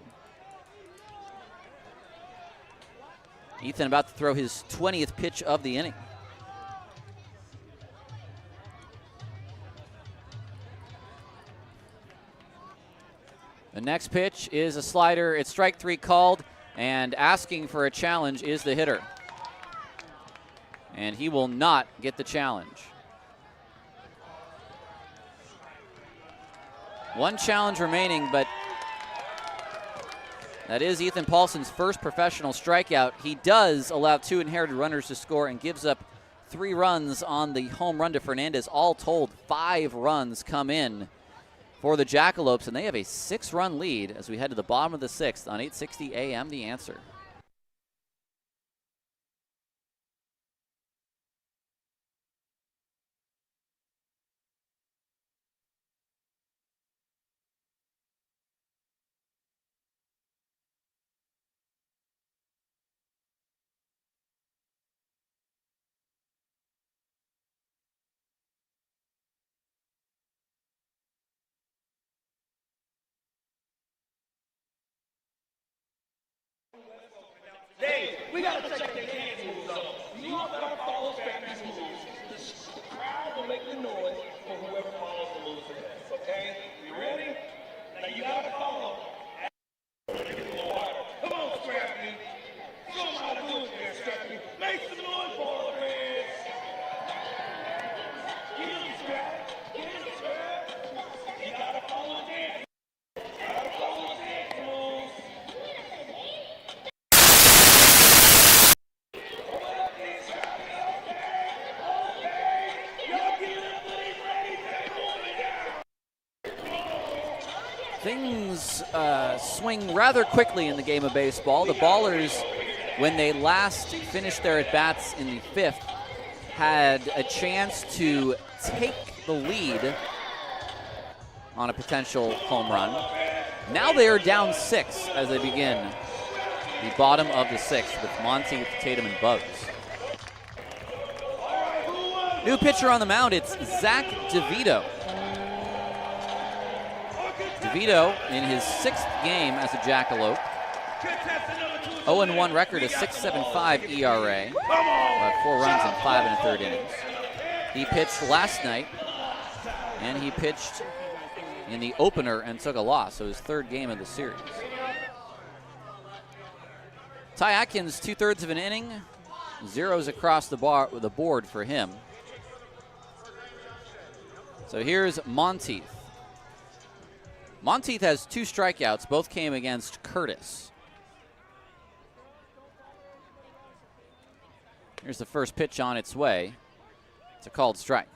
Ethan about to throw his 20th pitch of the inning. The next pitch is a slider. It's strike 3 called, and asking for a challenge is the hitter. And he will not get the challenge. 1 challenge remaining, but that is Ethan Paulson's first professional strikeout. He does allow 2 inherited runners to score and gives up 3 runs on the home run to Fernandez. All told, 5 runs come in for the Jackalopes, and they have a 6-run lead as we head to the bottom of the 6th on 860 AM The Answer. Dave, we gotta check their hands moves up. You gotta follow Spanish moves. The crowd will make the noise for whoever follows the moves the best, okay? You ready? Now you gotta follow. Come on, Scrappy. Show them how to do it there, Scrappy. Make some noise for all the fans. Get him, Scrap. Get him, Scrap. You gotta follow the dance. You gotta follow the dance moves. Things swing rather quickly in the game of baseball. The Ballers, when they last finished their at-bats in the 5th, had a chance to take the lead on a potential home run. Now they are down 6 as they begin the bottom of the 6th with Monty, Tatum, and Bugs. New pitcher on the mound, it's Zach DeVito. DeVito, in his 6th game as a Jackalope, 0-1 record, a 6.75 ERA. 4 runs in 5 1/3 innings. He pitched last night, and he pitched in the opener and took a loss, so his 3rd game of the series. Ty Atkins, 2/3 of an inning, 0s across the board for him. So here's Monteith. Monteith has 2 strikeouts, both came against Curtis. Here's the first pitch on its way. It's a called strike.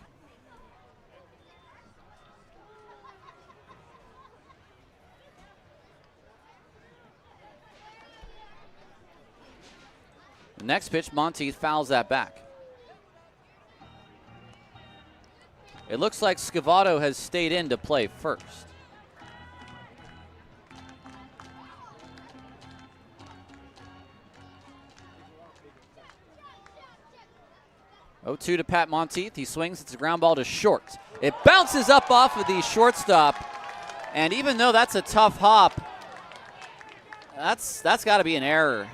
The next pitch, Monteith fouls that back. It looks like Scavato has stayed in to play first. Oh-2 to Pat Monteith. He swings. It's a ground ball to short. It bounces up off of the shortstop. And even though that's a tough hop, that's got to be an error.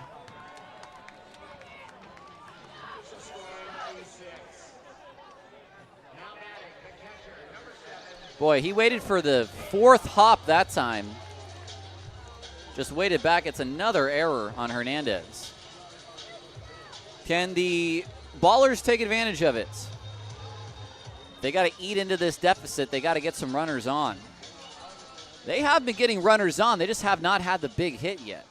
Boy, he waited for the 4th hop that time. Just waited back. It's another error on Hernandez. Can the Ballers take advantage of it? They got to eat into this deficit. They got to get some runners on. They have been getting runners on. They just have not had the big hit yet.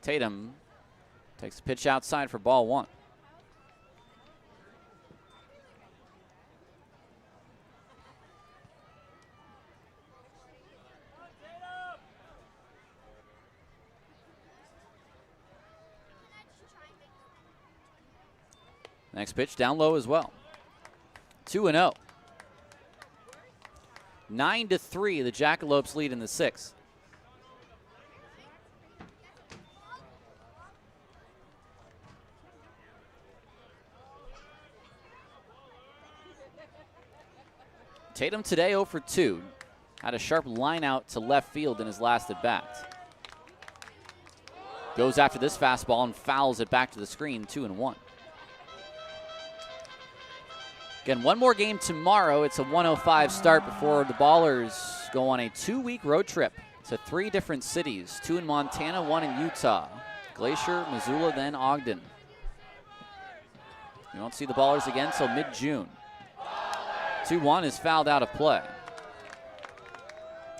Tatum takes the pitch outside for ball 1. Next pitch down low as well. 2-0. 9-3, the Jackalopes lead in the 6th. Tatum today 0 for 2. Had a sharp line out to left field in his last at bat. Goes after this fastball and fouls it back to the screen, 2-1. Again, one more game tomorrow. It's a 1:05 start before the Ballers go on a 2-week road trip to 3 different cities, 2 in Montana, 1 in Utah. Glacier, Missoula, then Ogden. You won't see the Ballers again until mid-June. 2-1 is fouled out of play.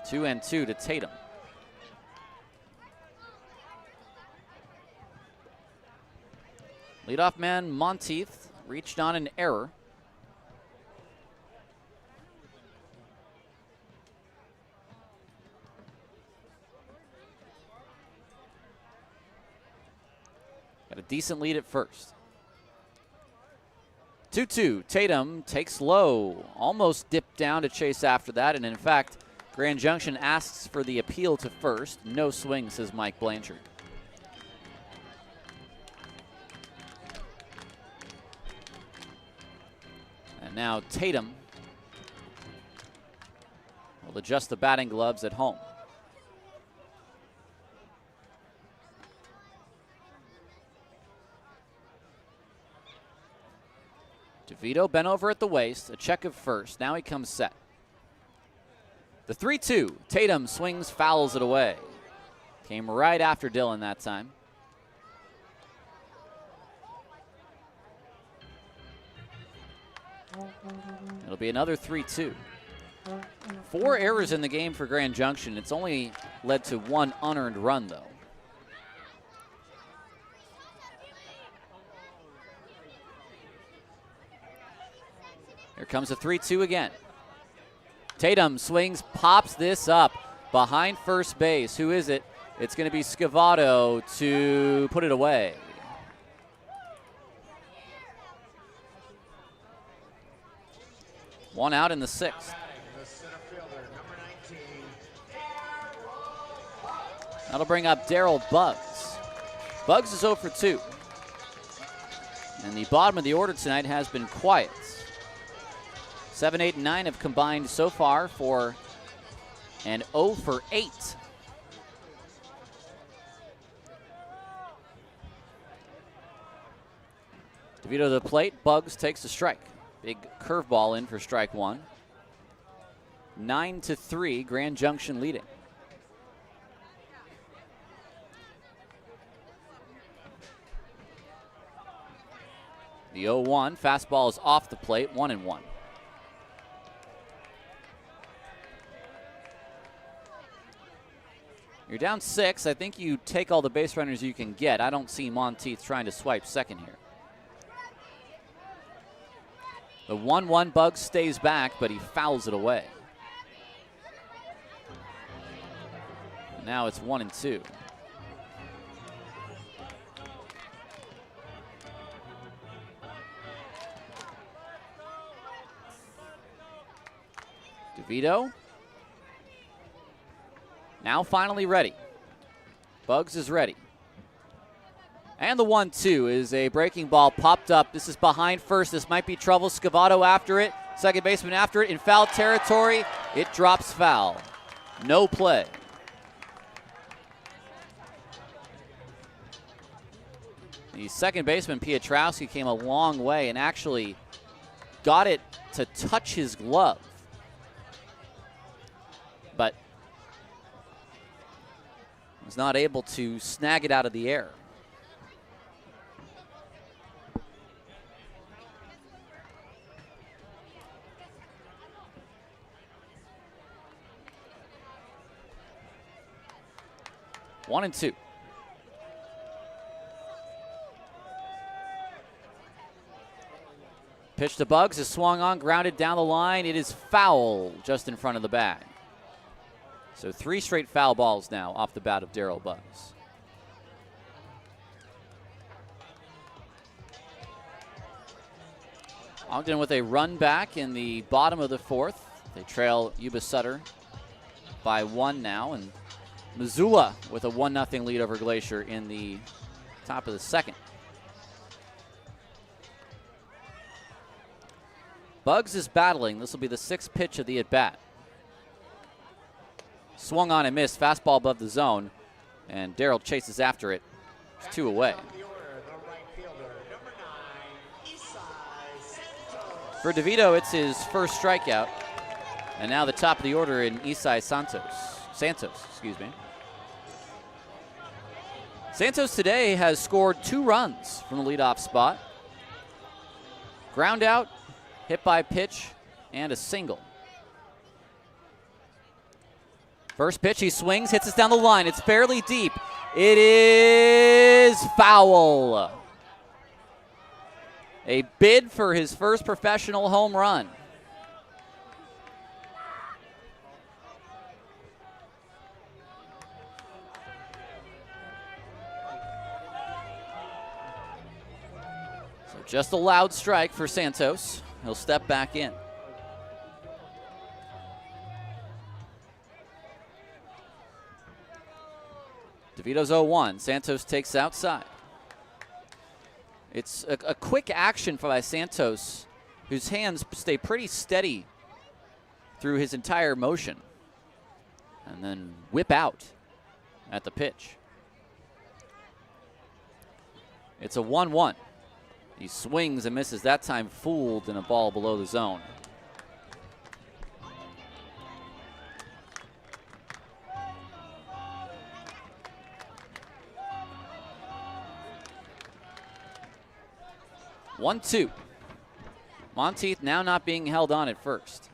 2-2 to Tatum. Leadoff man Monteith reached on an error. Got a decent lead at first. 2-2. Tatum takes low. Almost dipped down to chase after that. And in fact, Grand Junction asks for the appeal to first. No swing, says Mike Blanchard. And now Tatum will adjust the batting gloves at home. DeVito bent over at the waist, a check of first. Now he comes set. The 3-2. Tatum swings, fouls it away. Came right after Dillon that time. It'll be another 3-2. 4 errors in the game for Grand Junction. It's only led to 1 unearned run, though. Here comes a 3-2 again. Tatum swings, pops this up behind first base. Who is it? It's going to be Scavato to put it away. One out in the 6th. That'll bring up Darryl Buggs. Buggs is 0 for 2. And the bottom of the order tonight has been quiet. 7, 8, and 9 have combined so far for and 0 for 8. DeVito to the plate. Bugs takes the strike. Big curveball in for strike one. 9-3, Grand Junction leading. The 0-1, fastball is off the plate, 1-1. You're down 6. I think you take all the base runners you can get. I don't see Monteith trying to swipe second here. The 1-1 Bugs stays back, but he fouls it away. Now it's 1-2. DeVito. Now finally ready. Bugs is ready. And the 1-2 is a breaking ball popped up. This is behind first. This might be trouble. Scavato after it. Second baseman after it. In foul territory. It drops foul. No play. The second baseman, Pietrowski, came a long way and actually got it to touch his glove. But was not able to snag it out of the air. 1-2. Pitch to Bugs is swung on, grounded down the line. It is foul just in front of the bag. So 3 straight foul balls now off the bat of Darryl Bugs. Ogden with a run back in the bottom of the 4th. They trail Yuba Sutter by 1 now, and Missoula with a 1-0 lead over Glacier in the top of the 2nd. Bugs is battling. This will be the 6th pitch of the at-bat. Swung on and missed. Fastball above the zone. And Darryl chases after it. It's 2 away. For DeVito, it's his first strikeout. And now the top of the order in Isai Santos, excuse me. Santos today has scored 2 runs from the leadoff spot. Ground out, hit by pitch, and a single. First pitch, he swings, hits us down the line. It's fairly deep. It is foul. A bid for his first professional home run. So just a loud strike for Santos. He'll step back in. DeVito's 0-1. Santos takes outside. It's a quick action by Santos, whose hands stay pretty steady through his entire motion, and then whip out at the pitch. It's a 1-1. He swings and misses, that time fooled in a ball below the zone. One-two. Monteith now not being held on at first.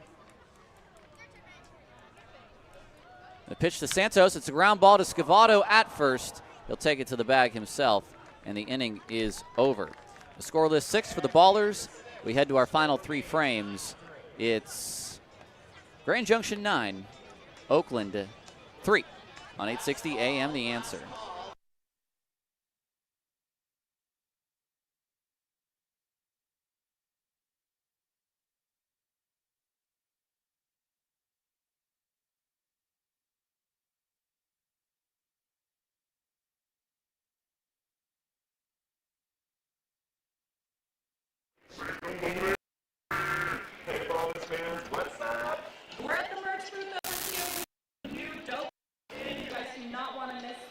The pitch to Santos. It's a ground ball to Scavato at first. He'll take it to the bag himself, and the inning is over. The scoreless 6 for the Ballers. We head to our final 3 frames. It's Grand Junction 9, Oakland 3 on 860 AM The Answer.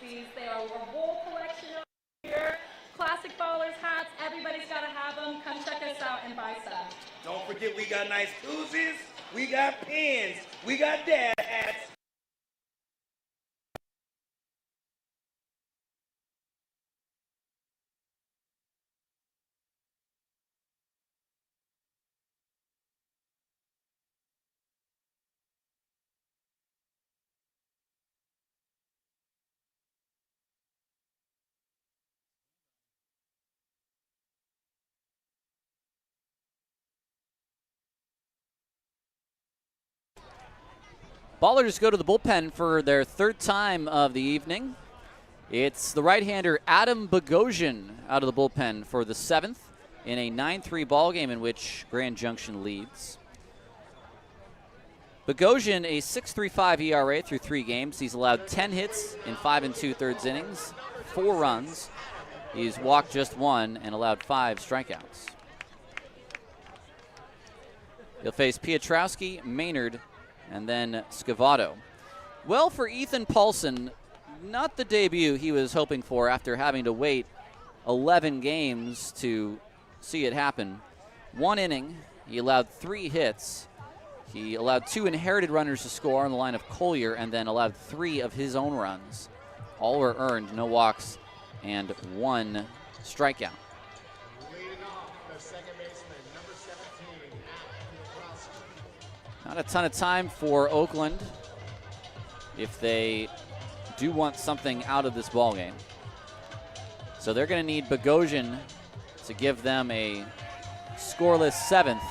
tees. They are a wool collection over here. Classic ballers hats. Everybody's got to have them. Come check us out and buy some. Don't forget we got nice koozies, we got pins, we got dad hats. Ballers go to the bullpen for their third time of the evening. It's the right-hander Adam Bogosian out of the bullpen for the seventh in a 9-3 ball game in which Grand Junction leads. Bogosian, a 6.35 ERA through 3 games. He's allowed 10 hits in 5 2/3 innings, 4 runs. He's walked just 1 and allowed 5 strikeouts. He'll face Piotrowski, Maynard, and then Scavato. Well, for Ethan Paulson, not the debut he was hoping for after having to wait 11 games to see it happen. 1 inning, he allowed 3 hits. He allowed 2 inherited runners to score on the line of Collier and then allowed 3 of his own runs. All were earned, no walks, and 1 strikeout. Not a ton of time for Oakland if they do want something out of this ball game. So they're going to need Bogosian to give them a scoreless 7th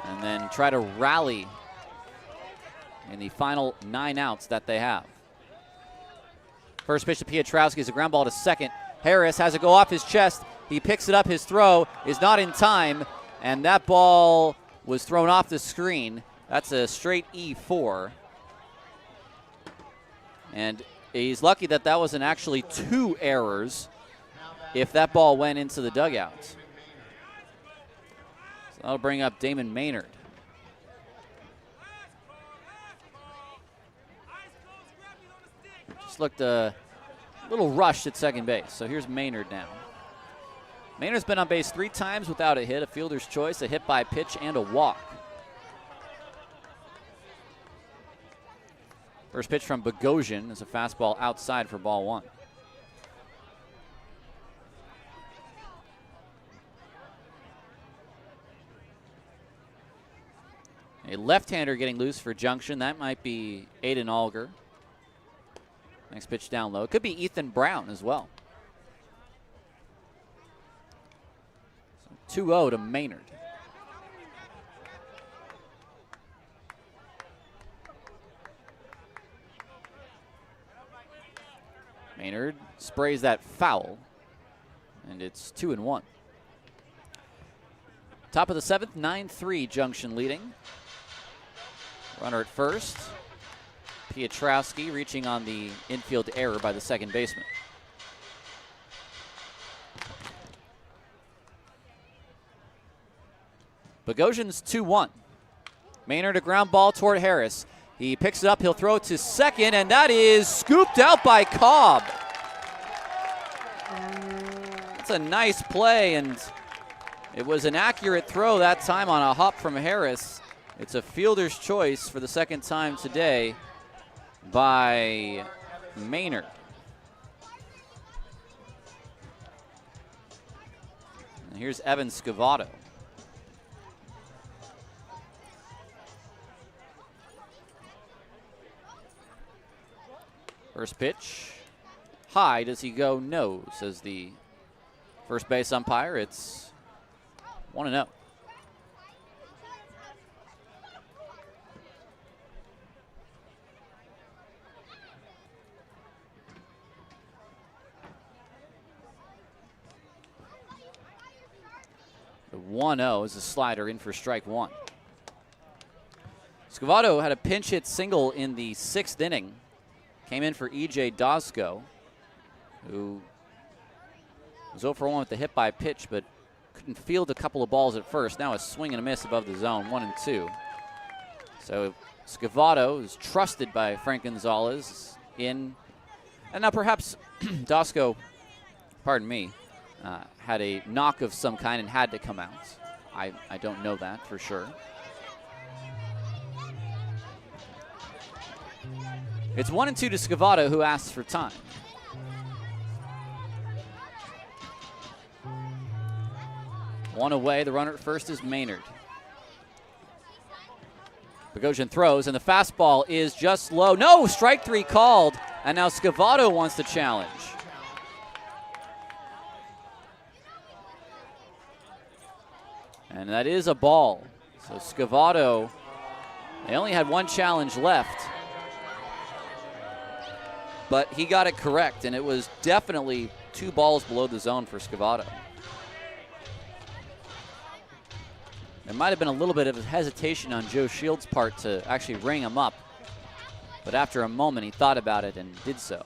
and then try to rally in the final 9 outs that they have. First pitch to Piotrowski is a ground ball to second. Harris has it go off his chest. He picks it up. His throw is not in time, and that ball was thrown off the screen. That's a straight E4. And he's lucky that that wasn't actually 2 errors if that ball went into the dugout. So that'll bring up Damon Maynard. Just looked a little rushed at second base. So here's Maynard now. Maynard's been on base 3 times without a hit, a fielder's choice, a hit by pitch, and a walk. First pitch from Bogosian is a fastball outside for ball 1. A left-hander getting loose for Junction. That might be Aiden Alger. Next pitch down low. It could be Ethan Brown as well. 2-0 to Maynard. Maynard sprays that foul, and it's 2-1. Top of the 7th, 9-3 Junction leading. Runner at first. Piotrowski reaching on the infield error by the second baseman. Bogosian's 2-1. Maynard a ground ball toward Harris. He picks it up, he'll throw it to second, and that is scooped out by Cobb. That's a nice play, and it was an accurate throw that time on a hop from Harris. It's a fielder's choice for the second time today by Maynard. And here's Evan Scavato. First pitch, high. Does he go? No, says the first base umpire. It's 1-0. The 1-0 is a slider in for strike 1. Scavato had a pinch hit single in the 6th inning. Came in for E.J. Dosco, who was 0 for 1 with the hit by pitch, but couldn't field a couple of balls at first. Now a swing and a miss above the zone, 1-2. So Scavato is trusted by Frank Gonzalez in And now perhaps Dosco, pardon me, had a knock of some kind and had to come out. I don't know that for sure. It's 1-2 to Scavato, who asks for time. One away. The runner at first is Maynard. Bogosian throws, and the fastball is just low. No, strike 3 called, and now Scavato wants to challenge. And that is a ball. So Scavato, they only had one challenge left, but he got it correct, and it was definitely 2 balls below the zone for Scavato. There might have been a little bit of hesitation on Joe Shields' part to actually ring him up, but after a moment he thought about it and did so.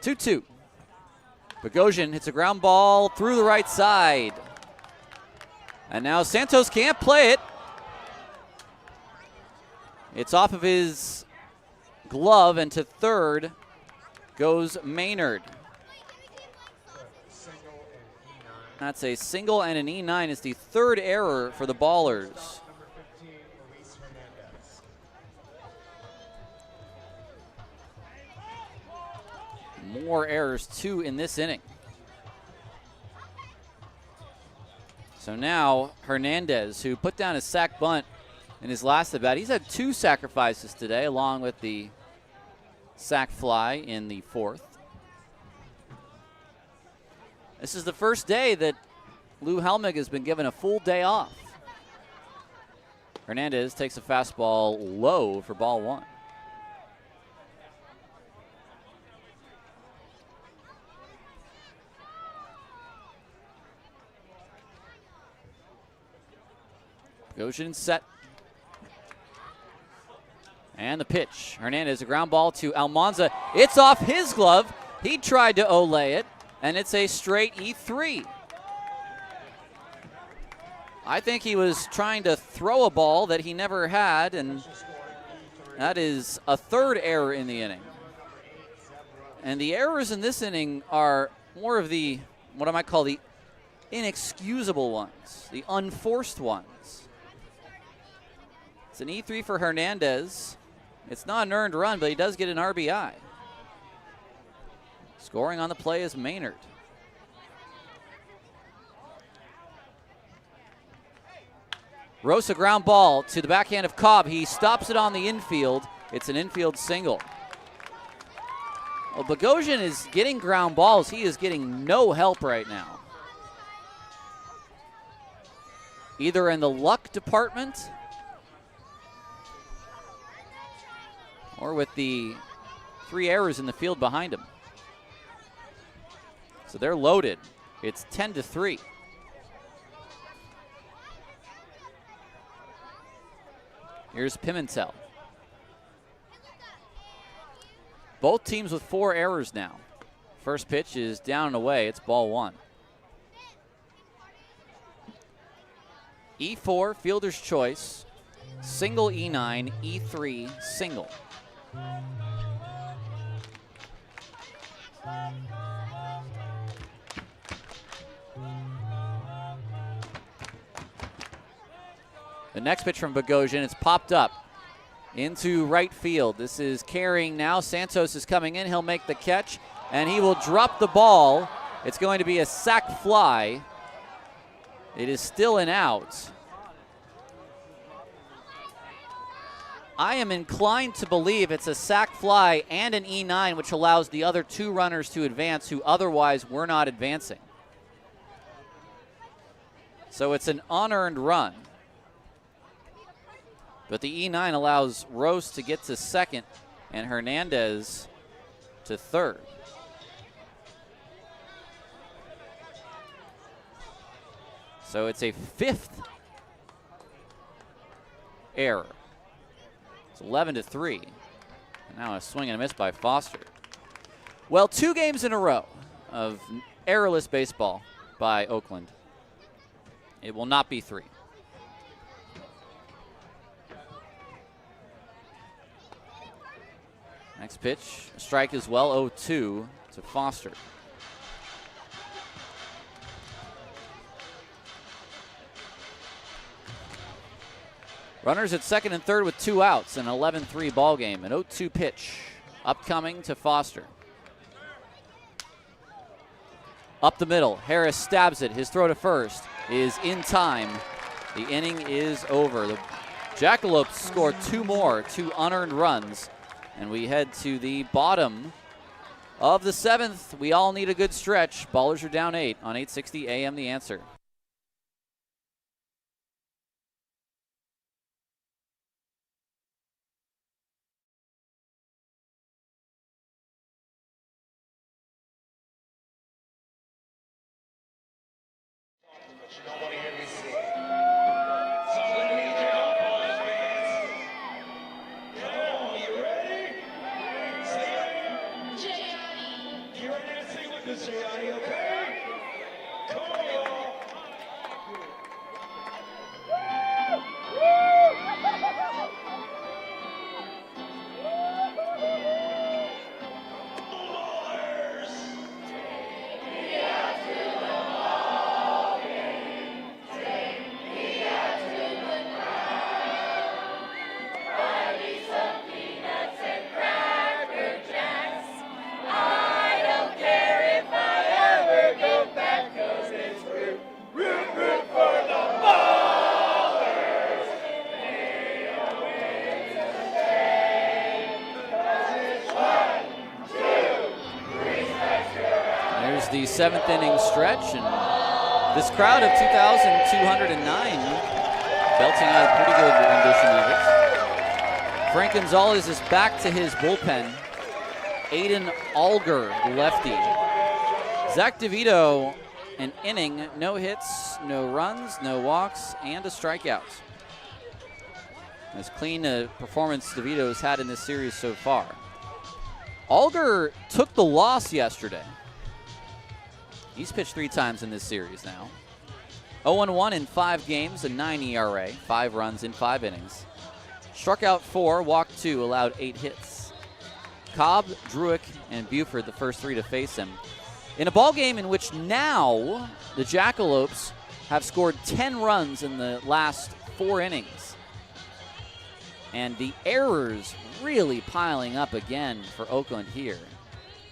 Two-two. Bogosian hits a ground ball through the right side. And now Santos can't play it. It's off of his glove, and to third goes Maynard. That's a single and an E9. Is the third error for the Ballers. More errors, 2 in this inning. So now Hernandez, who put down a sac bunt in his last at bat. He's had 2 sacrifices today, along with the sac fly in the 4th. This is the first day that Lou Helmig has been given a full day off. Hernandez takes a fastball low for ball 1. Bogosian set. And the pitch. Hernandez, a ground ball to Almanza. It's off his glove. He tried to olay it, and it's a straight E3. I think he was trying to throw a ball that he never had, and that is a third error in the inning. And the errors in this inning are more of the, what I might call the inexcusable ones, the unforced ones. It's an E3 for Hernandez. It's not an earned run, but he does get an RBI. Scoring on the play is Maynard. Rosa ground ball to the backhand of Cobb. He stops it on the infield. It's an infield single. Well, Bogosian is getting ground balls. He is getting no help right now. Either in the luck department or with the 3 errors in the field behind him. So they're loaded. It's 10-3. Here's Pimentel. Both teams with 4 errors now. First pitch is down and away. It's ball 1. E4, fielder's choice. Single E9, E3, single. The next pitch from Bogosian, it's popped up into right field. This is carrying now. Santos is coming in. He'll make the catch, and he will drop the ball. It's going to be a sac fly. It is still an out. I am inclined to believe it's a sac fly and an E9, which allows the other 2 runners to advance who otherwise were not advancing. So it's an unearned run. But the E9 allows Rose to get to second and Hernandez to third. So it's a 5th error. It's 11-3. Now a swing and a miss by Foster. Well, 2 games in a row of errorless baseball by Oakland. It will not be 3. Next pitch, a strike as well, 0-2 to Foster. Runners at second and third with 2 outs, an 11-3 ball game. An 0-2 pitch upcoming to Foster. Up the middle, Harris stabs it. His throw to first is in time. The inning is over. The Jackalopes score 2 more, 2 unearned runs, and we head to the bottom of the 7th. We all need a good stretch. Ballers are down 8 on 860 AM The Answer. But you don't want to hear me sing. So I'm going to need your help on this, fans. Come on, you ready? Say it. Gianni. You ready to sing with us, Gianni, okay? Come on, y'all. Ballers. There's the 7th inning stretch, and this crowd of 2,209 belting out a pretty good rendition of it. Frank Gonzalez is back to his bullpen. Aiden Alger, the lefty. Zach DeVito, an inning, no hits, no runs, no walks, and a strikeout. As clean a performance DeVito has had in this series so far. Alger took the loss yesterday. He's pitched 3 times in this series now. 0-1 in 5 games, a 9 ERA, 5 runs in 5 innings. Struck out 4, walked 2, allowed 8 hits. Cobb, Druick, and Buford, the first 3 to face him. In a ball game in which now the Jackalopes have scored 10 runs in the last 4 innings. And the errors really piling up again for Oakland here.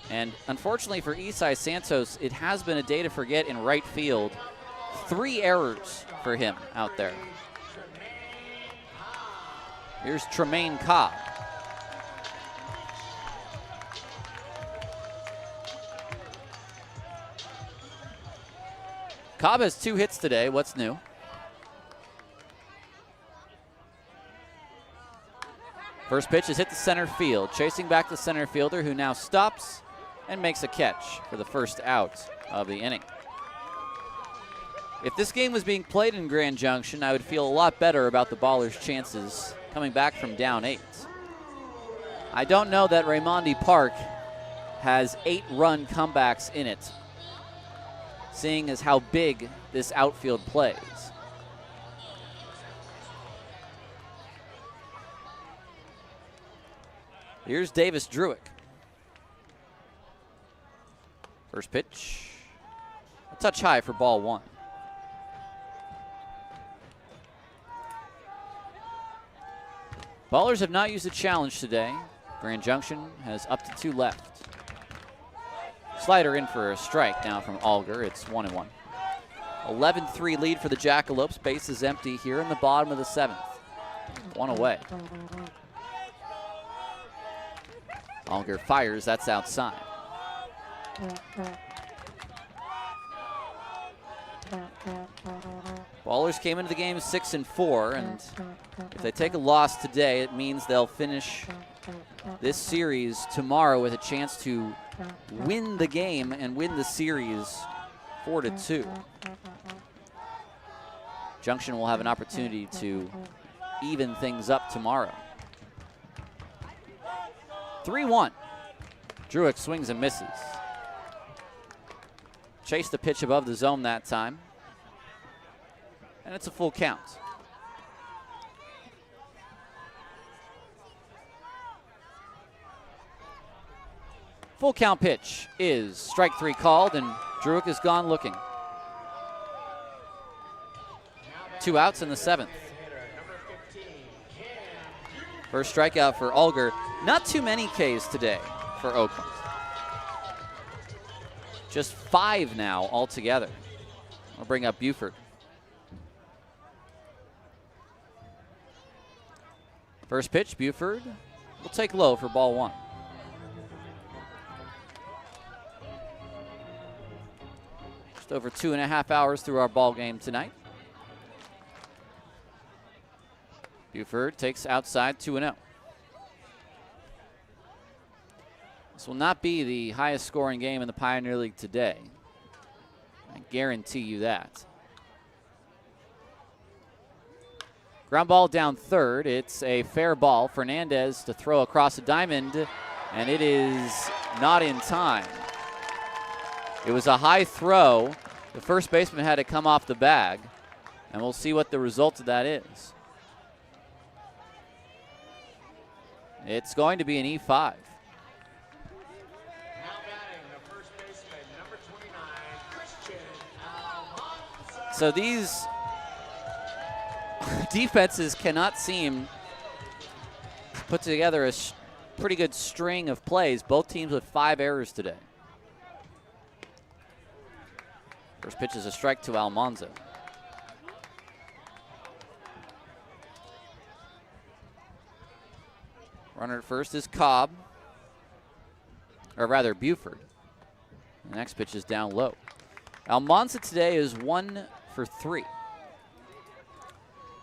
And unfortunately for Isai Santos, it has been a day to forget in right field. 3 errors for him out there. Here's Tremaine Cobb. Cobb has 2 hits today. What's new? First pitch is hit to center field. Chasing back the center fielder, who now stops and makes a catch for the first out of the inning. If this game was being played in Grand Junction, I would feel a lot better about the Ballers' chances coming back from down 8. I don't know that Raimondi Park has 8-run comebacks in it, seeing as how big this outfield plays. Here's Davis Druick. First pitch, a touch high for ball 1. Ballers have not used a challenge today. Grand Junction has up to 2 left. Slider in for a strike now from Alger. It's 1-1. 11-3 lead for the Jackalopes. Base is empty here in the bottom of the 7th. 1 away. Alger fires, that's outside. Ballers came into the game 6-4, and if they take a loss today, it means they'll finish this series tomorrow with a chance to win the game and win the series 4-2. Junction will have an opportunity to even things up tomorrow. 3-1. Druick swings and misses. Chased the pitch above the zone that time. And it's a full count. Full count pitch is strike 3 called, and Druick is gone looking. 2 outs in the 7th. First strikeout for Alger. Not too many Ks today for Oakland. Just 5 now altogether. I'll bring up Buford. First pitch, Buford will take low for ball 1. Just over 2.5 hours through our ball game tonight. Buford takes outside 2-0. This will not be the highest scoring game in the Pioneer League today. I guarantee you that. Ground ball down third. It's a fair ball. Fernandez to throw across the diamond, and it is not in time. It was a high throw. The first baseman had to come off the bag, and we'll see what the result of that is. It's going to be an E5. So these defenses cannot seem to put together a pretty good string of plays. Both teams with 5 errors today. First pitch is a strike to Almanza. Runner at first is Cobb, or rather Buford. The next pitch is down low. Almanza today is 1 for 3.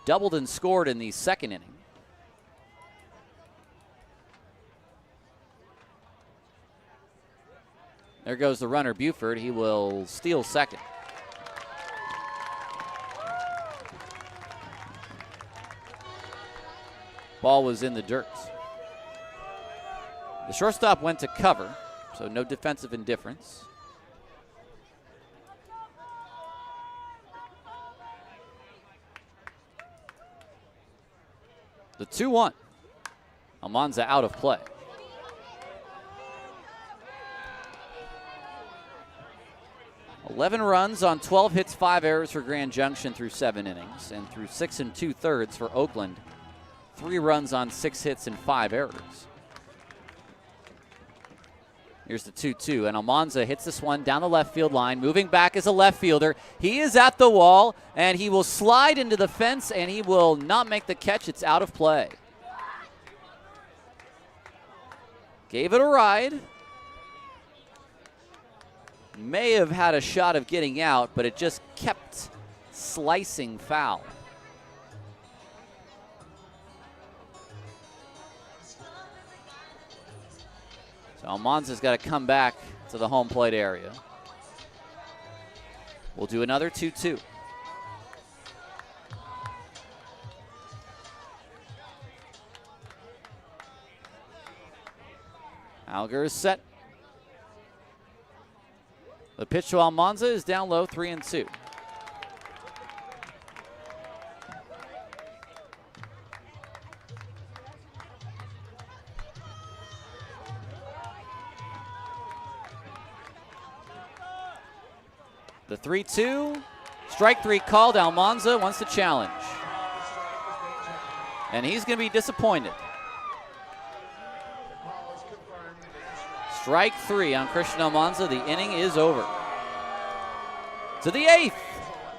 Doubled and scored in the second inning. There goes the runner, Buford. He will steal second. Ball was in the dirt. The shortstop went to cover, so no defensive indifference. The 2-1. Almanza out of play. Eleven runs on 12 hits, 5 errors for Grand Junction through 7 innings, and through 6 2/3 for Oakland. 3 runs on 6 hits and 5 errors. Here's the 2-2, and Almanza hits this one down the left field line. Moving back as a left fielder. He is at the wall, and he will slide into the fence, and he will not make the catch. It's out of play. Gave it a ride. May have had a shot of getting out, but it just kept slicing foul. So Almanza's got to come back to the home plate area. We'll do another 2-2. Alger is set. The pitch to Almanza is down low, 3-2. The 3-2, strike 3 called. Almanza wants to challenge. And he's going to be disappointed. Strike 3 on Christian Almanza. The inning is over. To the 8th,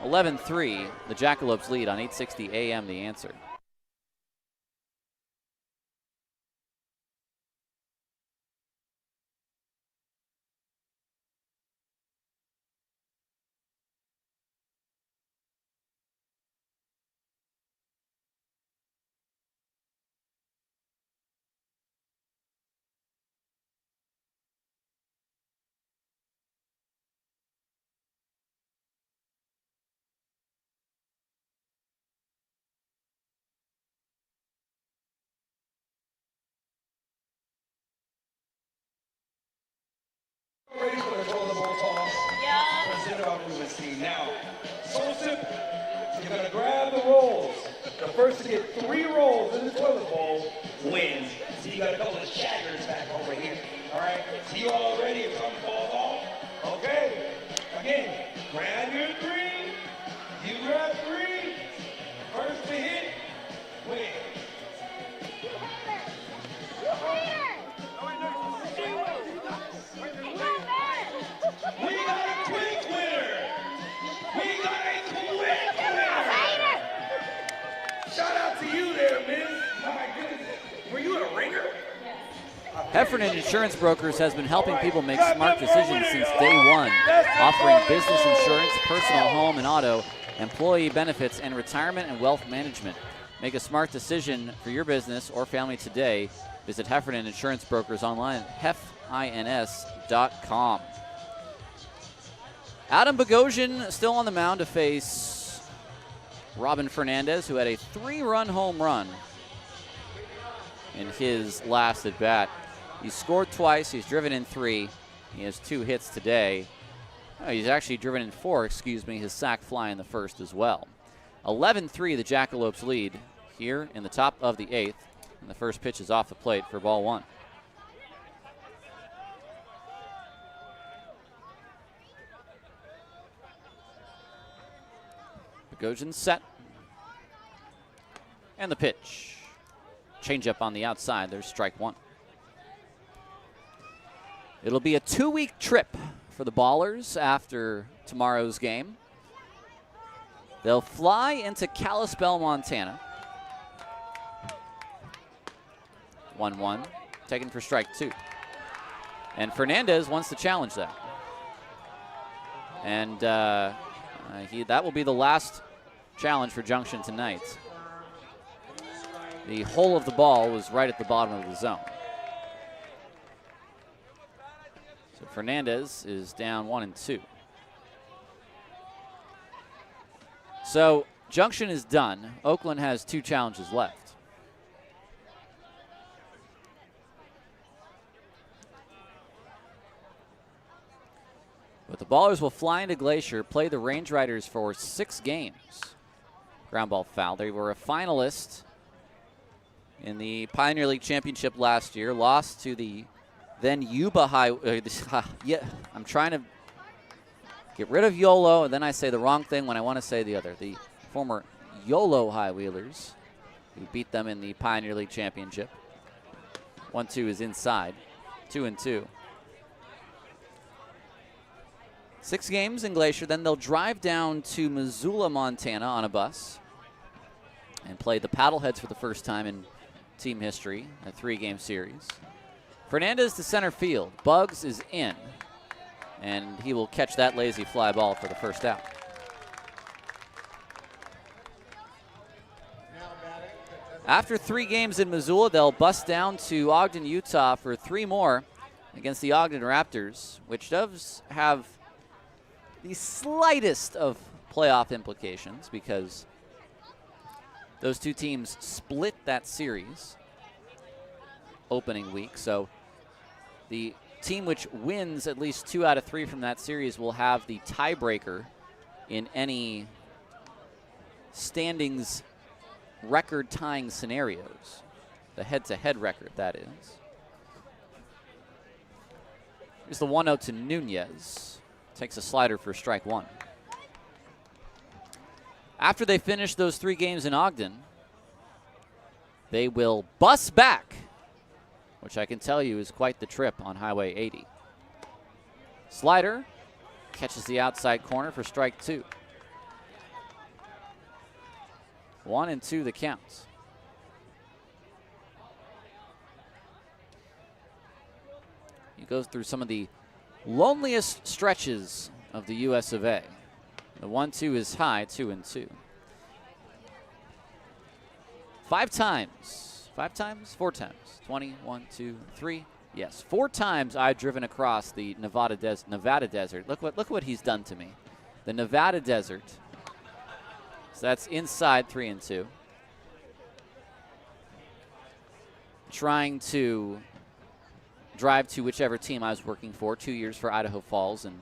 11-3. The Jackalopes lead on 860 AM, The Answer. Ready for the rollable toss. Yeah. Presented our movement team. Now, so simple. You're going to grab the rolls. The first to get 3 rolls in the toilet bowl wins. So you got a couple of shaggers back over here. All right? So you all Heffernan Insurance Brokers has been helping people make smart decisions since day one, offering business insurance, personal, home, and auto, employee benefits, and retirement and wealth management. Make a smart decision for your business or family today. Visit Heffernan Insurance Brokers online at hefins.com. Adam Bogosian still on the mound to face Robin Fernandez, who had a 3-run home run in his last at bat. He's scored twice. He's driven in 3. He has 2 hits today. Oh, he's actually driven in 4, his sac fly in the first as well. 11-3 the Jackalopes lead here in the top of the 8th. And the first pitch is off the plate for ball 1. Bogosian set. And the pitch. Changeup on the outside. There's strike 1. It'll be a 2-week trip for the Ballers after tomorrow's game. They'll fly into Kalispell, Montana. 1-1, taken for strike 2. And Fernandez wants to challenge that. And that will be the last challenge for Junction tonight. The hole of the ball was right at the bottom of the zone. So Fernandez is down 1-2. So Junction is done. Oakland has 2 challenges left. But the Ballers will fly into Glacier, play the Range Riders for 6 games. Ground ball foul. They were a finalist in the Pioneer League Championship last year, lost to the then Yuba High. I'm trying to get rid of YOLO, and then I say the wrong thing when I want to say the other. The former YOLO High Wheelers, who beat them in the Pioneer League Championship. 1-2 is inside. 2-2. 6 games in Glacier, then they'll drive down to Missoula, Montana on a bus and play the Paddleheads for the first time in team history, a 3-game series. Fernandez to center field. Bugs is in, and he will catch that lazy fly ball for the first out. After 3 games in Missoula, they'll bus down to Ogden, Utah for 3 more against the Ogden Raptors, which does have the slightest of playoff implications because those 2 teams split that series opening week. So the team which wins at least 2 out of 3 from that series will have the tiebreaker in any standings record tying scenarios. The head-to-head record, that is. Here's the 1-0 to Nunez. Takes a slider for strike 1. After they finish those 3 games in Ogden, they will bus back, which I can tell you is quite the trip on Highway 80. Slider catches the outside corner for strike 2. 1-2 the counts. He goes through some of the loneliest stretches of the US of A. The 1-2 is high, 2-2. 5 times. 4 times. 20, 1, 2, 3. Yes, 4 times I've driven across the Nevada desert. Look what he's done to me. The Nevada desert. So that's inside 3-2. Trying to drive to whichever team I was working for. 2 years for Idaho Falls and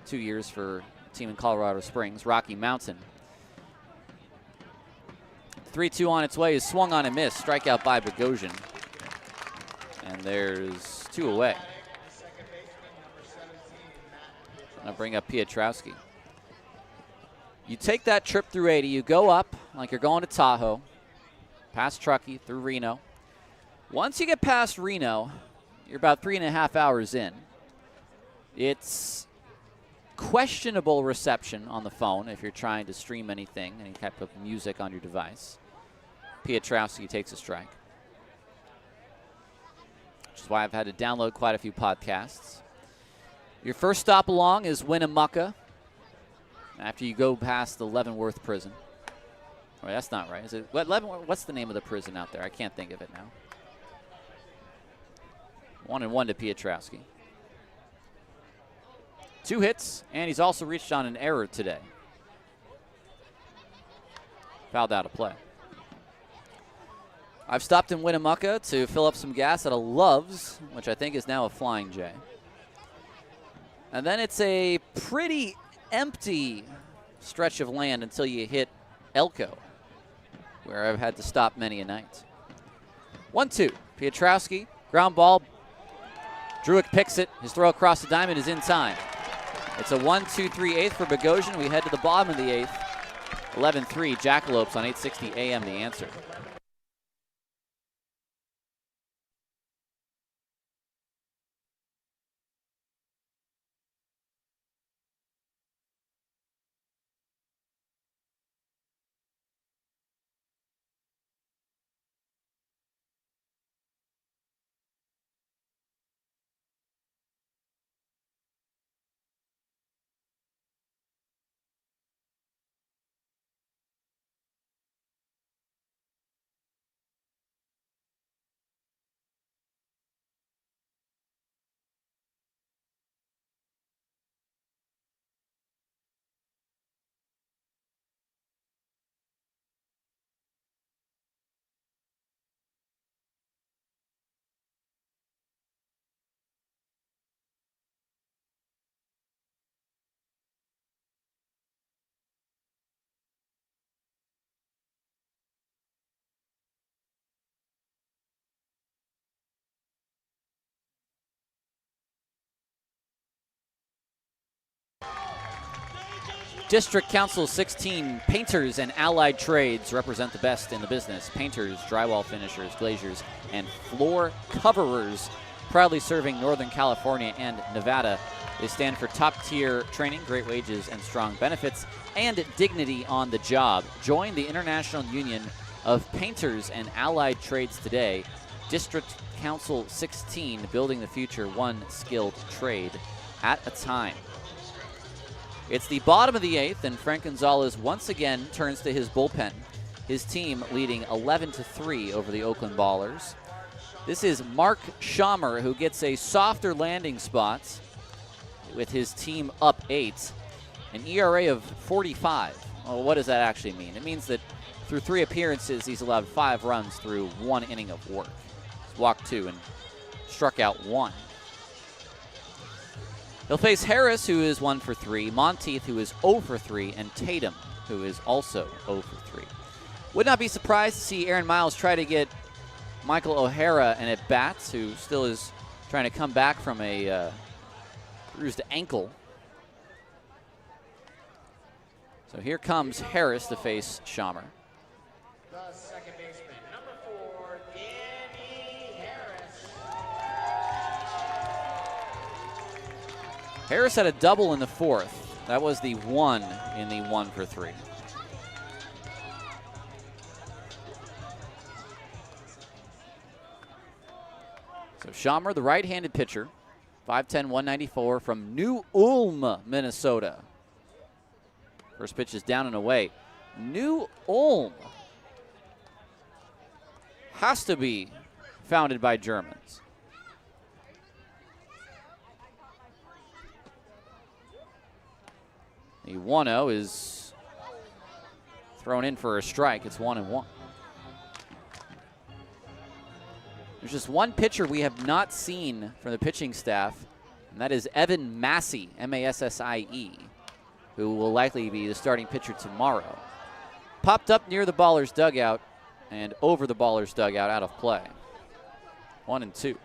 2 years for a team in Colorado Springs, Rocky Mountain. 3-2 on its way is swung on and missed. Strikeout by Bogosian. And there's 2 away. I'll bring up Pietrowski. You take that trip through 80, you go up like you're going to Tahoe, past Truckee, through Reno. Once you get past Reno, you're about 3.5 hours in. It's questionable reception on the phone if you're trying to stream anything, any type of music on your device. Pietrowski takes a strike. is why I've had to download quite a few podcasts. Your first stop along is Winnemucca, after you go past the Leavenworth prison. Or that's not right. Is it what's the name of the prison out there? I can't think of it now. 1-1 to Piotrowski. 2 hits, and he's also reached on an error today. Fouled out of play. I've stopped in Winnemucca to fill up some gas at a Love's, which I think is now a Flying J. And then it's a pretty empty stretch of land until you hit Elko, where I've had to stop many a night. 1-2. Piotrowski, ground ball. Druick picks it. His throw across the diamond is in time. It's a 1-2-3 eighth for Bogosian. We head to the bottom of the eighth. 11-3, Jackalopes on 860 AM, the answer. District Council 16, painters and allied trades represent the best in the business. Painters, drywall finishers, glaziers, and floor coverers, proudly serving Northern California and Nevada. They stand for top-tier training, great wages, and strong benefits, and dignity on the job. Join the International Union of Painters and Allied Trades today. District Council 16, building the future one skilled trade at a time. It's the bottom of the eighth, and Frank Gonzalez once again turns to his bullpen. His team leading 11-3 over the Oakland Ballers. This is Mark Schommer, who gets a softer landing spot with his team up 8. An ERA of 45. Well, what does that actually mean? It means that through 3 appearances, he's allowed 5 runs through 1 inning of work. He's walked 2 and struck out 1. He'll face Harris, who is 1 for 3, Monteith, who is 0 for 3, and Tatum, who is also 0 for 3. Would not be surprised to see Aaron Miles try to get Michael O'Hara an at-bats, who still is trying to come back from a bruised ankle. So here comes Harris to face Schommer. The second baseman, number 4, Danny Harris. Harris had a double in the 4th. That was the 1 in the 1 for 3. So Schommer, the right-handed pitcher, 5'10", 194 from New Ulm, Minnesota. First pitch is down and away. New Ulm has to be founded by Germans. The 1-0 is thrown in for a strike. It's 1-1. There's just one pitcher we have not seen from the pitching staff, and that is Evan Massie, M-A-S-S-I-E, who will likely be the starting pitcher tomorrow. Popped up near the Ballers' dugout and over the Ballers' dugout, out of play. 1-2.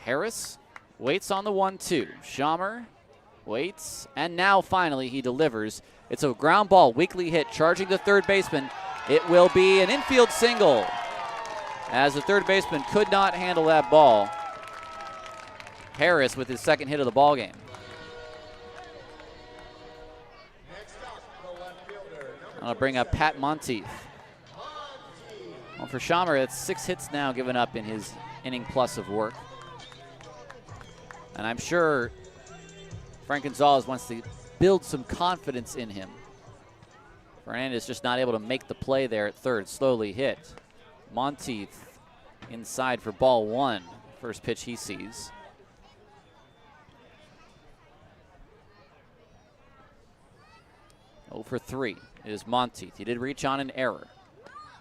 Harris waits on the 1-2. Schommer waits, and now finally he delivers. It's a ground ball, weakly hit, charging the third baseman. It will be an infield single, as the third baseman could not handle that ball. Harris with his second hit of the ball game. I'll bring up Pat Monteith. Well, for Schamer, it's 6 hits now given up in his inning plus of work. And I'm sure Frank Gonzalez wants to build some confidence in him. Fernandez just not able to make the play there at third. Slowly hit. Monteith inside for ball 1. First pitch he sees. For 3 is Monteith. He did reach on an error.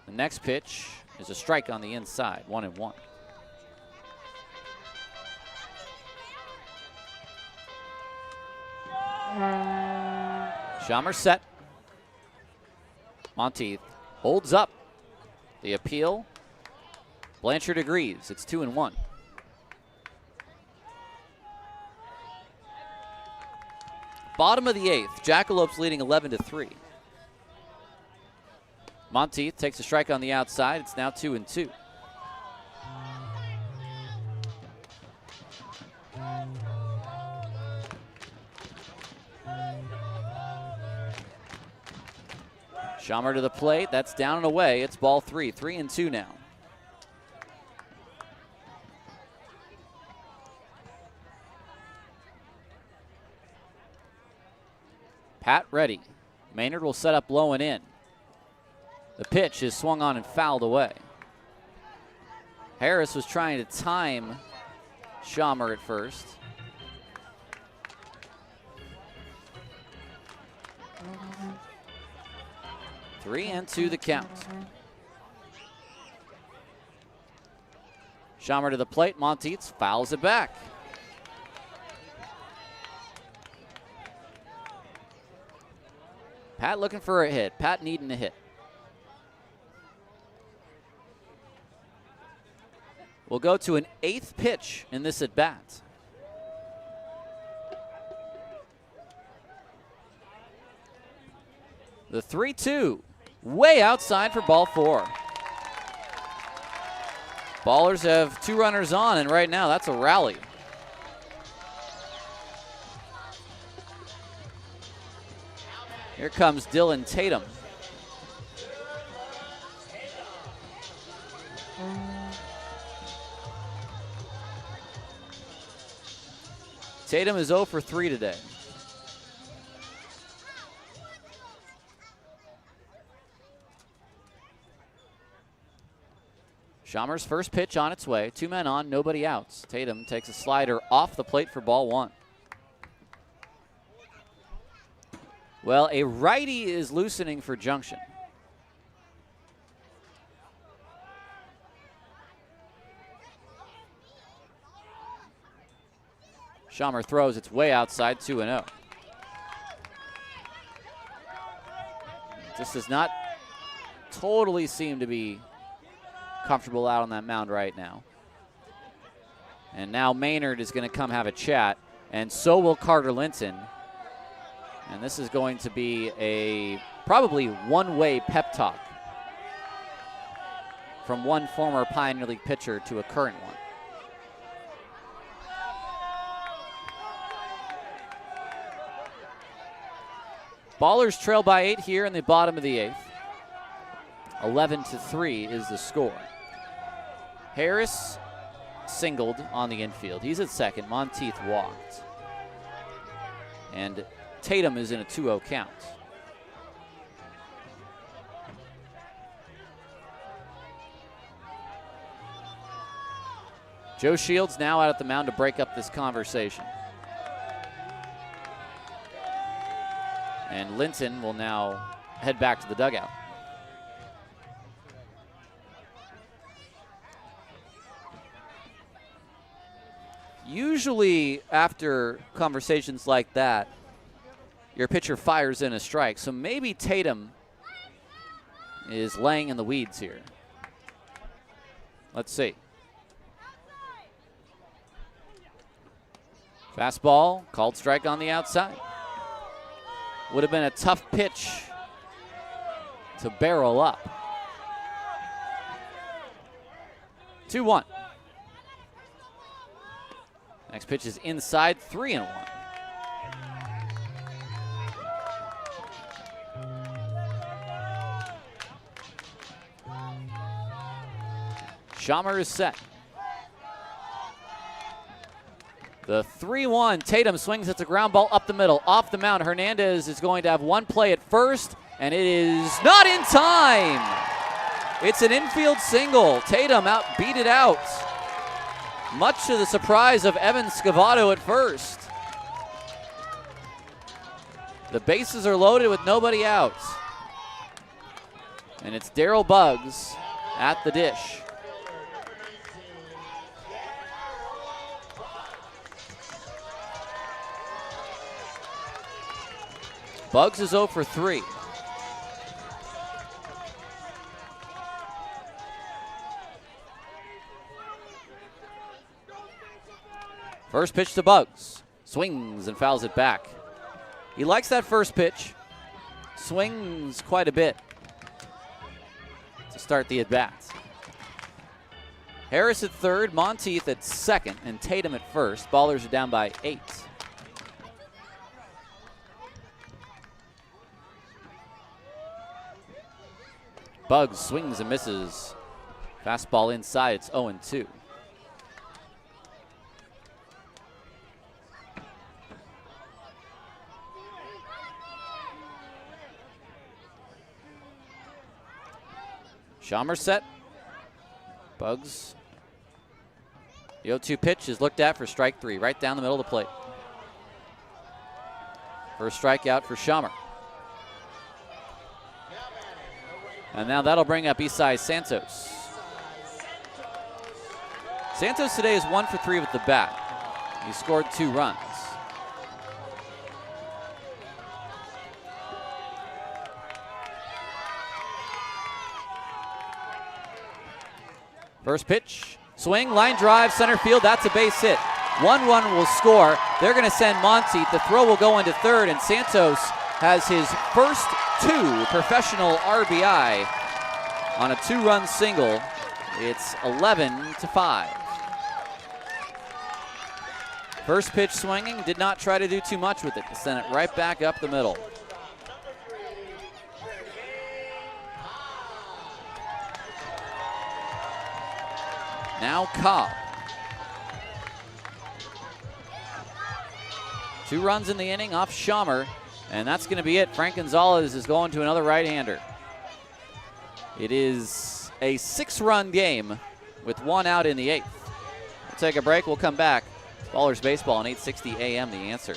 The next pitch is a strike on the inside, 1-1. Schamer set. Monteith holds up. The appeal. Blanchard agrees. It's 2-1. Bottom of the 8th. Jackalopes leading 11-3. Monteith takes a strike on the outside. It's now 2-2. Schamer to the plate. That's down and away. It's ball 3. 3-2 now. Pat ready. Maynard will set up low and in. The pitch is swung on and fouled away. Harris was trying to time Schamer at first. Three and 2 the count. Schamer to the plate. Monteith fouls it back. Pat looking for a hit. Pat needing a hit. We'll go to an 8th pitch in this at bat. The 3-2, way outside for ball 4. Ballers have 2 runners on, and right now that's a rally. Here comes Dylan Tatum. Tatum is 0 for 3 today. Schamer's first pitch on its way. 2 men on, nobody outs. Tatum takes a slider off the plate for ball 1. Well, a righty is loosening for Junction. Schamer throws, it's way outside, 2-0. This does not totally seem to be comfortable out on that mound right now. And now Maynard is going to come have a chat, and so will Carter Linton. And this is going to be a probably one-way pep talk from one former Pioneer League pitcher to a current one. Ballers trail by 8 here in the bottom of the 8th. 11-3 is the score. Harris singled on the infield. He's at second. Monteith walked. And Tatum is in a 2-0 count. Joe Shields now out at the mound to break up this conversation. And Linton will now head back to the dugout. Usually after conversations like that, your pitcher fires in a strike. So maybe Tatum is laying in the weeds here. Let's see. Fastball, called strike on the outside. Would have been a tough pitch to barrel up. 2-1. Next pitch is inside, 3-1. Schamer is set. The 3-1, Tatum swings at the ground ball up the middle, off the mound. Hernandez is going to have one play at first, and it is not in time. It's an infield single. Tatum beat it out, much to the surprise of Evan Scavato at first. The bases are loaded with nobody out. And it's Daryl Buggs at the dish. Buggs is 0 for 3. First pitch to Buggs. Swings and fouls it back. He likes that first pitch. Swings quite a bit to start the at-bats. Harris at third, Monteith at second, and Tatum at first. Ballers are down by 8. Buggs swings and misses. Fastball inside, it's 0-2. Schamer set. Buggs. The 0-2 pitch is looked at for strike 3, right down the middle of the plate. First strikeout for Schamer. And now that'll bring up Isai Santos. Santos today is 1 for 3 with the bat. He scored 2 runs. First pitch, swing, line drive, center field, that's a base hit. 1-1 will score. They're going to send Monteith. The throw will go into third, and Santos has his first 2 professional RBI on a 2-run single. It's 11-5. First pitch swinging, did not try to do too much with it. Sent it right back up the middle. Now Cobb. 2 runs in the inning off Schamer, and that's going to be it. Frank Gonzalez is going to another right-hander. It is a 6-run game with 1 out in the 8th. We'll take a break. We'll come back. Ballers Baseball on 860 AM, The Answer.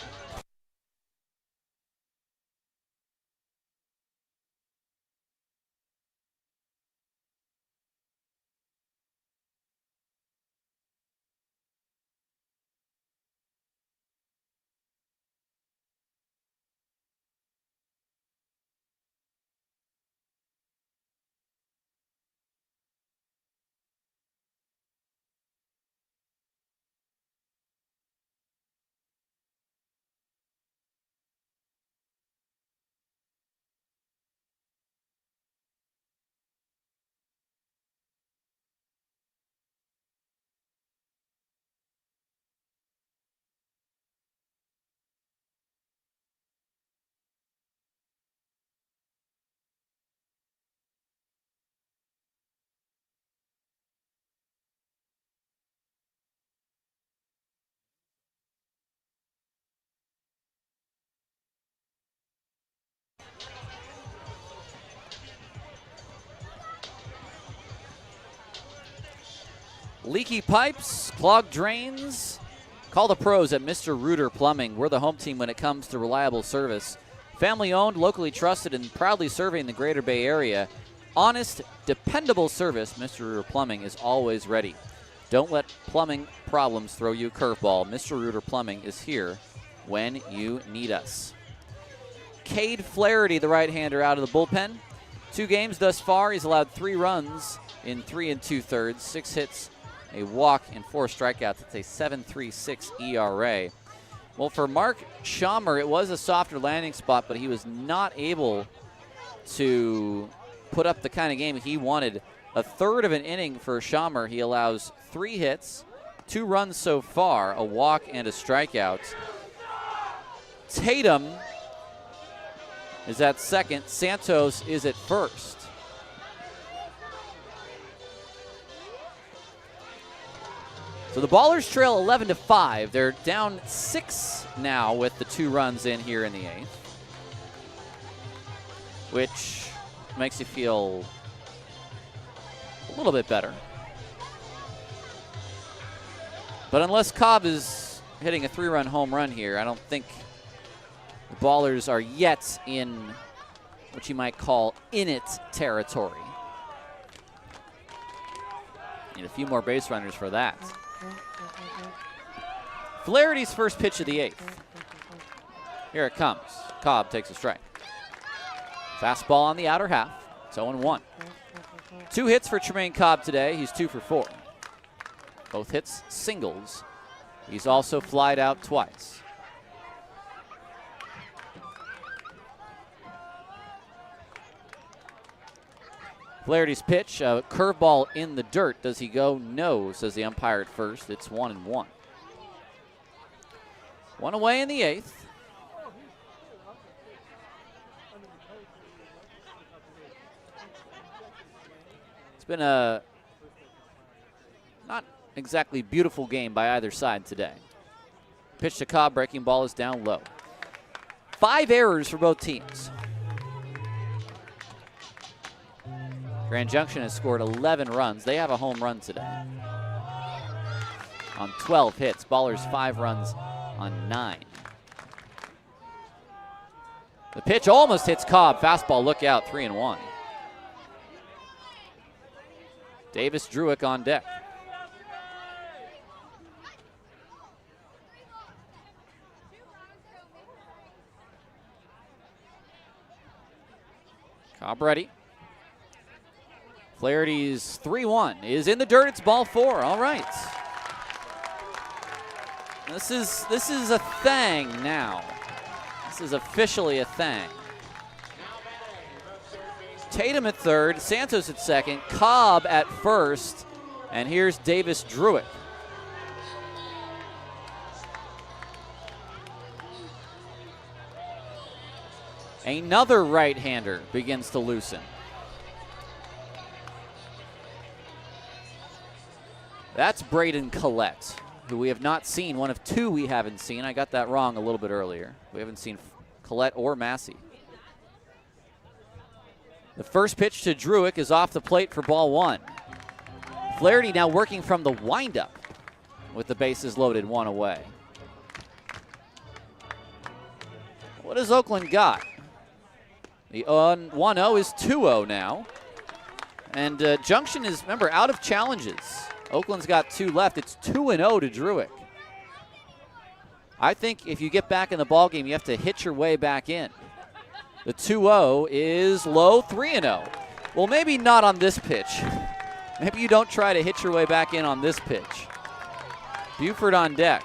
Leaky pipes, clogged drains. Call the pros at Mr. Reuter Plumbing. We're the home team when it comes to reliable service. Family owned, locally trusted, and proudly serving the greater Bay Area. Honest, dependable service. Mr. Reuter Plumbing is always ready. Don't let plumbing problems throw you a curveball. Mr. Reuter Plumbing is here when you need us. Cade Flaherty, the right-hander, out of the bullpen. 2 games thus far. He's allowed 3 runs in 3 2/3, 6 hits, a walk, and 4 strikeouts. It's a 7.36 ERA. Well, for Mark Schamer, it was a softer landing spot, but he was not able to put up the kind of game he wanted. A third of an inning for Schammer. He allows 3 hits, 2 runs so far, a walk and a strikeout. Tatum is at second. Santos is at first. So the Ballers trail 11-5. They're down 6 now with the 2 runs in here in the 8th, which makes you feel a little bit better. But unless Cobb is hitting a 3-run home run here, I don't think the Ballers are yet in what you might call in-it territory. Need a few more base runners for that. Flaherty's first pitch of the 8th. Here it comes. Cobb takes a strike. Fastball on the outer half. It's 0-1. 2 hits for Tremaine Cobb today. He's 2 for 4. Both hits singles. He's also flied out twice. Flaherty's pitch, a curveball in the dirt. Does he go? No, says the umpire at first. It's 1-1. 1 away in the 8th. It's been a not exactly beautiful game by either side today. Pitch to Cobb, breaking ball is down low. 5 errors for both teams. Grand Junction has scored 11 runs. They have a home run today on 12 hits. Ballers 5 runs on 9. The pitch almost hits Cobb. Fastball, look out, 3-1. Davis Druick on deck. Cobb ready. Flaherty's 3-1 is in the dirt. It's ball 4. All right. This is a thing now. This is officially a thing. Tatum at third, Santos at second, Cobb at first, and here's Davis Druick. Another right-hander begins to loosen. That's Braden Collette, who we have not seen. One of 2 we haven't seen. I got that wrong a little bit earlier. We haven't seen Collette or Massey. The first pitch to Druick is off the plate for ball 1. Flaherty now working from the windup with the bases loaded, 1 away. What has Oakland got? The 1-0 is 2-0 now. And Junction is, remember, out of challenges. Oakland's got 2 left. It's 2-0 to Druick. I think if you get back in the ballgame, you have to hit your way back in. The 2-0 is low, 3-0. Well, maybe not on this pitch. Maybe you don't try to hit your way back in on this pitch. Buford on deck.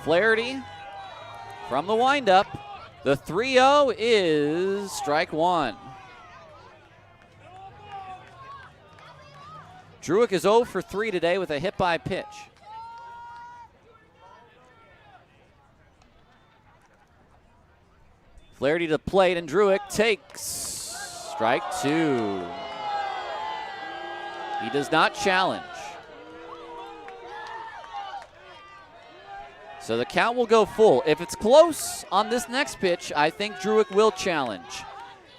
Flaherty from the windup. The 3-0 is strike 1. Druick is 0 for 3 today with a hit by pitch. Flaherty to the plate, and Druick takes strike 2. He does not challenge. So the count will go full. If it's close on this next pitch, I think Druick will challenge.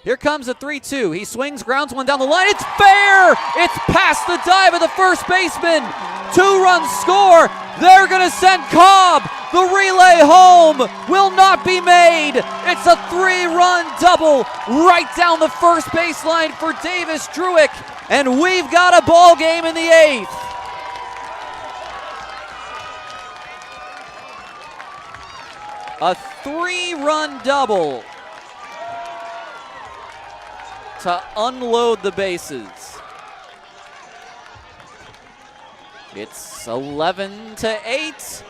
Here comes a 3-2. He swings, grounds one down the line. It's fair! It's past the dive of the first baseman. 2-run score. They're going to send Cobb. The relay home will not be made. It's a 3-run double right down the first baseline for Davis Druick. And we've got a ball game in the 8th. A 3-run double to unload the bases. It's 11-8.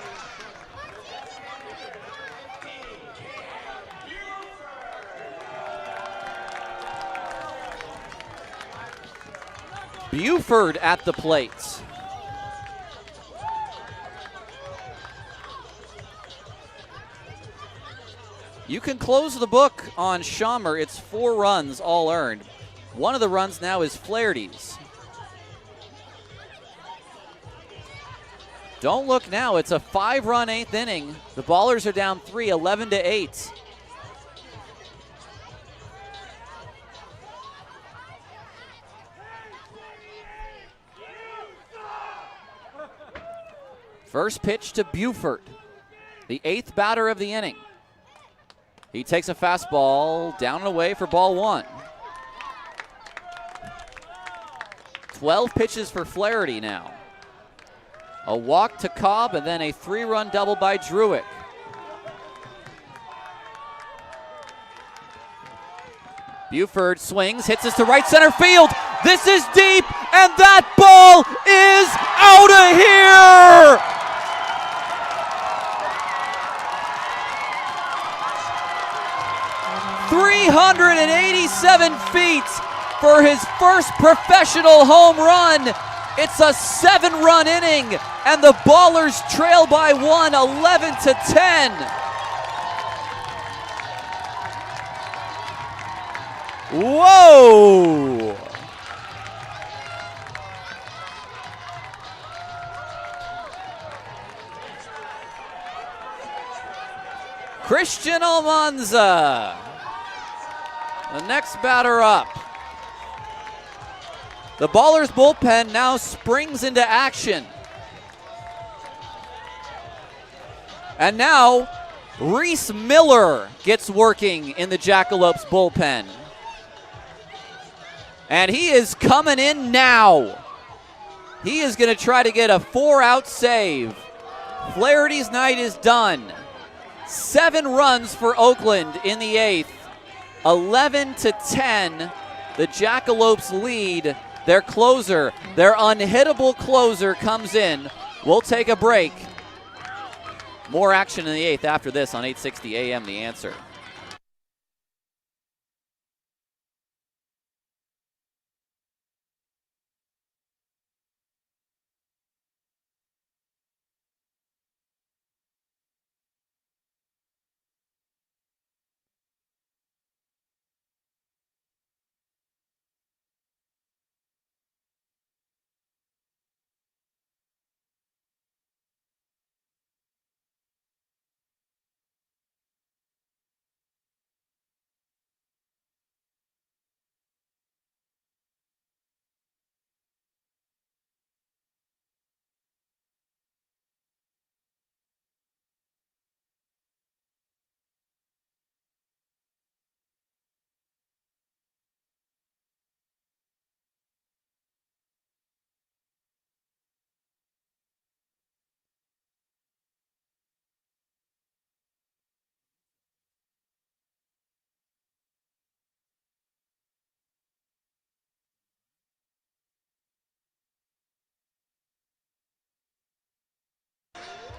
Buford at the plate. You can close the book on Schaummer. It's 4 runs all earned. One of the runs now is Flaherty's. Don't look now. It's a 5-run 8th inning. The Ballers are down 3, 11-8. First pitch to Buford, the 8th batter of the inning. He takes a fastball down and away for ball 1. 12 pitches for Flaherty now. A walk to Cobb and then a 3-run double by Druick. Buford swings, hits this to right center field. This is deep, and that ball is out of here! 387 feet for his first professional home run. It's a 7-run inning, and the Ballers trail by 1, 11-10. Whoa! Christian Almanza, the next batter up. The Ballers bullpen now springs into action. And now Reese Miller gets working in the Jackalopes bullpen. And he is coming in now. He is going to try to get a 4-out save. Flaherty's night is done. 7 runs for Oakland in the 8th. 11-10. The Jackalopes lead. Their closer, their unhittable closer comes in. We'll take a break. More action in the 8th after this on 860 AM The Answer.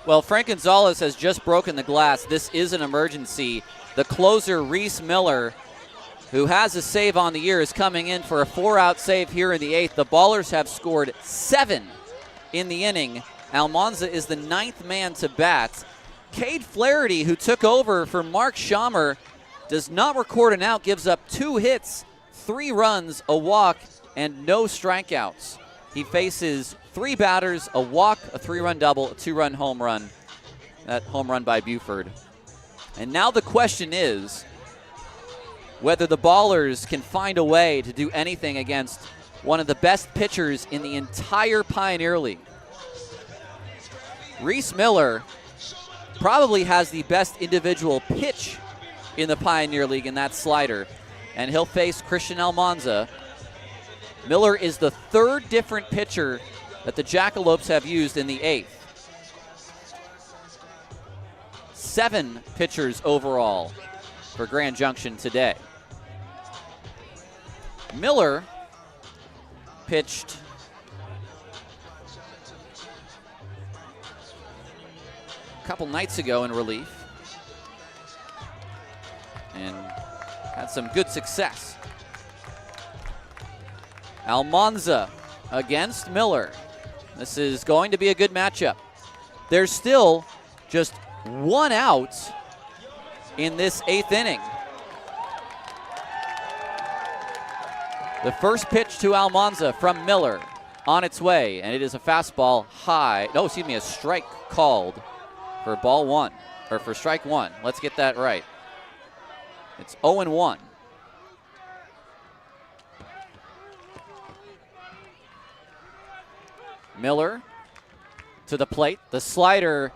Well, Frank Gonzalez has just broken the glass. This is an emergency. The closer, Reese Miller, who has a save on the year, is coming in for a 4-out save here in the 8th. The Ballers have scored 7 in the inning. Almanza is the 9th man to bat. Cade Flaherty, who took over for Mark Schaummer, does not record an out, gives up 2 hits, 3 runs, a walk, and no strikeouts. He faces 3 batters, a walk, a 3-run double, a 2-run home run. That home run by Buford. And now the question is whether the Ballers can find a way to do anything against one of the best pitchers in the entire Pioneer League. Reese Miller probably has the best individual pitch in the Pioneer League, in that slider, and he'll face Christian Almanza. Miller is the 3rd different pitcher that the Jackalopes have used in the 8th. 7 pitchers overall for Grand Junction today. Miller pitched a couple nights ago in relief and had some good success. Almanza against Miller. This is going to be a good matchup. There's still just one out in this 8th inning. The first pitch to Almanza from Miller on its way, and it is a fastball high. No, excuse me, a strike called for ball 1, or for strike 1. Let's get that right. It's 0-1. Miller to the plate. The slider,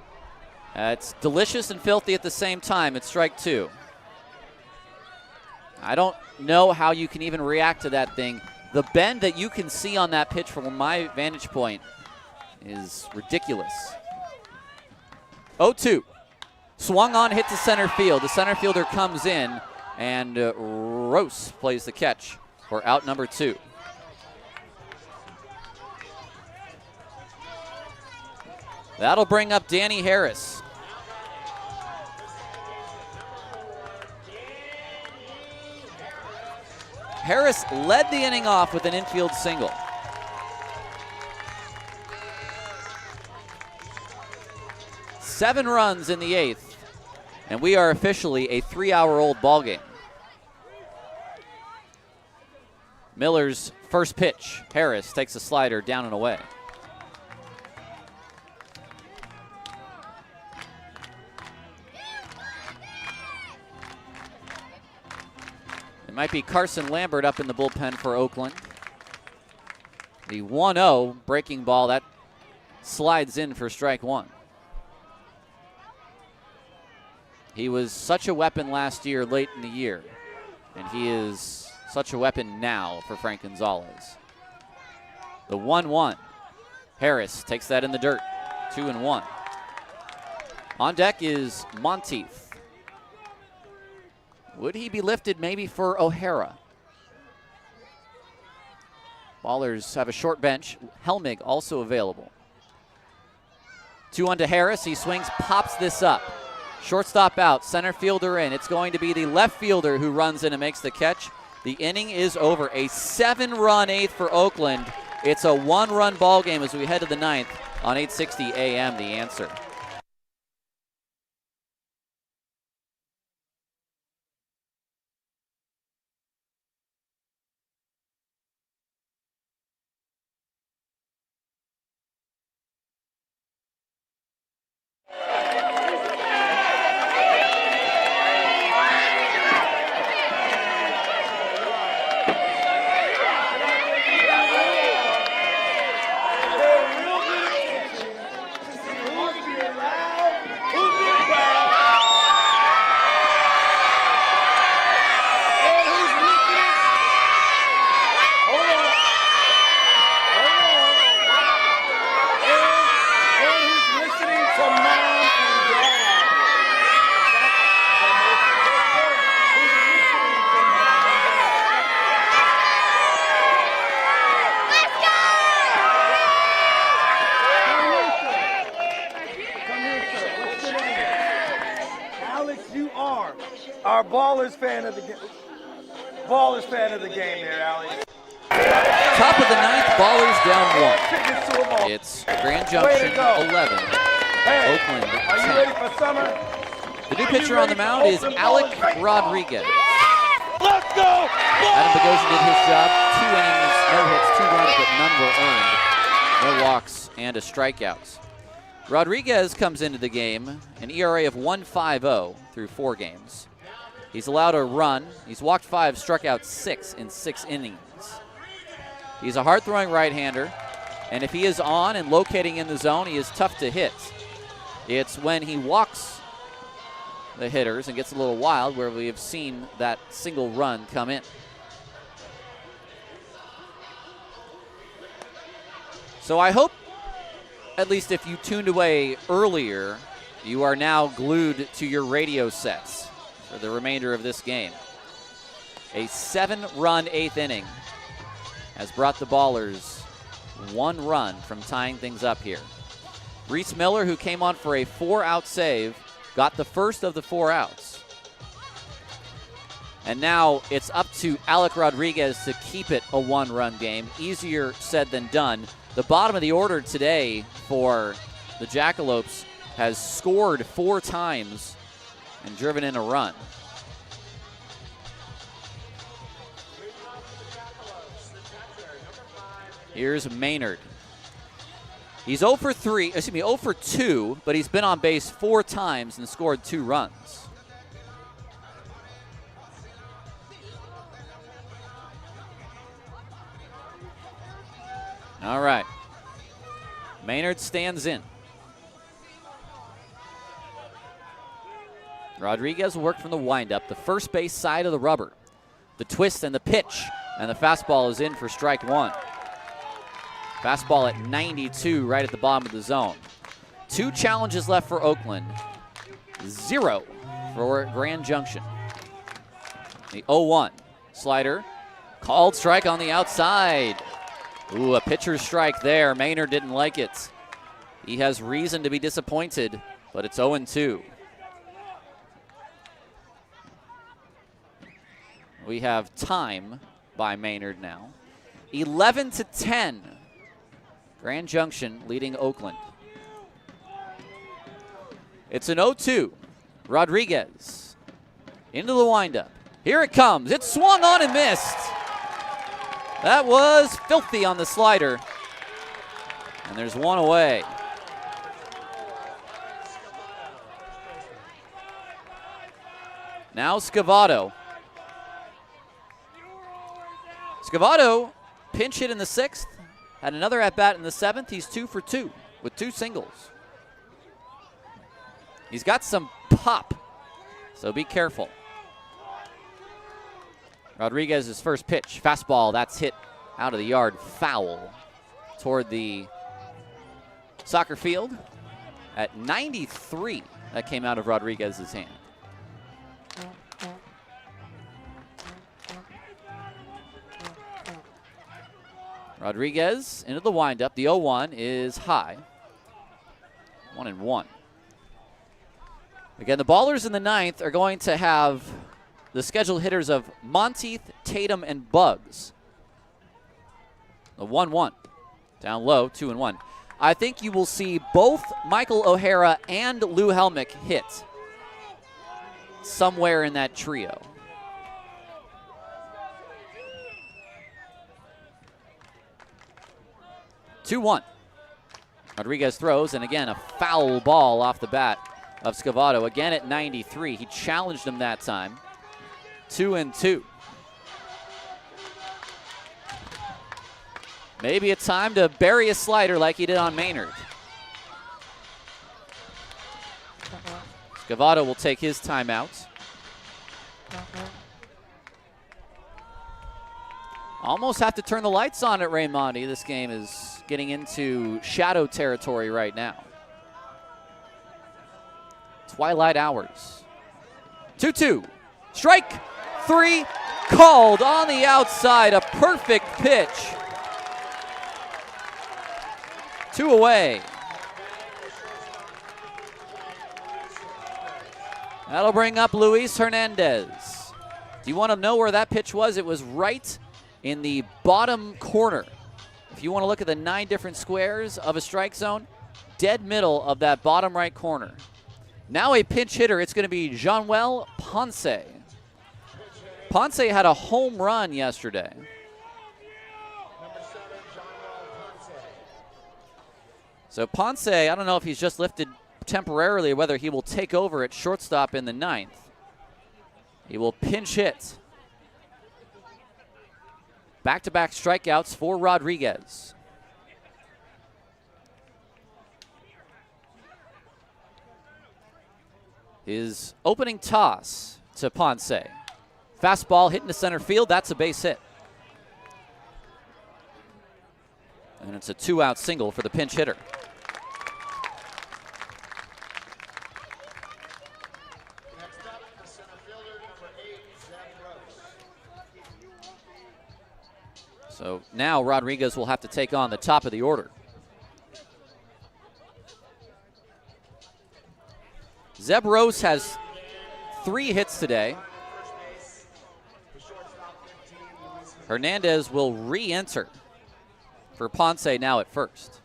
it's delicious and filthy at the same time. It's strike 2. I don't know how you can even react to that thing. The bend that you can see on that pitch from my vantage point is ridiculous. 0-2. Swung on, hit to center field. The center fielder comes in, and Rose plays the catch for out number 2. That'll bring up Danny Harris. Harris led the inning off with an infield single. Seven runs in the 8th, and we are officially a 3-hour-old ball game. Miller's first pitch. Harris takes a slider down and away. It might be Carson Lambert up in the bullpen for Oakland. The 1-0 breaking ball, that slides in for strike 1. He was such a weapon last year, late in the year, and he is such a weapon now for Frank Gonzalez. The 1-1. Harris takes that in the dirt. 2-1. On deck is Monteith. Would he be lifted maybe for O'Hara? Ballers have a short bench. Helmig also available. 2-1 to Harris. He swings, pops this up. Shortstop out, center fielder in. It's going to be the left fielder who runs in and makes the catch. The inning is over. A 7-run 8th for Oakland. It's a 1-run ball game as we head to the 9th on 860 AM, The Answer. Our Ballers fan of the game. Ballers fan of the game there, Alex. Top of the 9th, Ballers down 1. It's Grand Junction 11. Hey, Oakland 10. are you ready for summer? The new pitcher on the mound is Alec Rodriguez. Let's go! Adam Bogosian did his job. 2 innings, no hits, 2 runs, but none were earned. No walks and a strikeout. Rodriguez comes into the game, an ERA of 1.50 through 4 games. He's allowed a run. He's walked 5, struck out 6 in 6 innings. He's a hard-throwing right-hander, and if he is on and locating in the zone, he is tough to hit. It's when he walks the hitters and gets a little wild where we have seen that single run come in. So I hope, at least if you tuned away earlier, you are now glued to your radio sets for the remainder of this game. A 7-run 8th inning has brought the Ballers 1 run from tying things up here. Reese Miller, who came on for a 4-out save, got the first of the 4 outs. And now it's up to Alec Rodriguez to keep it a one-run game. Easier said than done. The bottom of the order today for the Jackalopes has scored 4 times and driven in a run. Here's Maynard. He's 0 for 2, but he's been on base 4 times and scored 2 runs. All right. Maynard stands in. Rodriguez will work from the windup, the first base side of the rubber. The twist and the pitch, and the fastball is in for strike 1. Fastball at 92 right at the bottom of the zone. 2 challenges left for Oakland. 0 for Grand Junction. The 0-1 slider. Called strike on the outside. Ooh, a pitcher's strike there. Maynard didn't like it. He has reason to be disappointed, but it's 0-2. We have time by Maynard now. 11-10. Grand Junction leading Oakland. It's an 0-2. Rodriguez into the windup. Here it comes. It swung on and missed. That was filthy on the slider. And there's 1 away. Now Scavato. Scavato pinch hit in the 6th. Had another at-bat in the 7th. He's 2 for 2 with 2 singles. He's got some pop, so be careful. Rodriguez's first pitch, fastball, that's hit out of the yard, foul toward the soccer field. At 93, that came out of Rodriguez's hand. Rodriguez into the windup. The 0-1 is high. 1-1. Again, the ballers in the 9th are going to have the scheduled hitters of Monteith, Tatum, and Bugs. The 1-1. Down low, 2-1. I think you will see both Michael O'Hara and Lou Helmick hit somewhere in that trio. Rodriguez throws, and again, a foul ball off the bat of Scavato. Again at 93. He challenged him that time. 2-2. Maybe it's time to bury a slider like he did on Maynard. Scavato will take his timeout. Almost have to turn the lights on at Raimondi. This game is getting into shadow territory right now. Twilight hours. 2-2. Strike 3 called on the outside. A perfect pitch. 2 away. That'll bring up Luis Hernandez. Do you want to know where that pitch was? It was right in the bottom corner. If you want to look at the 9 different squares of a strike zone, dead middle of that bottom right corner. Now a pinch hitter, it's going to be Jean-Well Ponce. Ponce had a home run yesterday. So Ponce, I don't know if he's just lifted temporarily or whether he will take over at shortstop in the 9th. He will pinch hit. Back-to-back strikeouts for Rodriguez. His opening toss to Ponce. Fastball hit into center field. That's a base hit. And it's a 2-out single for the pinch hitter. Next up, the center fielder, number 8, Zeb Rose. So now Rodriguez will have to take on the top of the order. Zeb Rose has 3 hits today. Hernandez will re-enter for Ponce now at first.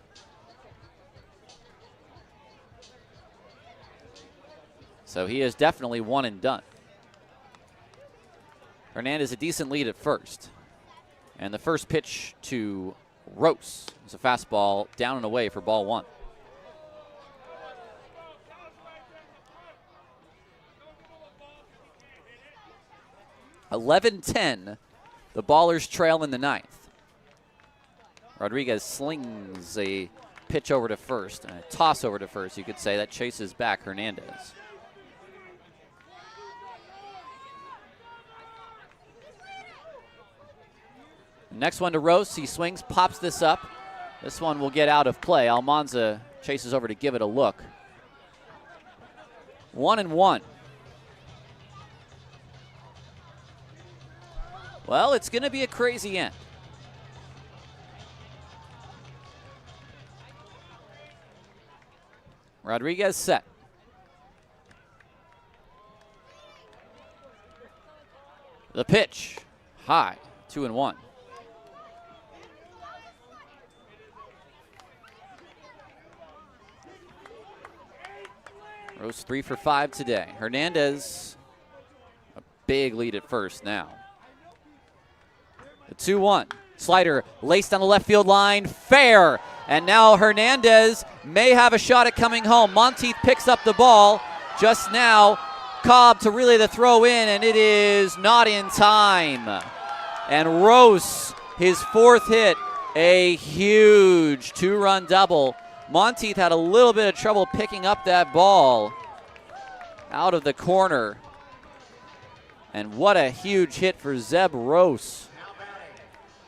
So he is definitely one and done. Hernandez a decent lead at first. And the first pitch to Rose is a fastball down and away for ball 1. (11-10). The Ballers trail in the 9th. Rodriguez slings a pitch over to first, and a toss over to first, you could say, that chases back Hernandez. Next one to Rose. He swings, pops this up. This one will get out of play. Almanza chases over to give it a look. 1-1. Well, it's going to be a crazy end. Rodriguez set. The pitch, high, 2-1. Rose 3 for 5 today. Hernandez, a big lead at first now. The 2-1. Slider laced on the left field line, fair. And now Hernandez may have a shot at coming home. Monteith picks up the ball just now. Cobb to relay the throw in, and it is not in time. And Rose, his 4th hit, a huge 2-run double. Monteith had a little bit of trouble picking up that ball out of the corner. And what a huge hit for Zeb Rose. Now batting,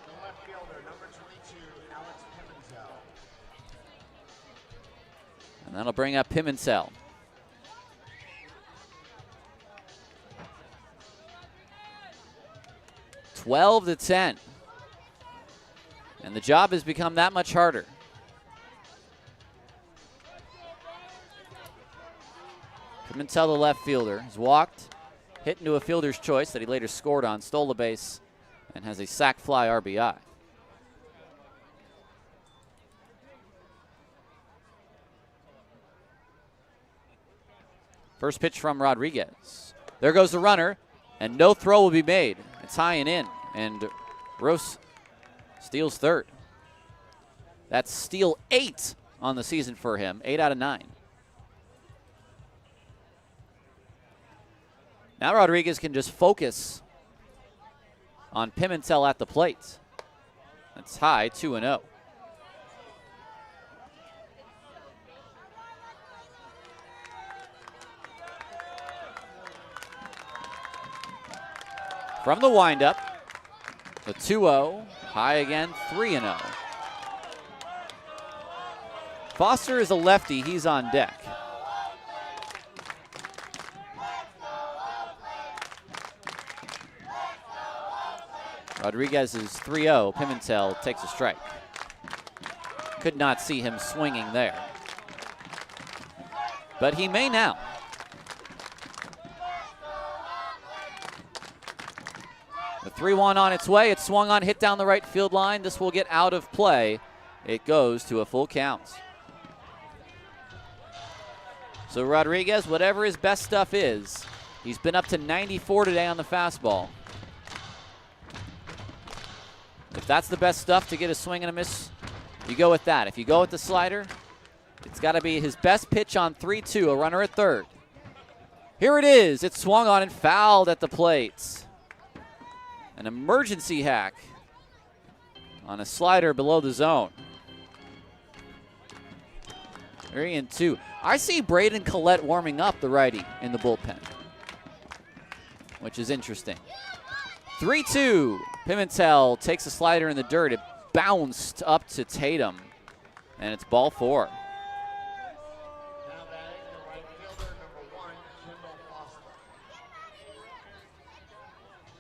the left fielder, number 22, Alex Pimentel. And that'll bring up Pimentel. (12-10). And the job has become that much harder. Pimentel, the left fielder, has walked, hit into a fielder's choice that he later scored on, stole the base, and has a sac fly RBI. First pitch from Rodriguez. There goes the runner, and no throw will be made. It's high and in, and Rose steals 3rd. That's steal 8 on the season for him, 8 out of 9. Now Rodriguez can just focus on Pimentel at the plate. That's high, 2-0. From the windup, the 2-0, high again, 3-0. Foster is a lefty, he's on deck. Rodriguez is 3-0. Pimentel takes a strike. Could not see him swinging there. But he may now. The 3-1 on its way. It's swung on, hit down the right field line. This will get out of play. It goes to a full count. So Rodriguez, whatever his best stuff is, he's been up to 94 today on the fastball. If that's the best stuff to get a swing and a miss, you go with that. If you go with the slider, it's got to be his best pitch on 3-2, a runner at 3rd. Here it is. It's swung on and fouled at the plate. An emergency hack on a slider below the zone. 3-2. I see Braden Collette warming up the righty in the bullpen, which is interesting. 3-2. Pimentel takes a slider in the dirt. It bounced up to Tatum, and it's ball 4. Now batting, the right fielder, number 1, Kendall Foster.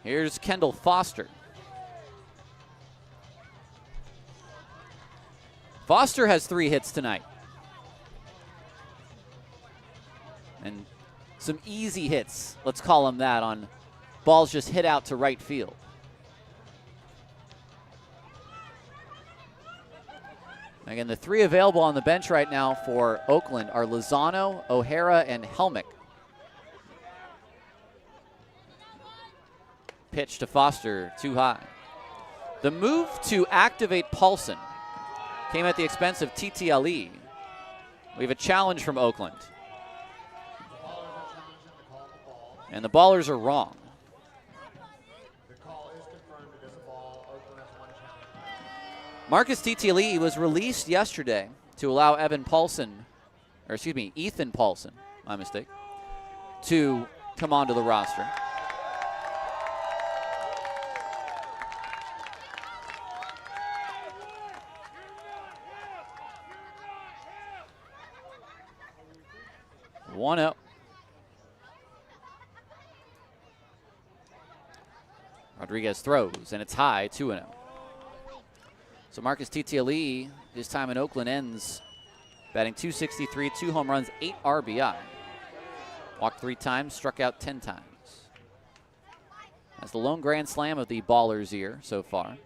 Here's Kendall Foster. Foster has 3 hits tonight. And some easy hits, let's call them that, on balls just hit out to right field. Again, the three available on the bench right now for Oakland are Lozano, O'Hara, and Helmick. Pitch to Foster, too high. The move to activate Paulson came at the expense of TTLE. We have a challenge from Oakland. And the ballers are wrong. The call is confirmed. It is a ball. Oakland has one challenge. Marcus TTLE was released yesterday to allow Ethan Paulson, my mistake, to come onto the roster. One out. Rodriguez throws, and it's high, 2-0. So Marcus TTLE, his time in Oakland ends batting .263, 2 home runs, 8 RBI. Walked 3 times, struck out 10 times. That's the lone grand slam of the Ballers year so far.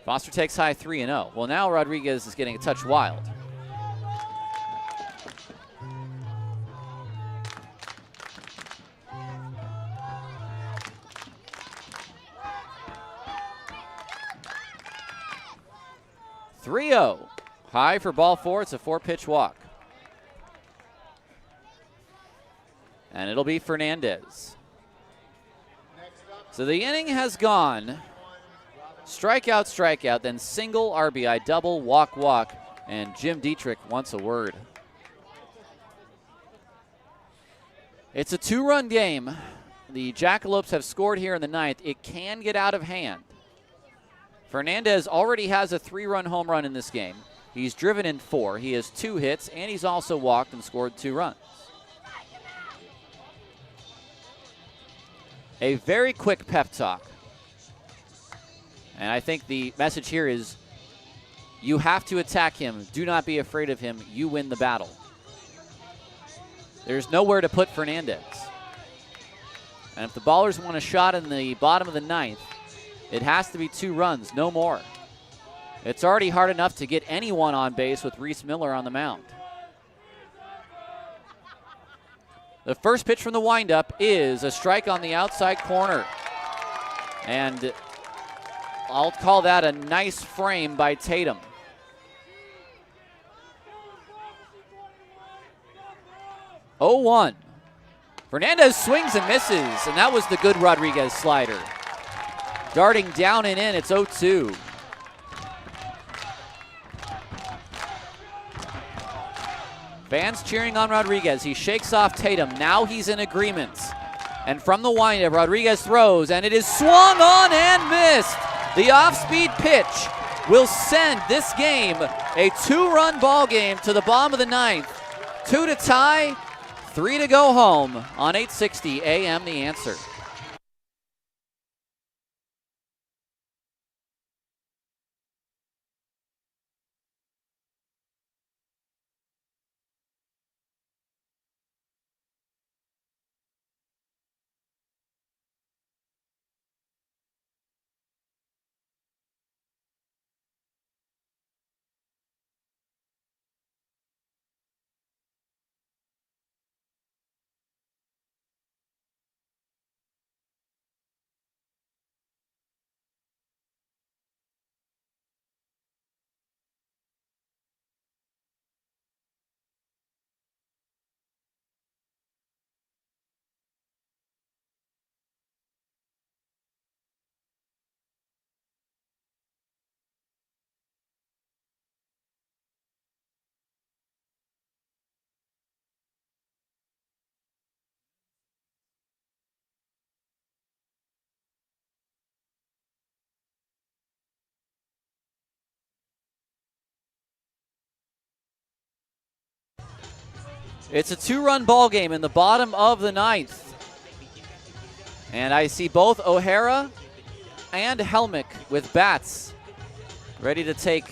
Foster takes high, 3-0. Well, now Rodriguez is getting a touch wild. High for ball 4. It's a 4-pitch walk. And it'll be Fernandez. So the inning has gone strikeout, strikeout, then single, RBI, double, walk, walk, and Jim Dietrich wants a word. It's a 2-run game. The Jackalopes have scored here in the 9th. It can get out of hand. Fernandez already has a 3-run home run in this game. He's driven in 4. He has 2 hits, and he's also walked and scored 2 runs. A very quick pep talk. And I think the message here is you have to attack him. Do not be afraid of him. You win the battle. There's nowhere to put Fernandez. And if the Ballers want a shot in the bottom of the 9th, it has to be 2 runs, no more. It's already hard enough to get anyone on base with Reese Miller on the mound. The first pitch from the windup is a strike on the outside corner. And I'll call that a nice frame by Tatum. Oh-1. Fernandez swings and misses, and that was the good Rodriguez slider. Darting down and in, it's 0-2. Fans cheering on Rodriguez. He shakes off Tatum. Now he's in agreement. And from the windup, Rodriguez throws, and it is swung on and missed. The off-speed pitch will send this game, a 2-run ball game, to the bottom of the 9th. 2 to tie, 3 to go home on 860 AM The Answer. It's a 2-run ball game in the bottom of the 9th. And I see both O'Hara and Helmick with bats ready to take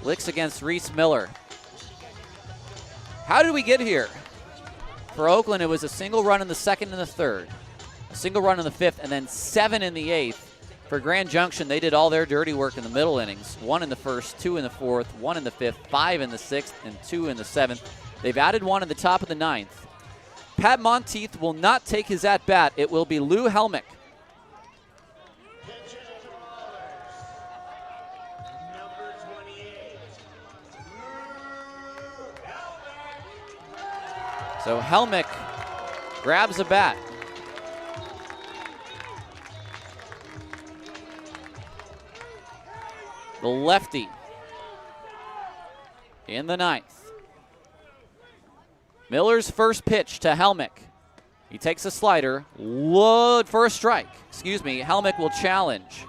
licks against Reese Miller. How did we get here? For Oakland, it was a single run in the 2nd and the 3rd, a single run in the 5th, and then 7 in the 8th. For Grand Junction, they did all their dirty work in the middle innings. 1 in the first, 2 in the fourth, 1 in the fifth, 5 in the sixth, and 2 in the seventh. They've added 1 in the top of the ninth. Pat Monteith will not take his at-bat. It will be Lou Helmick. Number 28. So Helmick grabs a bat. The lefty in the ninth. Miller's first pitch to Helmick. He takes a slider, load for a strike. Excuse me, Helmick will challenge.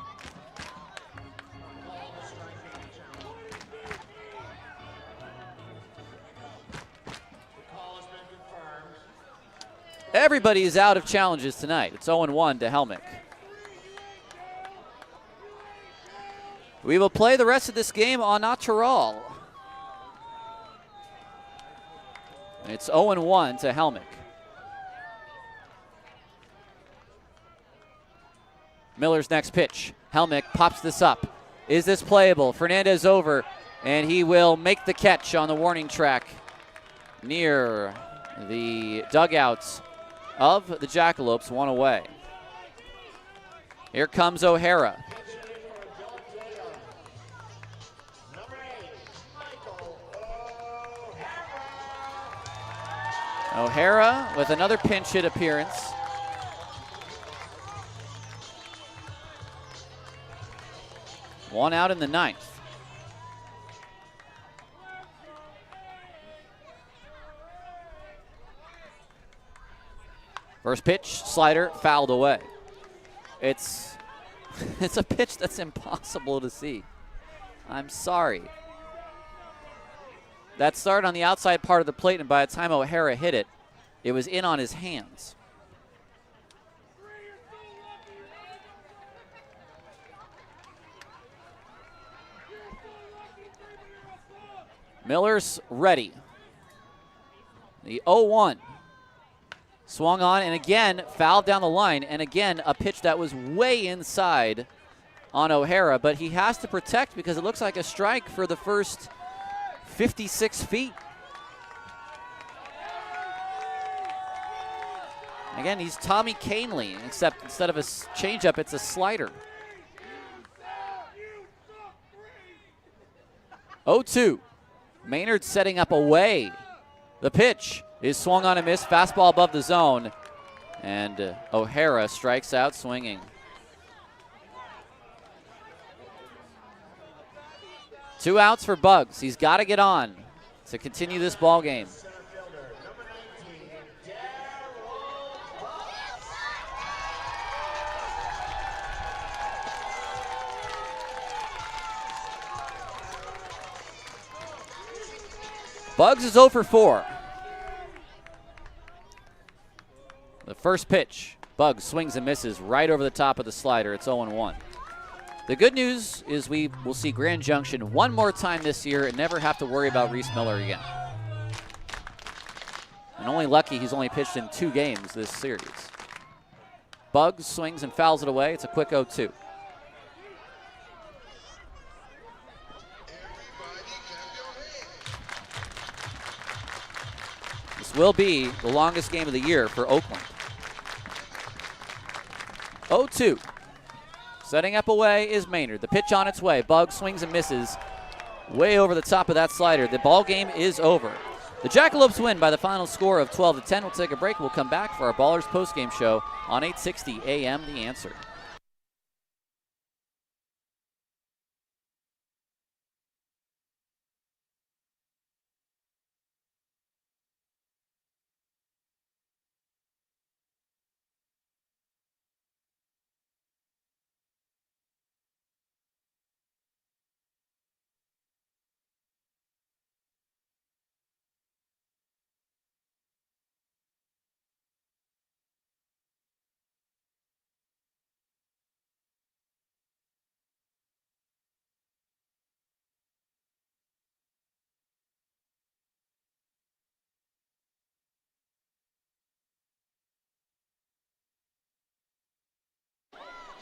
Everybody is out of challenges tonight. It's 0-1 to Helmick. We will play the rest of this game on natural. It's 0-1 to Helmick. Miller's next pitch. Helmick pops this up. Is this playable? Fernandez over, and he will make the catch on the warning track near the dugouts of the Jackalopes, 1 away. Here comes O'Hara. O'Hara with another pinch hit appearance. One out in the ninth. First pitch, slider, fouled away. It's a pitch that's impossible to see. I'm sorry. That started on the outside part of the plate, and by the time O'Hara hit it, it was in on his hands. Miller's ready. The 0-1. Swung on, and again, fouled down the line, and again, a pitch that was way inside on O'Hara, but he has to protect because it looks like a strike for the first 56 feet. Again, he's Tommy Canely, except instead of a changeup, it's a slider. 0-2. Maynard setting up away. The pitch is swung on and missed. Fastball above the zone. And O'Hara strikes out swinging. 2 outs for Bugs. He's got to get on to continue this ball game. Bugs is 0 for 4. The first pitch, Bugs swings and misses right over the top of the slider. It's 0-1. The good news is we will see Grand Junction one more time this year and never have to worry about Reese Miller again. And only lucky he's only pitched in 2 games this series. Bugs swings and fouls it away. It's a quick 0-2. This will be the longest game of the year for Oakland. 0-2. Setting up away is Maynard. The pitch on its way. Bugs swings and misses way over the top of that slider. The ball game is over. The Jackalopes win by the final score of 12-10. We'll take a break. We'll come back for our Ballers postgame show on 860 AM The Answer.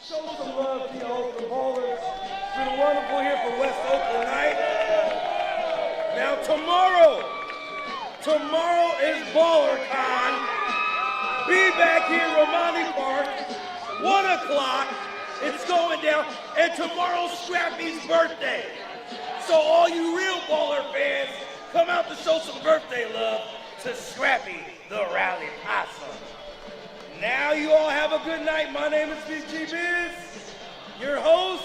Show some love to your Oakland Ballers. It's been wonderful here for West Oakland night. Now tomorrow is BallerCon. Be back here in Romani Park, 1 o'clock. It's going down, and tomorrow's Scrappy's birthday. So all you real baller fans, come out to show some birthday love to Scrappy, the Rally Possum. Now you all have a good night. My name is Big G Biz, your host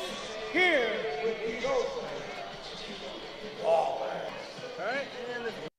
here with the Oakland Ballers. All right, and let's